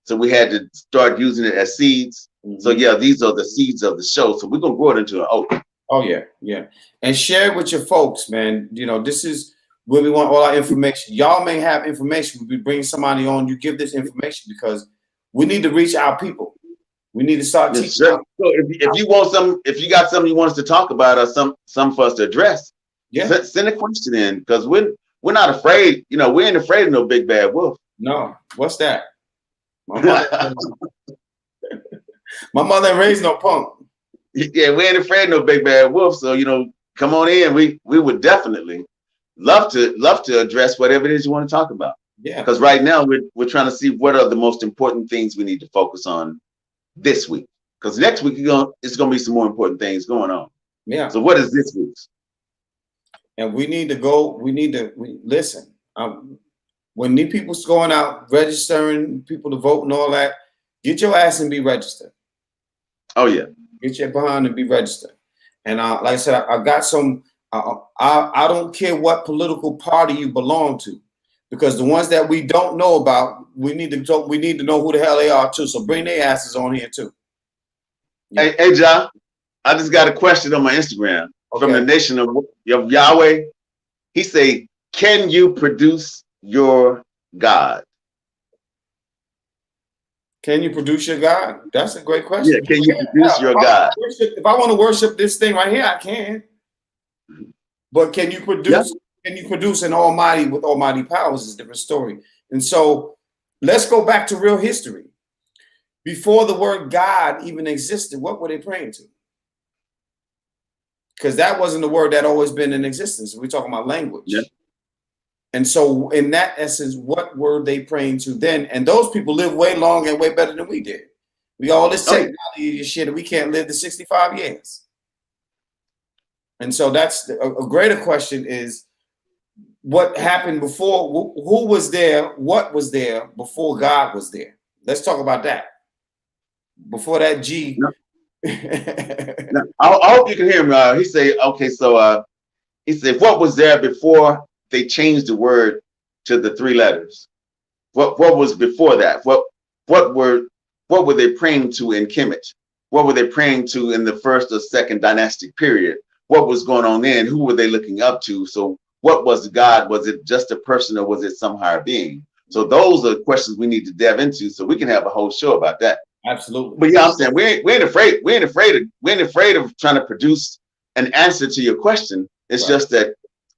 So we had to start using it as seeds. Mm-hmm. So yeah, these are the seeds of the show. So we're going to grow it into an oak. Oh yeah. And share it with your folks, man. This is where we want all our information. Y'all may have information. We bring somebody on, you give this information, because we need to reach our people. We need to start teaching. Sure. So if you got something you want us to talk about or some for us to address, send a question in, because we're not afraid. We ain't afraid of no big bad wolf. No, what's that? My mother ain't raised no punk. Yeah, we ain't afraid of no big bad wolf. So come on in. We would definitely love to address whatever it is you want to talk about. Yeah. Because right now we're trying to see what are the most important things we need to focus on this week. Because next week it's gonna be some more important things going on. Yeah. So what is this week's? And we need to listen. When new people's going out registering people to vote and all that, get your ass and be registered. Oh yeah. Get your behind and be registered. And like I said, I got some. I don't care what political party you belong to, because the ones that we don't know about, we need to talk. We need to know who the hell they are too. So bring their asses on here too. Yeah. Hey, John, I just got a question on my Instagram from the Nation of Yahweh. He say, "Can you produce your God?" Can you produce your God? That's a great question. Yeah, can you produce your God? If I want to worship this thing right here, I can. But can you produce? Yeah. Can you produce an almighty with almighty powers is a different story. And so let's go back to real history. Before the word God even existed, what were they praying to? Because that wasn't the word that always been in existence. We're talking about language. Yeah. And so in that essence, what were they praying to then? And those people live way long and way better than we did. We all this technology shit, and we can't live to 65 years. And so that's a greater question is, what happened before? Who was there? What was there before God was there? Let's talk about that. Before that G. Now, I hope you can hear me. He said, okay, so he said, what was there before they changed the word to the 3 letters? What was before that? What were they praying to in Kemet? What were they praying to in the first or second dynastic period? What was going on then? Who were they looking up to? So what was God? Was it just a person, or was it some higher being? So those are questions we need to delve into, so we can have a whole show about that. Absolutely. But yeah, I'm saying we ain't afraid of trying to produce an answer to your question. It's just that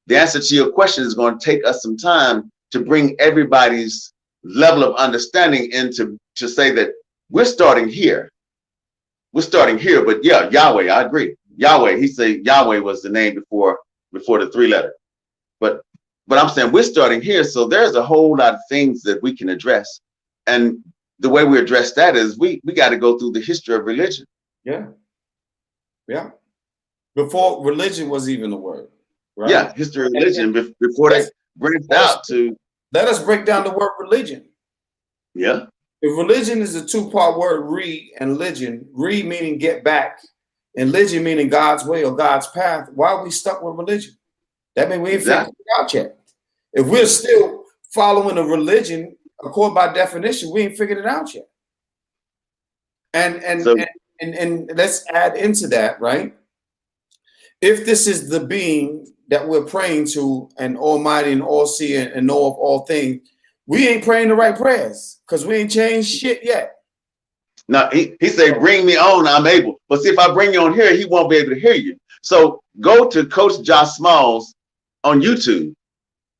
the answer to your question is going to take us some time to bring everybody's level of understanding into to say that we're starting here. We're starting here, but yeah, Yahweh, I agree. Yahweh, he said Yahweh was the name before the 3-letter. But I'm saying we're starting here, so there's a whole lot of things that we can address. And the way we address that is we got to go through the history of religion. Yeah. Yeah. Before religion was even a word. Right? Yeah, history of religion before they branched out to. Let us break down the word religion. Yeah. If religion is a 2-part word, and religion, meaning get back, and religion meaning God's way or God's path, why are we stuck with religion? That means we ain't figured it out yet. If we're still following a religion, according by definition, we ain't figured it out yet. And let's add into that, right? If this is the being that we're praying to an almighty and all seeing and know of all things, we ain't praying the right prayers because we ain't changed shit yet. Now he said, bring me on, I'm able. But see, if I bring you on here, he won't be able to hear you. So go to Coach Josh Smalls on YouTube,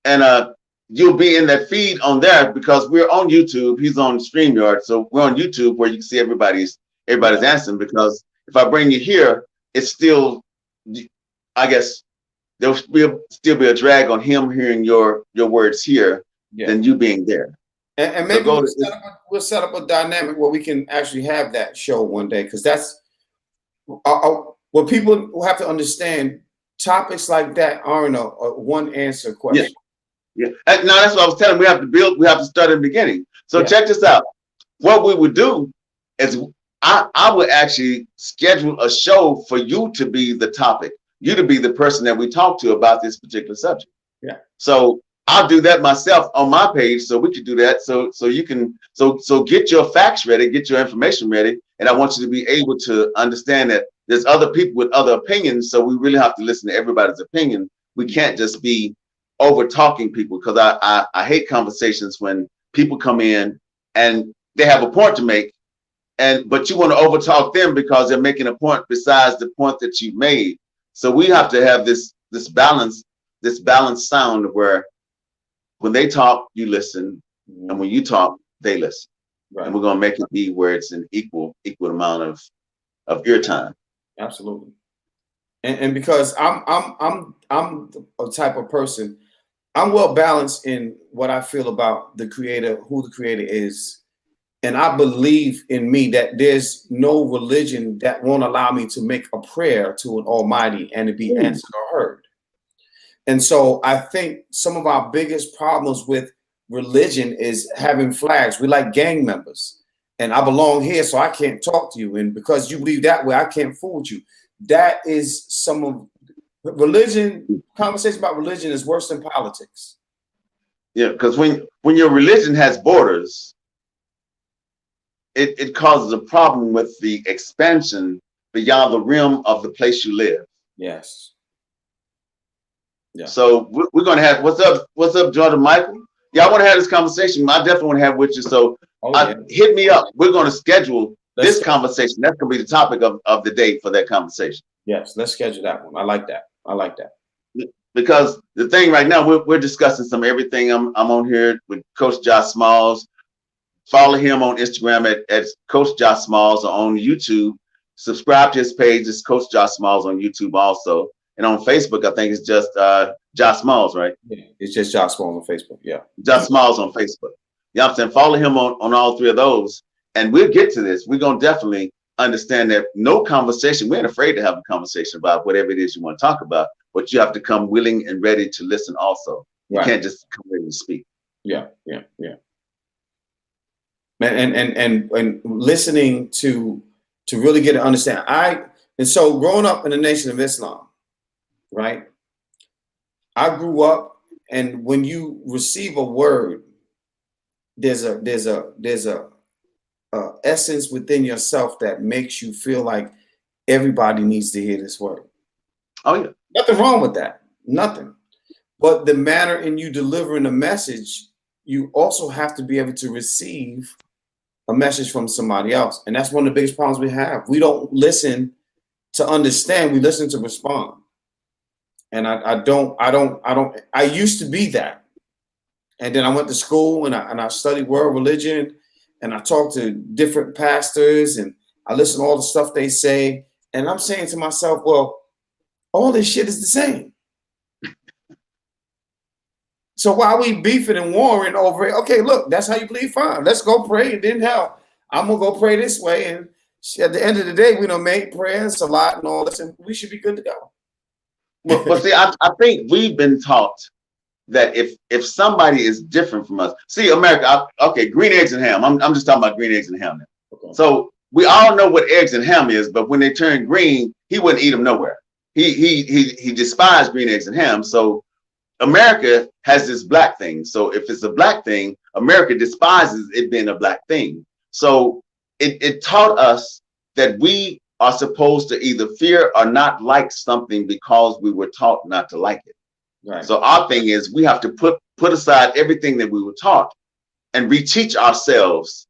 and you'll be in that feed on there because we're on YouTube. He's on StreamYard, so we're on YouTube where you can see everybody's answering. Because if I bring you here, it's still, I guess, there'll still be a drag on him hearing your words here than you being there. And maybe so we'll set up a dynamic where we can actually have that show one day, because that's what people will have to understand. Topics like that aren't a one answer question. Yeah. Now that's what I was telling. We have to start in the beginning. So check this out. What we would do is I would actually schedule a show for you to be the topic, you to be the person that we talk to about this particular subject. Yeah. So I'll do that myself on my page, so we could do that. So you can get your facts ready, get your information ready, and I want you to be able to understand that there's other people with other opinions. So we really have to listen to everybody's opinion. We can't just be over talking people, because I hate conversations when people come in and they have a point to make, but you want to over talk them because they're making a point besides the point that you made. So we have to have this balanced sound where when they talk, you listen, and when you talk, they listen. Right. And we're gonna make it be where it's an equal amount of your time. Absolutely. And because I'm a type of person, I'm well balanced in what I feel about the creator, who the creator is. And I believe in me that there's no religion that won't allow me to make a prayer to an almighty and to be answered or heard. And so I think some of our biggest problems with religion is having flags. We like gang members, and I belong here, so I can't talk to you. And because you believe that way, I can't fool with you. That is some of religion. Conversation about religion is worse than politics. Yeah, because when your religion has borders, it causes a problem with the expansion beyond the rim of the place you live. Yes. Yeah. So we're going to have, what's up, Jordan Michael? Yeah, I want to have this conversation. I definitely want to have with you. So hit me up. We're going to schedule this conversation. That's going to be the topic of the day for that conversation. Yes, let's schedule that one. I like that. Because the thing right now, we're discussing some everything. I'm on here with Coach Josh Smalls. Follow him on Instagram at Coach Josh Smalls, or on YouTube. Subscribe to his page. It's Coach Josh Smalls on YouTube also. And on Facebook, I think it's just Josh Smalls, right? Yeah, it's just Josh Smalls on Facebook. Yeah. Josh Smalls on Facebook. You know what I'm saying? Follow him on all three of those. And we'll get to this. We're going to definitely understand that no conversation, we ain't afraid to have a conversation about whatever it is you want to talk about, but you have to come willing and ready to listen also. You can't just come in and speak. Yeah. And listening to really get to understand. And so growing up in the Nation of Islam, right? I grew up, and when you receive a word, there's a essence within yourself that makes you feel like everybody needs to hear this word. Oh yeah. Nothing wrong with that. Nothing. But the manner in you delivering a message, you also have to be able to receive a message from somebody else. And that's one of the biggest problems we have. We don't listen to understand, we listen to respond. And I used to be that. And then I went to school and I studied world religion, and I talked to different pastors, and I listened to all the stuff they say. And I'm saying to myself, well, all this shit is the same. So why are we beefing and warring over it? Okay, look, that's how you believe, fine. Let's go pray, and then hell, I'm gonna go pray this way. And at the end of the day, we don't make prayers a lot and all this, and we should be good to go. But see, I think we've been taught that if somebody is different from us, see, America, okay, green eggs and ham. I'm just talking about green eggs and ham now. Okay. So we all know what eggs and ham is, but when they turn green, he wouldn't eat them nowhere. He despised green eggs and ham. So America has this black thing. So if it's a black thing, America despises it being a black thing. So it taught us that we are supposed to either fear or not like something because we were taught not to like it. Right. So our thing is we have to put aside everything that we were taught and reteach ourselves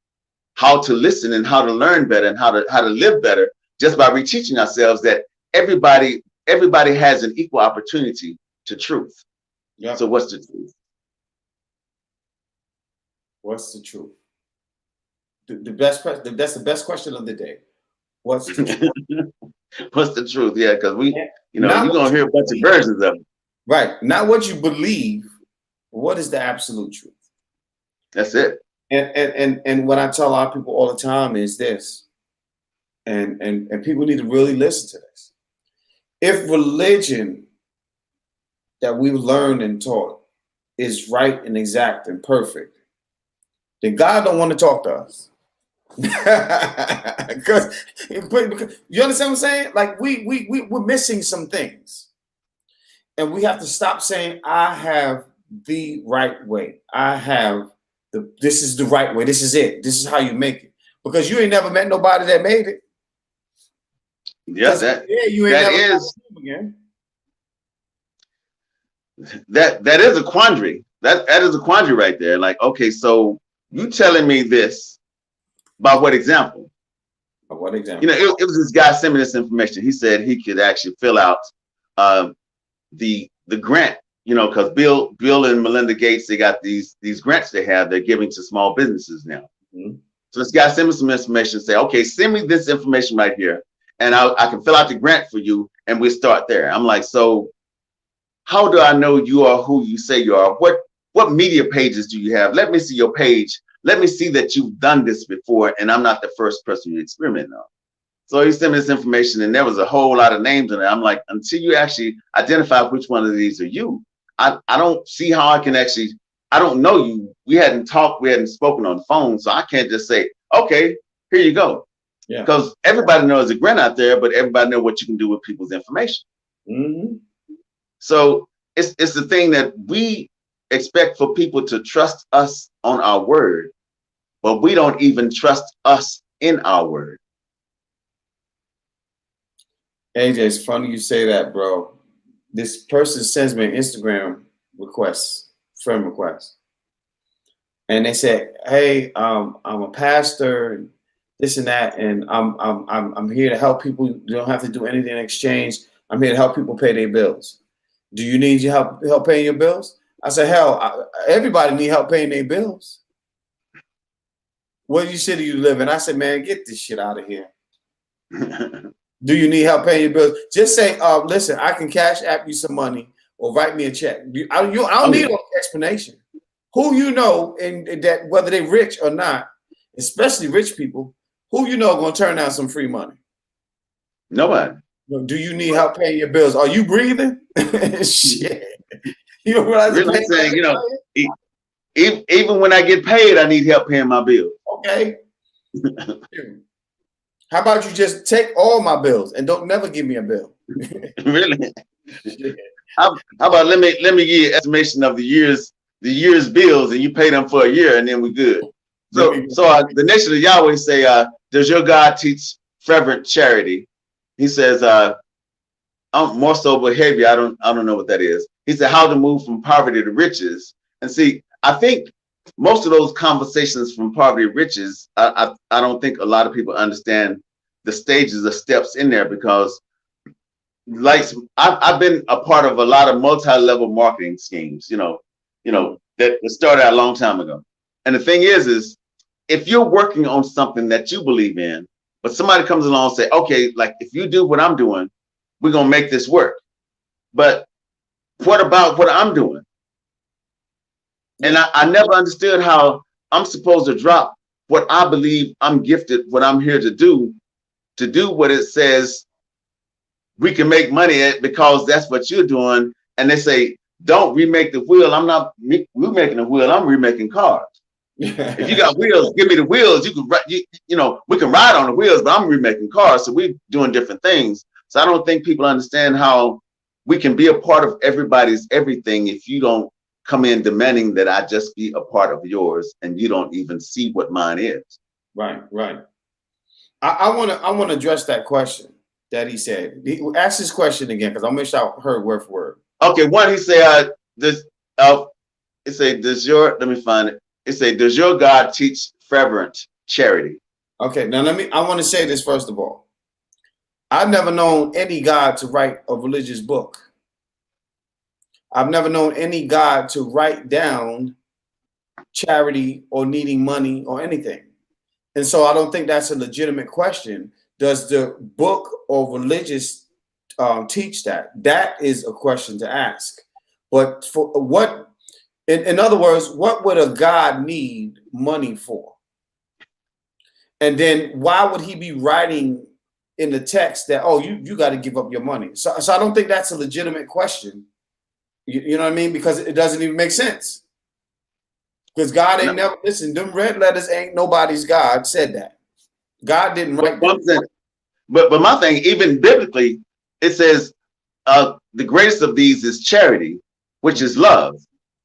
how to listen and how to learn better and how to live better, just by reteaching ourselves that everybody has an equal opportunity to truth. Yep. So what's the truth? What's the truth? That's the best question of the day. What's the truth? What's the truth? Yeah, because you're Not gonna hear a bunch of versions of it. Right. Not what you believe, but what is the absolute truth? That's it. And what I tell a lot of people all the time is this, and people need to really listen to this. If religion that we've learned and taught is right and exact and perfect, then God don't want to talk to us. because you understand what I'm saying? Like we're missing some things, and we have to stop saying I have the right way. I have this is the right way. This is it. This is how you make it. Because you ain't never met nobody that made it. Yes, you ain't that never is again. that is a quandary. That is a quandary right there. Like, okay, so you telling me this by what example? By what example? It was this guy sending me this information. He said he could actually fill out the grant, because Bill and Melinda Gates, they got these grants they're giving to small businesses now. Mm-hmm. So this guy sent me some information, say, okay, send me this information right here, and I can fill out the grant for you, and we start there. I'm like, so how do I know you are who you say you are? What media pages do you have? Let me see your page. Let me see that you've done this before, and I'm not the first person you experiment on. So he sent me this information, and there was a whole lot of names in it. I'm like, until you actually identify which one of these are you, I don't see how I can actually, I don't know you. We hadn't talked, we hadn't spoken on the phone, so I can't just say, okay, here you go. Yeah. Because everybody knows a grant out there, but everybody knows what you can do with people's information. Mm-hmm. So it's the thing that we expect for people to trust us on our word, but we don't even trust us in our word. AJ, it's funny you say that, bro. This person sends me an Instagram request, friend request, and they said, "Hey, I'm a pastor, this and that, and I'm here to help people. You don't have to do anything in exchange. I'm here to help people pay their bills. Do you need your help paying your bills?" I said, "Hell, everybody need help paying their bills. What city you live in?" I said, "Man, get this shit out of here." Do you need help paying your bills? Just say, listen, I can cash app you some money or write me a check. I don't need an explanation. Who you know, and that whether they're rich or not, especially rich people, who you know going to turn down some free money? Nobody. Do you need help paying your bills? Are you breathing? Shit. You don't realize really saying, even when I get paid, I need help paying my bills. Okay. How about you just take all my bills and don't never give me a bill? Really? How about let me give you an estimation of the year's bills, and you pay them for a year, and then we're good. So the nation of Yahweh say, does your God teach fervent charity? He says, more so behavior. I don't know what that is. He said, how to move from poverty to riches. And see, I think most of those conversations from poverty to riches, I don't think a lot of people understand the stages of steps in there, because like I've been a part of a lot of multi-level marketing schemes, that started out a long time ago. And the thing is if you're working on something that you believe in, but somebody comes along and say, okay, like if you do what I'm doing, we're going to make this work. But what about what I'm doing? And I never understood how I'm supposed to drop what I believe I'm gifted, what I'm here to do what it says we can make money at, because that's what you're doing. And they say, don't remake the wheel. I'm not remaking the wheel. I'm remaking cars. If you got wheels, give me the wheels. You can, we can ride on the wheels, but I'm remaking cars. So we're doing different things. So I don't think people understand how we can be a part of everybody's everything if you don't come in demanding that I just be a part of yours, and you don't even see what mine is. Right. I want to address that question that he said. Ask this question again, because I'll make sure I heard word for word. Okay, one, he said, this, it say, let me find it. It say, does your God teach fervent charity? Okay, now I want to say this first of all. I've never known any God to write a religious book. I've never known any God to write down charity or needing money or anything. And so I don't think that's a legitimate question. Does the book or religious teach that? That is a question to ask. But for what, in other words, what would a God need money for? And then why would he be writing in the text that, oh, you got to give up your money? So I don't think that's a legitimate question. You know what I mean? Because it doesn't even make sense. Because God ain't never, listen, them red letters ain't nobody's God said that. God didn't write that. But my thing, even biblically, it says the greatest of these is charity, which is love.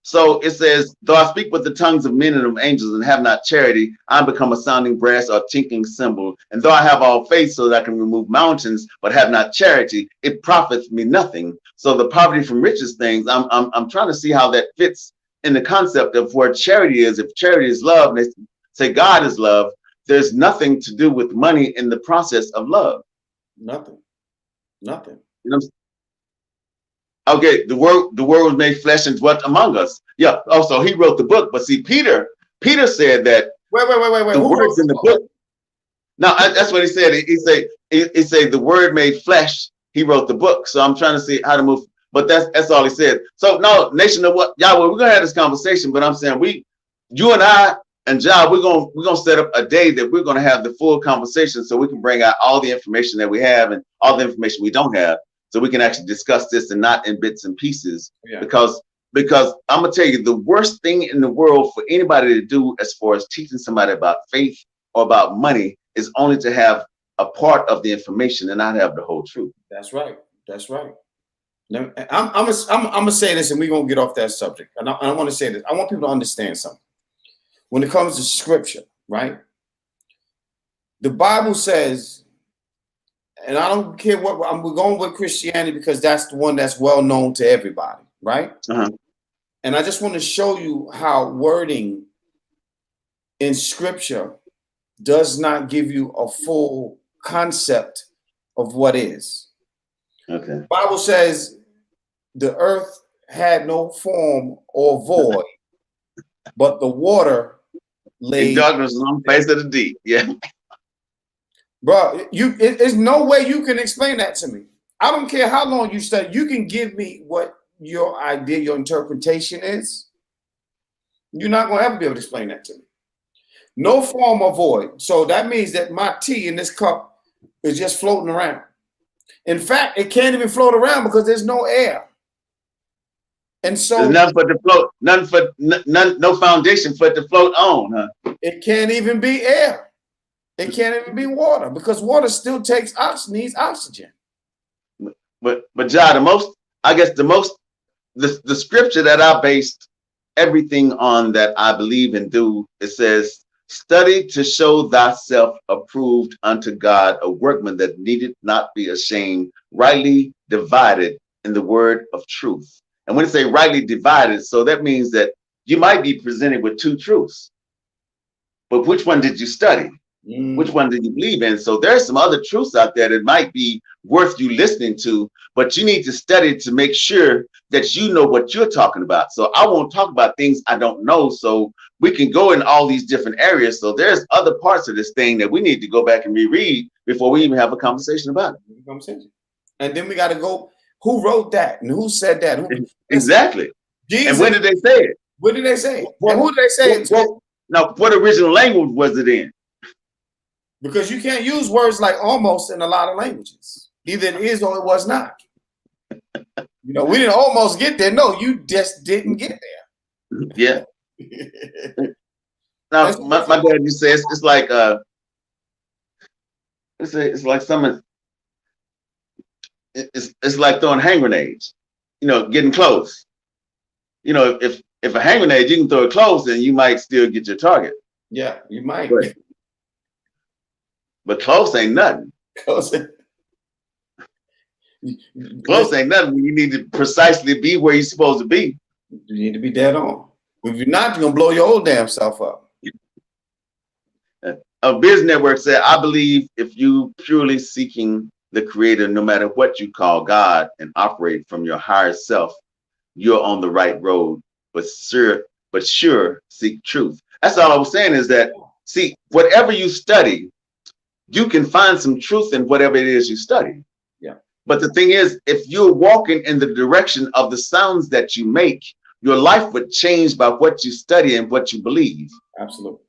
So it says, though I speak with the tongues of men and of angels and have not charity, I become a sounding brass or a tinkling cymbal. And though I have all faith so that I can remove mountains, but have not charity, it profits me nothing. So the poverty from riches things, I'm trying to see how that fits in the concept of where charity is. If charity is love, and they say God is love, there's nothing to do with money in the process of love. Nothing. Nothing. You know, okay, the word was made flesh and dwelt among us. Yeah. Also, he wrote the book. But see, Peter said that. Wait. The Who words in the book. Now that's what he said. He said the word made flesh. He wrote the book. So I'm trying to see how to move. But that's all he said. So no, nation of what Yahweh, we're gonna have this conversation. But I'm saying you and I and John, we're gonna set up a day that we're gonna have the full conversation, so we can bring out all the information that we have and all the information we don't have, so we can actually discuss this and not in bits and pieces. Yeah. Because I'm gonna tell you, the worst thing in the world for anybody to do as far as teaching somebody about faith or about money is only to have a part of the information and not have the whole truth. That's right. That's right. Now, I'm gonna say this, and we're gonna get off that subject. And I want to say this. I want people to understand something. When it comes to scripture, right? The Bible says, and I don't care what we're going with Christianity because that's the one that's well known to everybody, right? Uh-huh. And I just want to show you how wording in scripture does not give you a full concept of what is. Okay. The Bible says the earth had no form or void, but the water lay in darkness on the face of the deep. Yeah. Bro, there's no way you can explain that to me. I don't care how long you study. You can give me what your idea, your interpretation is. You're not going to ever be able to explain that to me. No form or void. So that means that my tea in this cup is just floating around. In fact, it can't even float around because there's no air. And so there's nothing for it to float, no foundation for it to float on, huh? It can't even be air. It can't even be water because water still needs oxygen. But John, the scripture that I based everything on that I believe and do, it says, study to show thyself approved unto God, a workman that needed not be ashamed, rightly divided in the word of truth. And when it say rightly divided, so that means that you might be presented with two truths. But which one did you study? Which one did you believe in? So there's some other truths out there that might be worth you listening to, but you need to study to make sure that you know what you're talking about. So I won't talk about things I don't know. So we can go in all these different areas. So there's other parts of this thing that we need to go back and reread before we even have a conversation about it. And then we got to go, who wrote that and who said that? Exactly. Jesus. And when did they say it? What did they say? And who did they say it to? Now, what original language was it in? Because you can't use words like almost in a lot of languages. Either it is or it was not. We didn't almost get there. No, you just didn't get there. Yeah. Now, my dad used to say it's like it's like someone. It's like throwing hand grenades. Getting close. If a hand grenade you can throw it close, then you might still get your target. Yeah, you might. But close ain't nothing. Close. Close ain't nothing. You need to precisely be where you're supposed to be. You need to be dead on. If you're not, you're gonna blow your old damn self up. A Biz Network said, I believe if you purely seeking the creator, no matter what you call God, and operate from your higher self, you're on the right road. But sure, seek truth. That's all I was saying is that, see, whatever you study, you can find some truth in whatever it is you study. Yeah. But the thing is, if you're walking in the direction of the sounds that you make, your life would change by what you study and what you believe. Absolutely.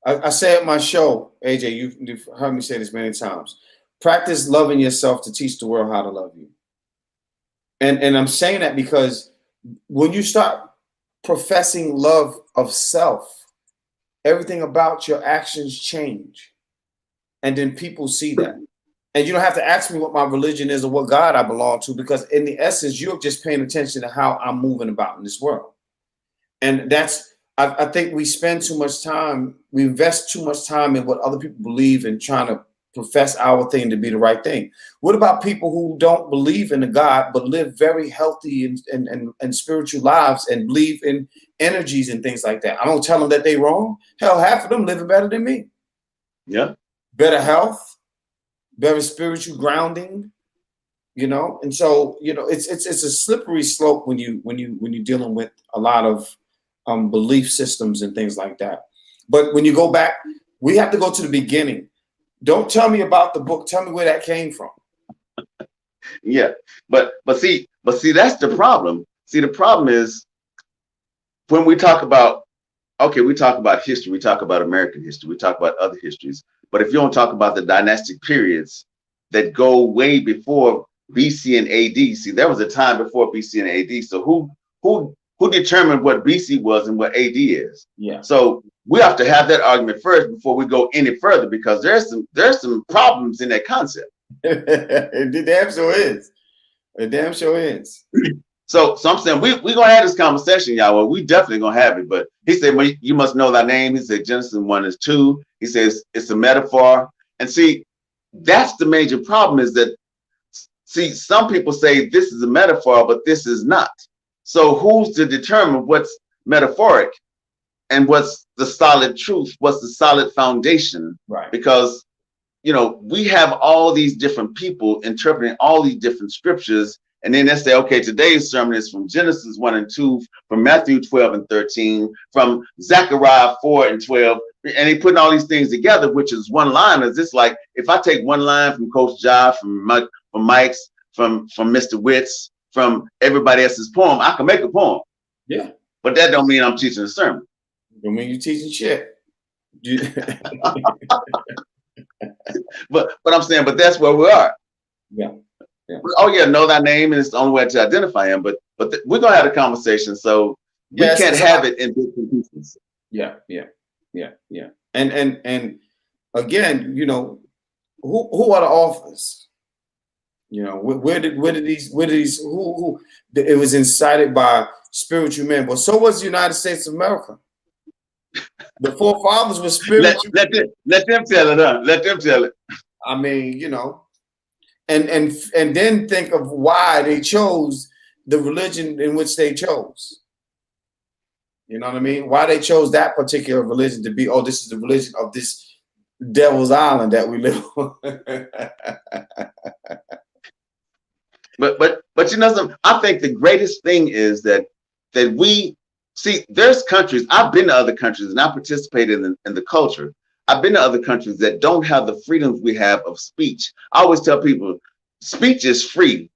I say at my show, AJ, you've heard me say this many times. Practice loving yourself to teach the world how to love you. And I'm saying that because when you start professing love of self, everything about your actions change. And then people see that. And you don't have to ask me what my religion is or what God I belong to, because in the essence, you're just paying attention to how I'm moving about in this world. And that's, I think we spend too much time, we invest too much time in what other people believe and trying to profess our thing to be the right thing. What about people who don't believe in a God, but live very healthy and spiritual lives and believe in energies and things like that? I don't tell them that they're wrong. Hell, half of them living better than me. Yeah. Better health, better spiritual grounding, you know? And so, you know, it's a slippery slope when you're dealing with a lot of belief systems and things like that. But when you go back, we have to go to the beginning. Don't tell me about the book. Tell me where that came from. Yeah, but see, that's the problem. See, the problem is when we talk about, okay, we talk about history, we talk about American history, we talk about other histories. But if you don't talk about the dynastic periods that go way before BC and AD, see, there was a time before BC and AD. So who determined what BC was and what AD is? Yeah. So we have to have that argument first before we go any further, because there's some problems in that concept. It damn sure is. It damn sure is. So I'm saying we're gonna have this conversation, y'all. Well, we definitely gonna have it. But he said, well, you must know thy name. He said Genesis 1:2. He says it's a metaphor. And see, that's the major problem, is that, see, some people say this is a metaphor, but this is not. So who's to determine what's metaphoric and what's the solid truth? What's the solid foundation? Right. Because, you know, we have all these different people interpreting all these different scriptures. And then they say, okay, today's sermon is from Genesis 1:2, from Matthew 12:13, from Zechariah 4:12. And they putting all these things together, which is one liners. It's like, if I take one line from Coach Josh, from Mike's, from Mr. Witt's, from everybody else's poem, I can make a poem. Yeah. But that don't mean I'm teaching a sermon. Don't mean you're teaching shit. But I'm saying, but that's where we are. Yeah. Yeah. Oh yeah, know thy name, and it's the only way to identify him. But we're gonna have a conversation, so we can't have it in bits and pieces. Yeah. And again, you know, who are the authors? You know, where did these who it was incited by spiritual men? Well, so was the United States of America. The forefathers were spiritual. Let them tell it, huh? Let them tell it. I mean, you know, and then think of why they chose the religion in which they chose. You know what I mean? Why they chose that particular religion to be, oh, this is the religion of this devil's island that we live on. But you know something? I think the greatest thing is that we see, there's countries, I've been to other countries and I participated in the culture. I've been to other countries that don't have the freedoms we have of speech. I always tell people, speech is free,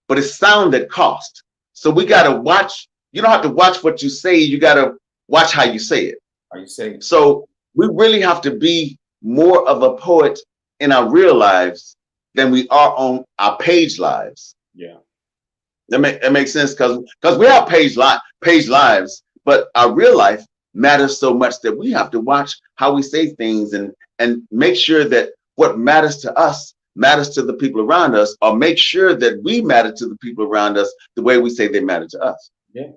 but it's sound at cost. So we got to watch. You don't have to watch what you say. You got to watch how you say it. How you say it. So we really have to be more of a poet in our real lives than we are on our page lives. Yeah. That makes sense, because we have page lives, but our real life matters so much that we have to watch how we say things and make sure that what matters to us matters to the people around us, or make sure that we matter to the people around us the way we say they matter to us. Yeah.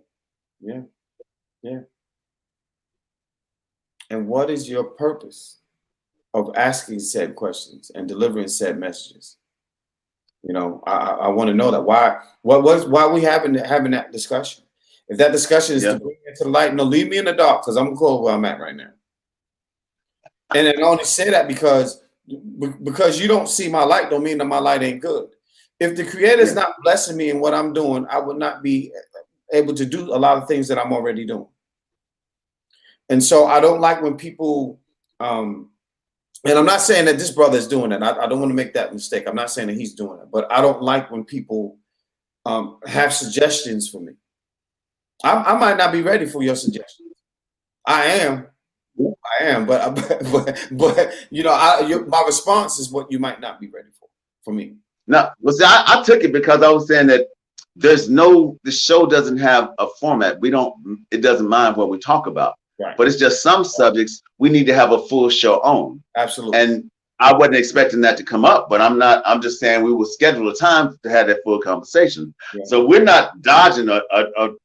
And what is your purpose of asking said questions and delivering said messages? You know, I want to know that why we having that discussion. If that discussion is to bring it to the light, no, leave me in the dark because I'm cool where I'm at right now. And I only say that because you don't see my light don't mean that my light ain't good. If the Creator is not blessing me in what I'm doing, I would not be able to do a lot of things that I'm already doing. And so I don't like when people, and I'm not saying that this brother is doing that. I don't want to make that mistake. I'm not saying that he's doing it, but I don't like when people have suggestions for me. I might not be ready for your suggestions. I am, but you know, my response is what you might not be ready for me. No, well, see, I took it because I was saying that the show doesn't have a format. It doesn't mind what we talk about, right. But it's just some subjects we need to have a full show on. Absolutely. And I wasn't expecting that to come up, but I'm just saying we will schedule a time to have that full conversation. Yeah. So we're not dodging or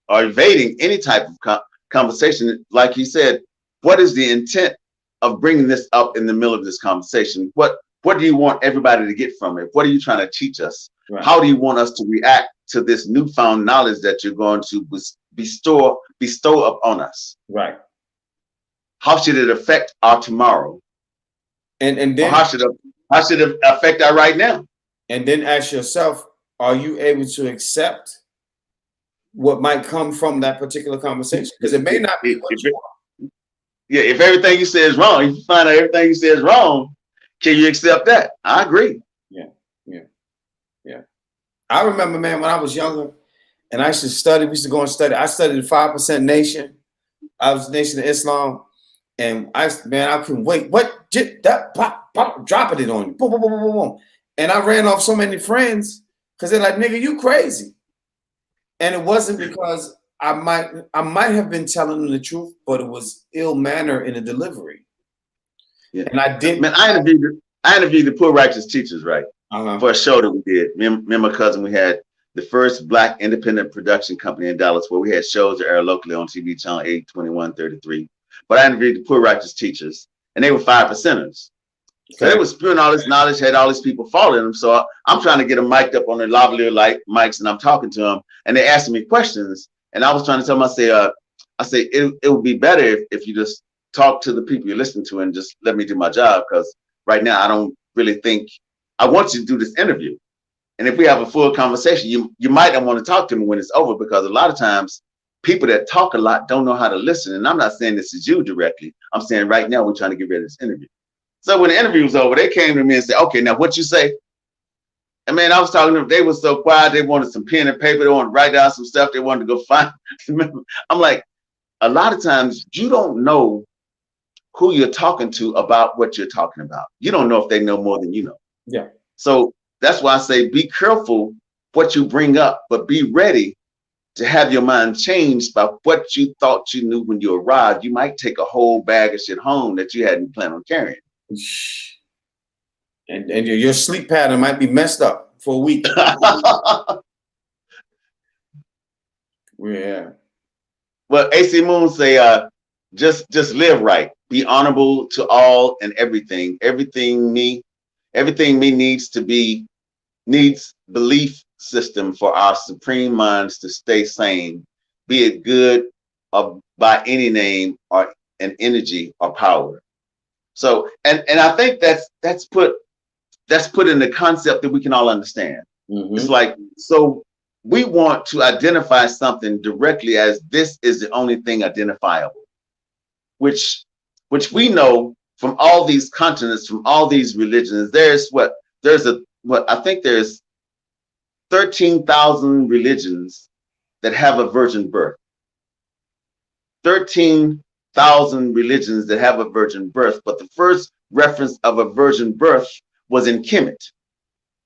evading any type of conversation. Like you said, what is the intent of bringing this up in the middle of this conversation? What do you want everybody to get from it? What are you trying to teach us? Right. How do you want us to react to this newfound knowledge that you're going to bestow upon us? Right. How should it affect our tomorrow? And then how should it affect our right now? And then ask yourself, are you able to accept what might come from that particular conversation? Because it may not be what you want. Yeah, if everything you say is wrong, if you find out everything you say is wrong, can you accept that? I agree. Yeah. I remember, man, when I was younger and I used to study, we used to go and study. I studied 5% Nation. I was Nation of Islam. And I couldn't wait. What? That pop, dropping it on you. Boom, boom, boom, boom, boom. And I ran off so many friends because they're like, nigga, you crazy. And it wasn't because I might have been telling them the truth, but it was ill manner in the delivery. Yeah. And I didn't. Man, I interviewed the Poor Righteous Teachers, right? For a show that we did. Me and my cousin, we had the first Black independent production company in Dallas where we had shows that air locally on TV channel 82133. But I interviewed the Poor Righteous Teachers, and they were 5%ers. So they were spewing all this knowledge, had all these people following them. So I'm trying to get them mic'd up on their lavalier light mics, and I'm talking to them, and they're asking me questions. And I was trying to tell them, I say it would be better if you just talk to the people you're listening to and just let me do my job, because right now I don't really think I want you to do this interview. And if we have a full conversation, you might not want to talk to me when it's over, because a lot of times people that talk a lot don't know how to listen. And I'm not saying this is you directly. I'm saying right now we're trying to get rid of this interview. So when the interview was over, they came to me and said, okay, now what you say? And man, I was talking to them. They were so quiet. They wanted some pen and paper. They wanted to write down some stuff. They wanted to go find. I'm like, a lot of times you don't know who you're talking to about what you're talking about. You don't know if they know more than you know. Yeah. So that's why I say be careful what you bring up, but be ready to have your mind changed by what you thought you knew when you arrived. You might take a whole bag of shit home that you hadn't planned on carrying. And your sleep pattern might be messed up for a week. Yeah. Well, AC Moon say, just live right. Be honorable to all and everything. Everything me needs belief system for our supreme minds to stay sane, be it good or by any name or an energy or power. So, and I think that's put in the concept that we can all understand. Mm-hmm. It's like, so we want to identify something directly as this is the only thing identifiable, which we know from all these continents, from all these religions. There's 13,000 religions that have a virgin birth. 13,000 religions that have a virgin birth, but the first reference of a virgin birth was in Kemet,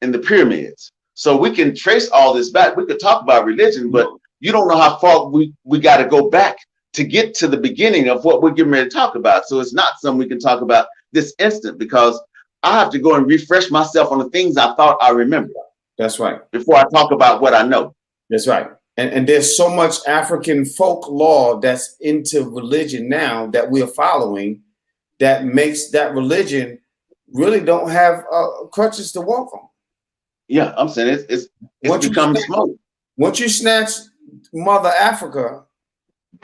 in the pyramids. So we can trace all this back. We could talk about religion, but you don't know how far we got to go back to get to the beginning of what we're getting ready to talk about. So it's not something we can talk about this instant, because I have to go and refresh myself on the things I thought I remembered. That's right. Before I talk about what I know. That's right. And there's so much African folklore that's into religion now that we're following that makes that religion really don't have crutches to walk on. Yeah, I'm saying it's Once you become snatch, smoke. once you snatch Mother Africa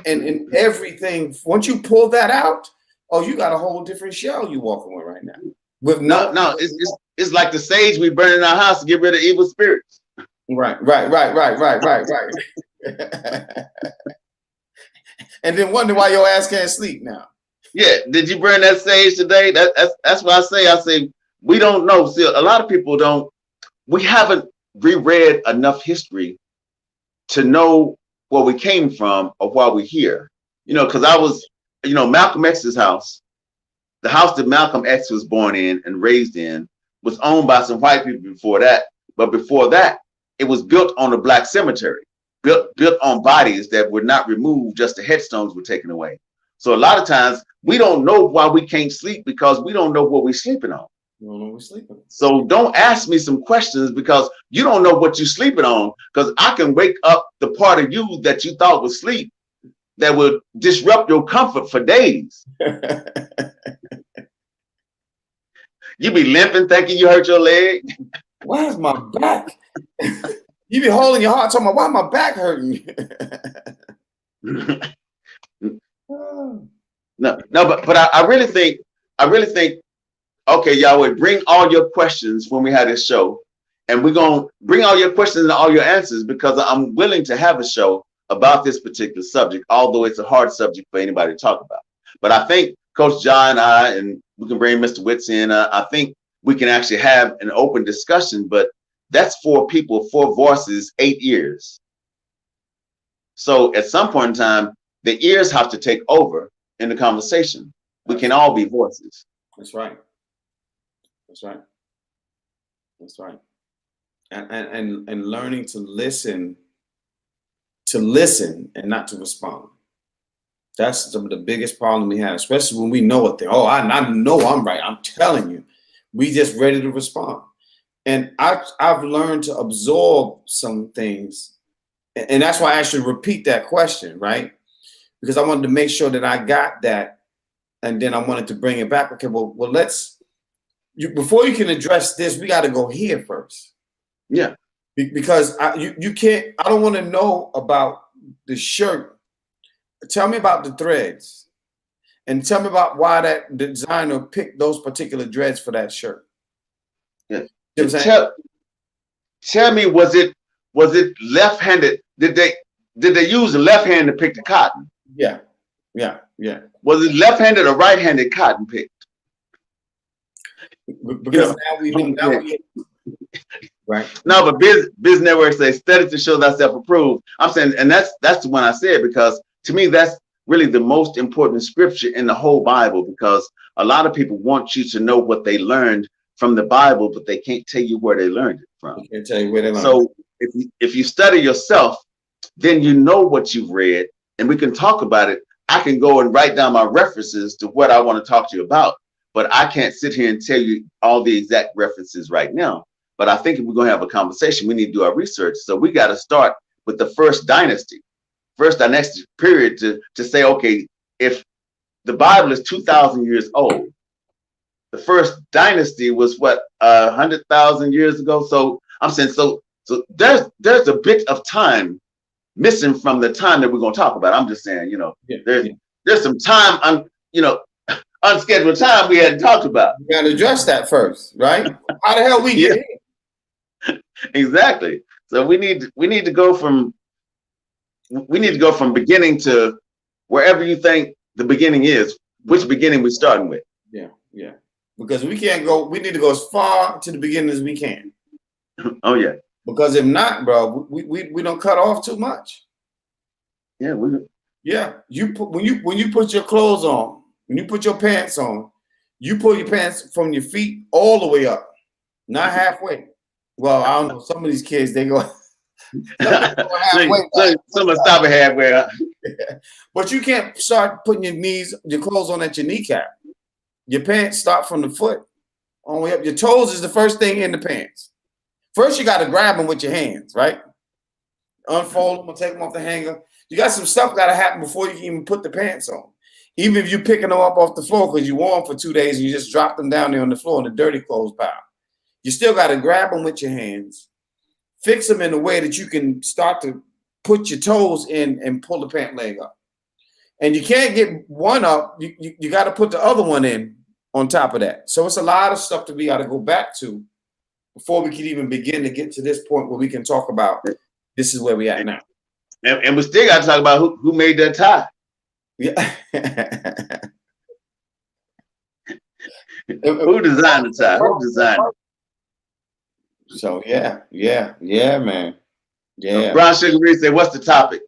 and everything, once you pull that out, oh, you got a whole different shell you walking with right now. With No, no, it's like the sage we burn in our house to get rid of evil spirits. right. And then wonder why your ass can't sleep now. Yeah, did you burn that sage today? That's what I say we don't know. See, a lot of people don't. We haven't reread enough history to know where we came from or why we're here. You know, because I was, Malcolm X's house, the house that Malcolm X was born in and raised in, was owned by some white people before that. But before that, it was built on a black cemetery, built on bodies that were not removed, just the headstones were taken away. So a lot of times we don't know why we can't sleep because we don't know what we're sleeping on. You don't know we're sleeping. So don't ask me some questions because you don't know what you're sleeping on, because I can wake up the part of you that you thought was sleep that would disrupt your comfort for days. You be limping thinking you hurt your leg. Why is my back? You be holding your heart talking about why my back hurting? No, but I really think, okay, y'all would bring all your questions when we have this show, and we're gonna bring all your questions and all your answers, because I'm willing to have a show about this particular subject, although it's a hard subject for anybody to talk about. But I think Coach John and I, and we can bring Mr. Witts in, I think we can actually have an open discussion, but that's 4 people, 4 voices, 8 ears. So at some point in time, the ears have to take over in the conversation. We can all be voices. That's right. That's right. That's right. And learning to listen and not to respond. That's some of the biggest problem we have, especially when we know it. Oh, I know I'm right. I'm telling you, we just ready to respond. And I've learned to absorb some things, and that's why I should repeat that question, right? Because I wanted to make sure that I got that, and then I wanted to bring it back. Okay, well, before you can address this, we got to go here first. Yeah. Because you can't. I don't want to know about the shirt. Tell me about the threads, and tell me about why that designer picked those particular threads for that shirt. Yeah. You know tell me, was it left-handed? Did they use the left hand to pick the cotton? Yeah. Was it left-handed or right-handed cotton picked? Because now we right. No, but Biz Network says study to show thyself approved. I'm saying, and that's the one I said, because to me that's really the most important scripture in the whole Bible, because a lot of people want you to know what they learned from the Bible, but they can't tell you where they learned it from. They can't tell you where they learned. So if you study yourself, then you know what you've read, and we can talk about it. I can go and write down my references to what I want to talk to you about, but I can't sit here and tell you all the exact references right now. But I think if we're going to have a conversation, we need to do our research. So we got to start with the first dynasty period to say, okay, if the Bible is 2,000 years old, the first dynasty was what, 100,000 years ago. So I'm saying, so there's a bit of time missing from the time that we're going to talk about. I'm just saying, there's some time, unscheduled time we hadn't talked about. We got to address that first, right? How the hell we get here? Exactly. So we need to go from beginning to wherever you think the beginning is. Which beginning we're starting with? Yeah. Because we can't go. We need to go as far to the beginning as we can. Oh yeah. Because if not, bro, we don't cut off too much. Yeah. When you put your clothes on, when you put your pants on, you pull your pants from your feet all the way up, not halfway. Well, I don't know. Some of these kids, they go halfway. Someone stop it halfway up. But you can't start putting your clothes on at your kneecap. Your pants start from the foot all the way up. Your toes is the first thing in the pants. First, you got to grab them with your hands, right? Unfold them or take them off the hanger. You got some stuff got to happen before you can even put the pants on. Even if you're picking them up off the floor because you wore them for 2 days and you just drop them down there on the floor in the dirty clothes pile. You still got to grab them with your hands, fix them in a way that you can start to put your toes in and pull the pant leg up. And you can't get one up. You got to put the other one in on top of that. So it's a lot of stuff that we got to go back to before we can even begin to get to this point where we can talk about this is where we at now. And we still got to talk about who made that tie. Yeah. Who designed the tie? Who designed it? So yeah, man. Yeah. Brown Sugar Reed said, "What's the topic?"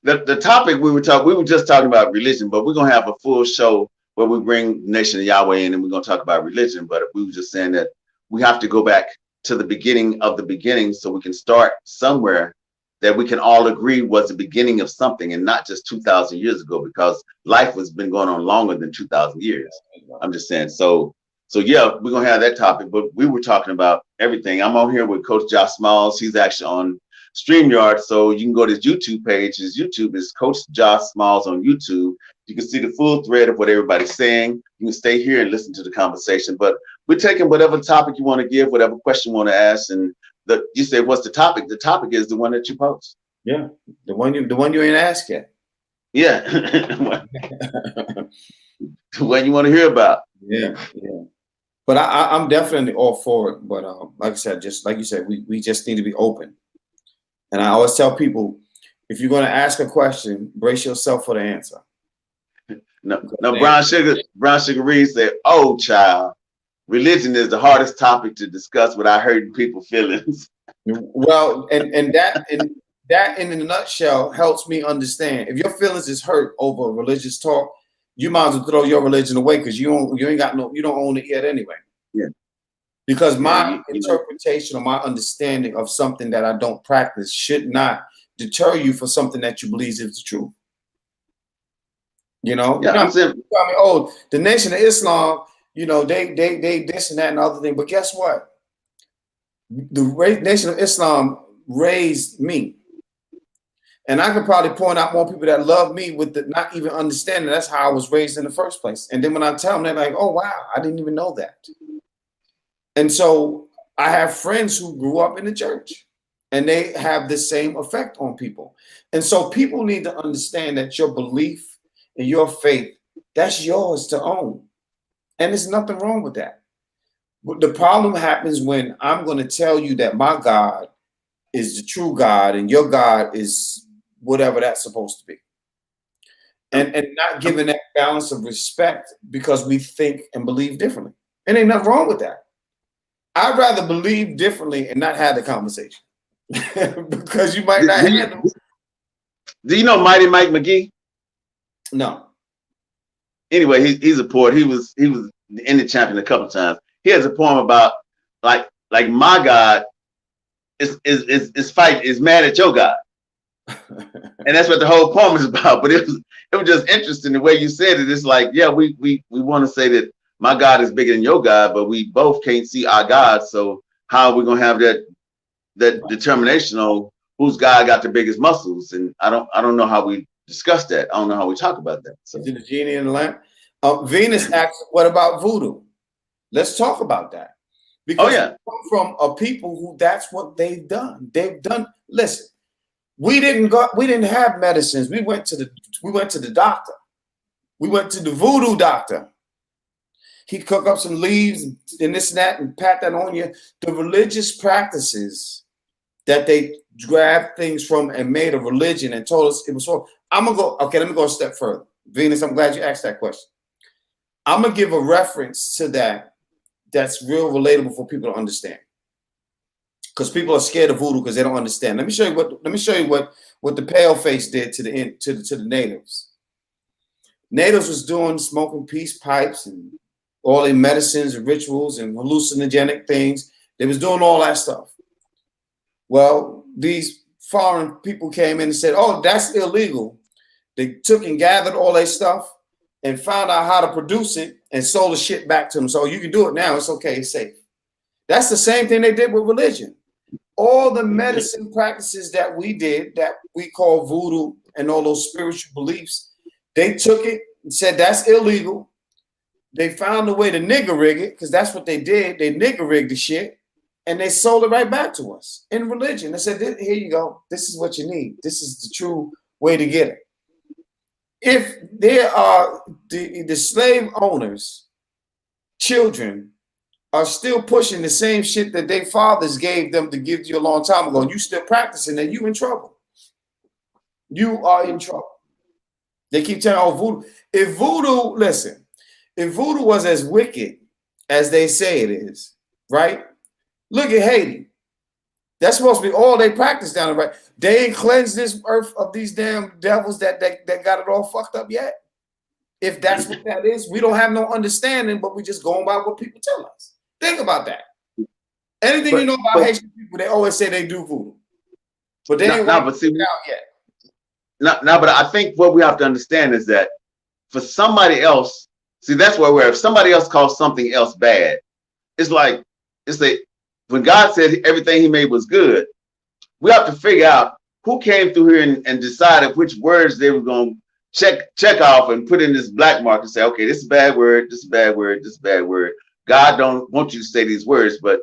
The topic we were just talking about religion, but we're gonna have a full show where we bring Nation of Yahweh in and we're gonna talk about religion. But we were just saying that we have to go back to the beginning of the beginning so we can start somewhere that we can all agree was the beginning of something and not just 2,000 years ago, because life has been going on longer than 2,000 years. I'm just saying. So yeah, we're gonna have that topic, but we were talking about everything. I'm on here with Coach Josh Smalls. He's actually on StreamYard, so you can go to his YouTube page. His YouTube is Coach Josh Smalls on YouTube. You can see the full thread of what everybody's saying. You can stay here and listen to the conversation, but we're taking whatever topic you want to give, whatever question you want to ask, and you say, what's the topic? The topic is the one that you post. Yeah, the one you ain't asked yet. Yeah, the one you want to hear about. Yeah. But I'm definitely all for it. But like I said, just like you said, we just need to be open. And I always tell people, if you're going to ask a question, brace yourself for the answer. No, Brown Sugar Reed said, "Oh, child, religion is the hardest topic to discuss without hurting people's feelings." Well, and that in a nutshell helps me understand. If your feelings is hurt over religious talk, you might as well throw your religion away because you don't own it yet anyway. Yeah. Because my interpretation or my understanding of something that I don't practice should not deter you for something that you believe is the truth. You know, yeah, I'm saying, oh, the Nation of Islam, you know, they this and that and other thing. But guess what? The Nation of Islam raised me. And I could probably point out more people that love me with the not even understanding that's how I was raised in the first place. And then when I tell them, they're like, oh, wow, I didn't even know that. And so I have friends who grew up in the church and they have the same effect on people. And so people need to understand that your belief and your faith, that's yours to own. And there's nothing wrong with that. But the problem happens when I'm going to tell you that my God is the true God and your God is whatever that's supposed to be. And not giving that balance of respect because we think and believe differently. And ain't nothing wrong with that. I'd rather believe differently and not have the conversation because you might not handle it. Do you know Mighty Mike McGee? No. Anyway, he's a poet. He was in the champion a couple of times. He has a poem about like my God is mad at your God. And that's what the whole poem is about. But it was just interesting the way you said it. It's like, yeah, we want to say that my God is bigger than your God, but we both can't see our God. So how are we gonna have that determination on whose God got the biggest muscles? And I don't know how we discuss that. I don't know how we talk about that. So. Is it the genie in the lamp? Venus asks, what about voodoo? Let's talk about that. Because we come from a people who that's what they've done. Listen, we didn't have medicines. We went to the doctor. We went to the voodoo doctor. He'd cook up some leaves and this and that and pat that on you. The religious practices that they grabbed things from and made a religion and told us it was wrong. Let me go a step further. Venus, I'm glad you asked that question. I'm gonna give a reference to that's real relatable for people to understand. Because people are scared of voodoo because they don't understand. Let me show you what the pale face did to the natives. Natives was doing smoking peace pipes and all their medicines and rituals and hallucinogenic things. They was doing all that stuff. Well, these foreign people came in and said, oh, that's illegal. They took and gathered all their stuff and found out how to produce it and sold the shit back to them. So you can do it now. It's okay. It's safe. That's the same thing they did with religion. All the medicine practices that we did, that we call voodoo and all those spiritual beliefs, they took it and said that's illegal. they found a way to nigger rig it, because that's what they did. They nigger rigged the shit, and they sold it right back to us in religion. They said, here you go. This is what you need. This is the true way to get it. If there are the slave owners, children are still pushing the same shit that their fathers gave them to give to you a long time ago, and you still practicing, then you in trouble. You are in trouble. They keep telling, oh, voodoo. If voodoo, listen, if voodoo was as wicked as they say it is, right? Look at Haiti. That's supposed to be all they practice down there, right? They ain't cleansed this earth of these damn devils that got it all fucked up yet. If that's what that is, we don't have no understanding, but we just going by what people tell us. Think about that. Anything you know about Haitian people, they always say they do voodoo, but they ain't out yet. Now, but I think what we have to understand is that for somebody else, see, that's where if somebody else calls something else bad, it's like when God said everything He made was good, we have to figure out who came through here and decided which words they were going to check off and put in this black mark and say, okay, this is a bad word, this is a bad word, this is a bad word. God don't want you to say these words, but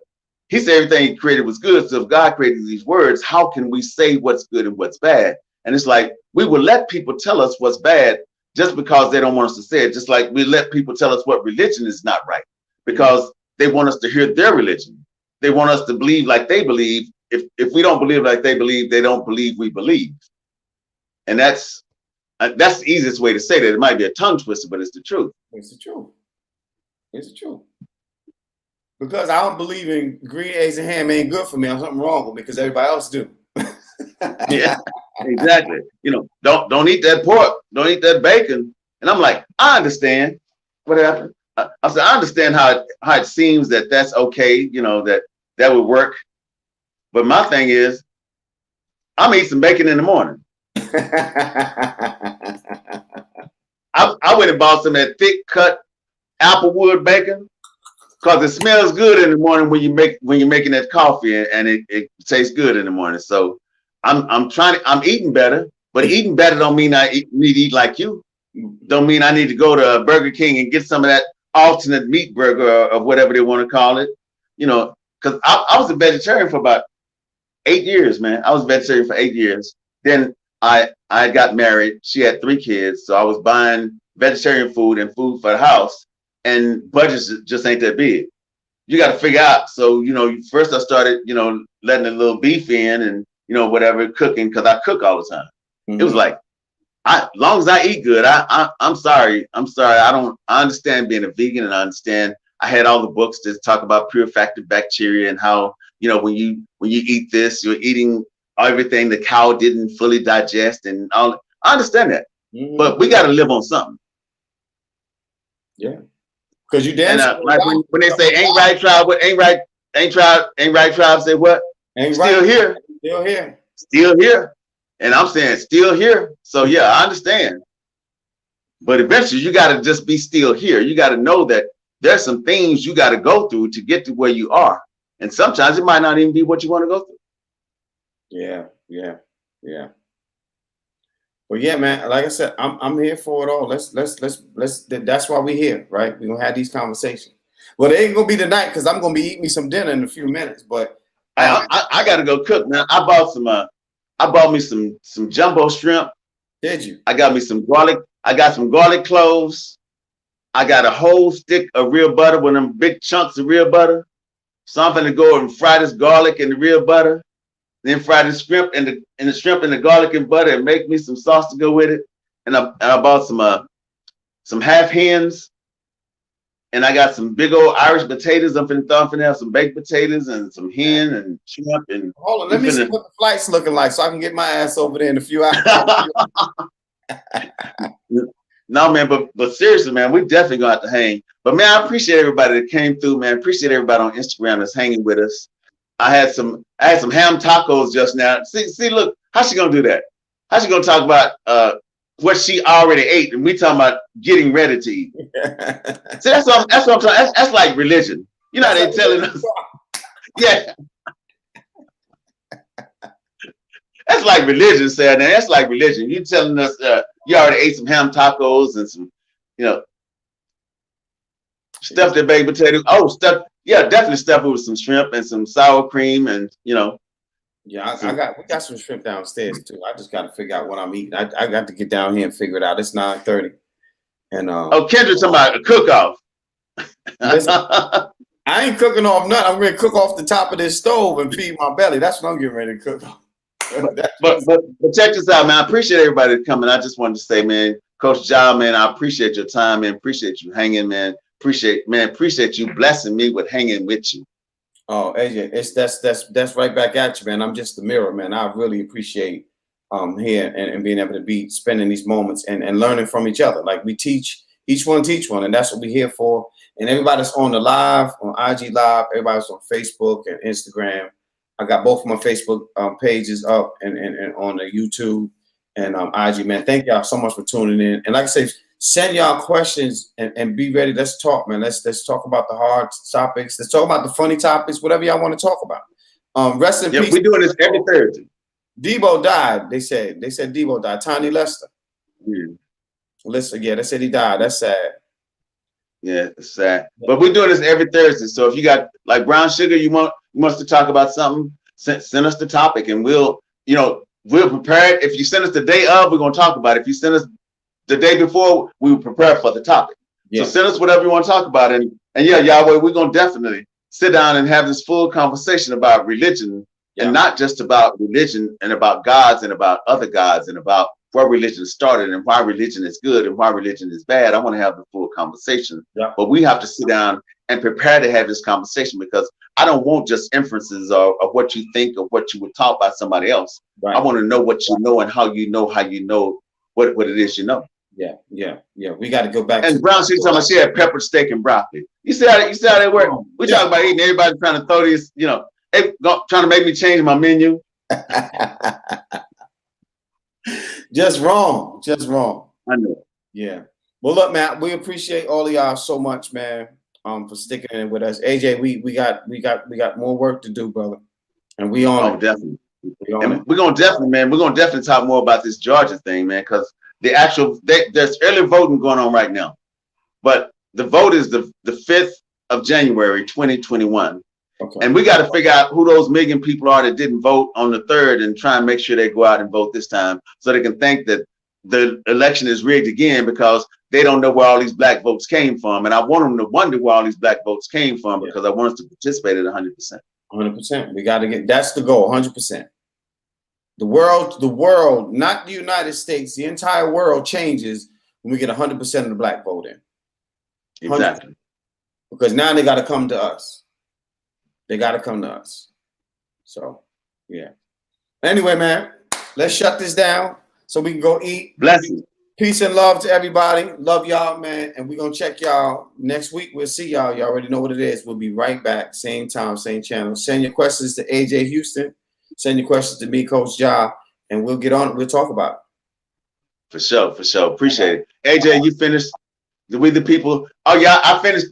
He said everything He created was good. So if God created these words, how can we say what's good and what's bad? And it's like we will let people tell us what's bad just because they don't want us to say it. Just like we let people tell us what religion is not right because they want us to hear their religion. They want us to believe like they believe. If we don't believe like they believe, they don't believe we believe. And that's the easiest way to say that. It might be a tongue twister, but it's the truth. It's the truth. It's the truth. Because I don't believe in green eggs and ham ain't good for me. I'm something wrong with me because everybody else do. Yeah, exactly. You know, don't eat that pork, don't eat that bacon. And I'm like, I understand what happened. I said, I understand how it seems that that's okay, you know, that would work. But my thing is, I'm eating some bacon in the morning. I went and bought some of that thick cut applewood bacon because it smells good in the morning when you're making that coffee and it tastes good in the morning. So I'm eating better, but eating better don't mean I need to eat like you. Don't mean I need to go to Burger King and get some of that alternate meat burger or whatever they want to call it. You know, because I was a vegetarian for about 8 years, man. I was a vegetarian for 8 years. Then I got married. She had 3 kids. So I was buying vegetarian food and food for the house. And budgets just ain't that big. You got to figure out. So, you know, first I started, you know, letting a little beef in and, you know, whatever, cooking, because I cook all the time. Mm-hmm. It was like, as long as I eat good, I'm sorry. I understand being a vegan, and I understand I had all the books that talk about purifactive bacteria and how, you know, when you eat this, you're eating everything the cow didn't fully digest and all. I understand that, but we got to live on something. Yeah, because you dance. Like when they say ain't right tribe, what ain't right tribe say what? Ain't still right. Here, still here, and I'm saying still here. So yeah, I understand. But eventually, you got to just be still here. You got to know that there's some things you got to go through to get to where you are. And sometimes it might not even be what you want to go through. Yeah. Well, yeah, man. Like I said, I'm here for it all. Let's. That's why we're here, right? We're gonna have these conversations. Well, it ain't gonna be tonight because I'm gonna be eating me some dinner in a few minutes. But I gotta go cook now. I bought me some jumbo shrimp. Did you? I got me some garlic. I got some garlic cloves. I got a whole stick of real butter, one of them big chunks of real butter. So I'm gonna go and fry this garlic and the real butter, then fry the shrimp and the shrimp and the garlic and butter, and make me some sauce to go with it. And I bought some half hens, and I got some big old Irish potatoes. I'm finna have some baked potatoes and some hen and shrimp. And hold on, let me see what the flight's looking like so I can get my ass over there in a few hours. No, man, but seriously, man, we definitely gonna have to hang. But man, I appreciate everybody that came through, man. Appreciate everybody on Instagram that's hanging with us. I had some ham tacos just now. See, look, how's she gonna do that? How's she gonna talk about what she already ate, and we talking about getting ready to eat? See, that's what I'm trying. That's like religion. You know how they telling us? Yeah. That's like religion, Sarah. That's like religion. You telling us you already ate some ham tacos and some, you know. Stuff the baked potato. Oh, definitely stuff it with some shrimp and some sour cream and Yeah, we got some shrimp downstairs too. I just got to figure out what I'm eating. I got to get down here and figure it out. It's 9:30, and Kendrick, somebody a cook off. listen, I ain't cooking off nothing. I'm gonna cook off the top of this stove and feed my belly. That's what I'm getting ready to cook off. but check this out, man. I appreciate everybody coming. I just wanted to say, man, Coach Ja, man, I appreciate your time, man. Appreciate you hanging, man. Appreciate you blessing me with hanging with you. Oh, AJ, that's right back at you, man. I'm just the mirror, man. I really appreciate here and being able to be spending these moments and learning from each other. Like we teach each one, and that's what we're here for. And everybody's on the live, on IG Live, everybody's on Facebook and Instagram. I got both of my Facebook pages up and on the YouTube and IG, man. Thank y'all so much for tuning in. And like I say, send y'all questions and be ready. Let's talk, man. Let's talk about the hard topics. Let's talk about the funny topics, whatever y'all want to talk about. Rest in peace. We're doing this every Thursday. Debo died. They said Debo died. Tiny Lester. Yeah. Listen, yeah, they said he died. That's sad. Yeah, it's sad. But we're doing this every Thursday. So if you got like brown sugar, you want us to talk about something, send us the topic and we'll prepare it. If you send us the day of, we're gonna talk about it. If you send us the day before, we will prepare for the topic. Yeah. So send us whatever you want to talk about. And yeah, Yahweh, we're gonna definitely sit down and have this full conversation about religion and not just about religion and about gods and about other gods and about where religion started and why religion is good and why religion is bad. I want to have the full conversation. Yeah. But we have to sit down and prepare to have this conversation because I don't want just inferences of what you think or what you were taught by somebody else. Right. I want to know what you know and how you know what it is you know. Yeah. We got to go back. And Brown, she's talking about she had peppered steak and broccoli. You see how they work? We talking about eating. Everybody trying to throw these, trying to make me change my menu. Just wrong. I know. Yeah. Well, look, man, we appreciate all of y'all so much, man, for sticking in with us. AJ, we got more work to do, brother, and we on. Oh, definitely. We're gonna definitely talk more about this Georgia thing, man, because there's early voting going on right now, but the vote is the 5th of January, 2021. Okay. And we got to figure out who those million people are that didn't vote on the 3rd and try and make sure they go out and vote this time so they can think that the election is rigged again because they don't know where all these black votes came from. And I want them to wonder where all these black votes came from because I want us to participate at 100%. 100%. We got to that's the goal, 100%. The world, not the United States, the entire world changes when we get 100% of the black vote in. 100%. Exactly. Because now they got to come to us. So, yeah. Anyway, man, let's shut this down so we can go eat. Blessings. Peace and love to everybody. Love y'all, man. And we're going to check y'all next week. We'll see y'all. Y'all already know what it is. We'll be right back. Same time, same channel. Send your questions to AJ Houston. Send your questions to me, Coach Ja. And we'll get on it. We'll talk about it. For sure. Appreciate it. AJ, you finished? We the people. Oh, yeah, I finished.